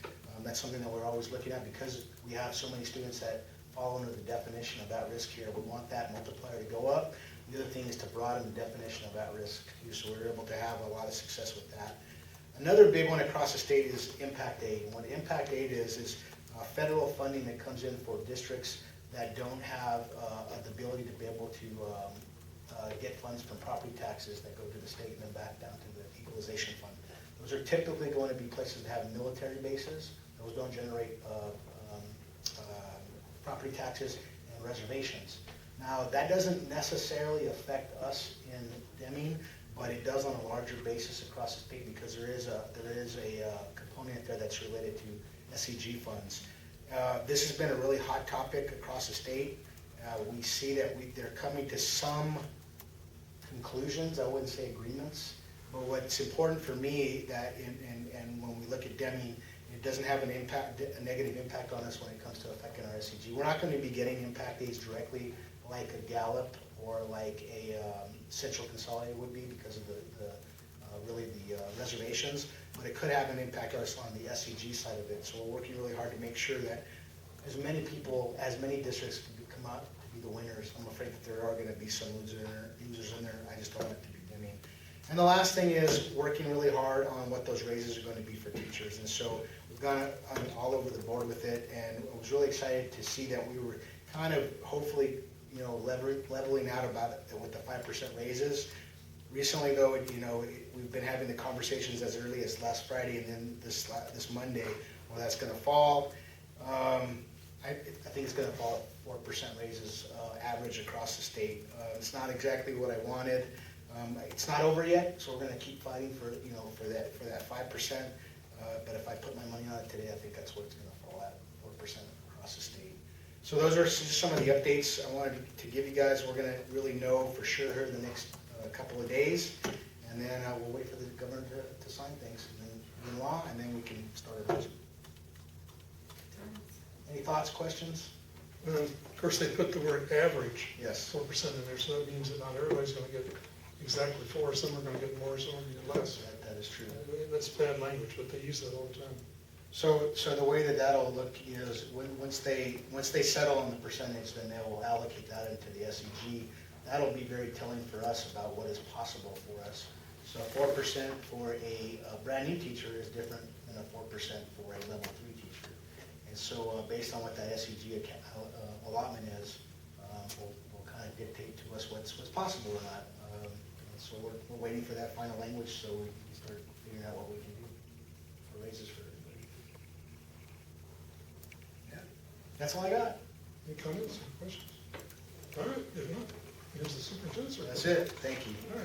That's something that we're always looking at because we have so many students that fall under the definition of at-risk here. We want that multiplier to go up. The other thing is to broaden the definition of at-risk, so we're able to have a lot of success with that. Another big one across the state is impact aid. And what impact aid is federal funding that comes in for districts that don't have the ability to be able to get funds from property taxes that go to the state and then back down to the equalization fund. Those are typically going to be places that have military bases. Those don't generate property taxes and reservations. Now, that doesn't necessarily affect us in Deming, but it does on a larger basis across the state because there is a component there that's related to SEG funds. This has been a really hot topic across the state. We see that they're coming to some conclusions, I wouldn't say agreements, but what's important for me that and when we look at Deming, it doesn't have a negative impact on us when it comes to affecting our SEG. We're not going to be getting impact aids directly like a Gallup or like a Central Consolidated would be because of the reservations, but it could have an impact on us on the SEG side of it. So we're working really hard to make sure that as many districts can come out to be the winners. I'm afraid that there are going to be some losers in there. I just don't want it to be Deming. And the last thing is working really hard on what those raises are going to be for teachers. And so we've gone all over the board with it, and I was really excited to see that we were kind of hopefully leveling out about it with the 5% raises. Recently, though, we've been having the conversations as early as last Friday and then this Monday where that's going to fall. I think it's going to fall at 4% raises average across the state. It's not exactly what I wanted. It's not over yet, so we're going to keep fighting for that 5%. But if I put my money on it today, I think that's what it's going to fall at, 4% across the state. So those are just some of the updates I wanted to give you guys. We're going to really know for sure here in the next couple of days, and then we'll wait for the governor to sign things and then in law, and then we can start our budget. Any thoughts, questions? Of course, they put the word average, yes, 4% in there, so that means that not everybody's going to get exactly 4. Some are going to get more, some are going to get less. That is true. That's bad language, but they use that all the time. So the way that'll look is once they settle on the percentage, then they will allocate that into the SEG. That'll be very telling for us about what is possible for us. So 4% for a brand new teacher is different than a 4% for a level 3 teacher. And so based on what that SEG allotment is, will kind of dictate to us what's possible or not. So we're waiting for that final language, so we can start figuring out what we can do for raises for everybody. Yeah, that's all I got. Any comments or questions? All right, if not, here's the superintendent's report. That's it, thank you. All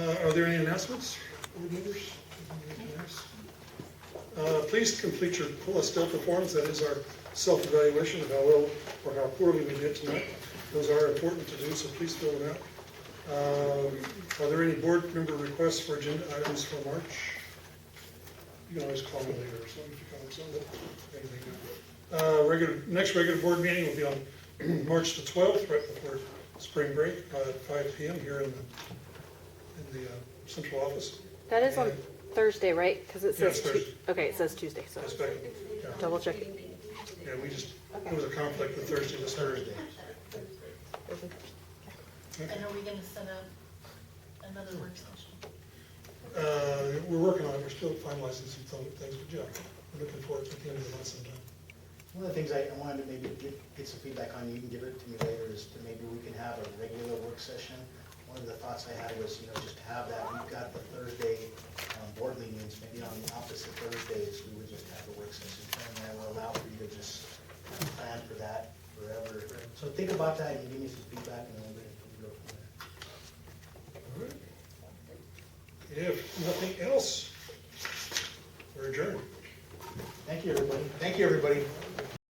right. Are there any announcements, board members? Please complete your Estelle forms. That is our self-evaluation of how well or how poorly we did tonight. Those are important to do, so please fill them out. Are there any board member requests for agenda items for March? You can always call me later or something if you come with something. Next regular board meeting will be on March the 12th, right before spring break, at 5 p.m. here in the central office. That is on Thursday, right? Because it Yeah, says, it's Thursday. okay, it says Tuesday, so That's back, yeah. double checking. Yeah, there was a conflict with Thursday this Thursday. And are we gonna set up another work session? We're working on it, we're still finalizing some things, but yeah, we're looking forward to the end of the month sometime. One of the things I wanted to maybe get some feedback on, you can give it to me later, is to maybe we can have a regular work session. One of the thoughts I had was, just to have that, we've got the Thursday board meetings, maybe on the opposite Thursdays, we would just have a work session. And that will allow for you to just plan for that forever. So think about that, and give me some feedback, and then we can go from there. All right. If nothing else, we're adjourned. Thank you, everybody. Thank you, everybody.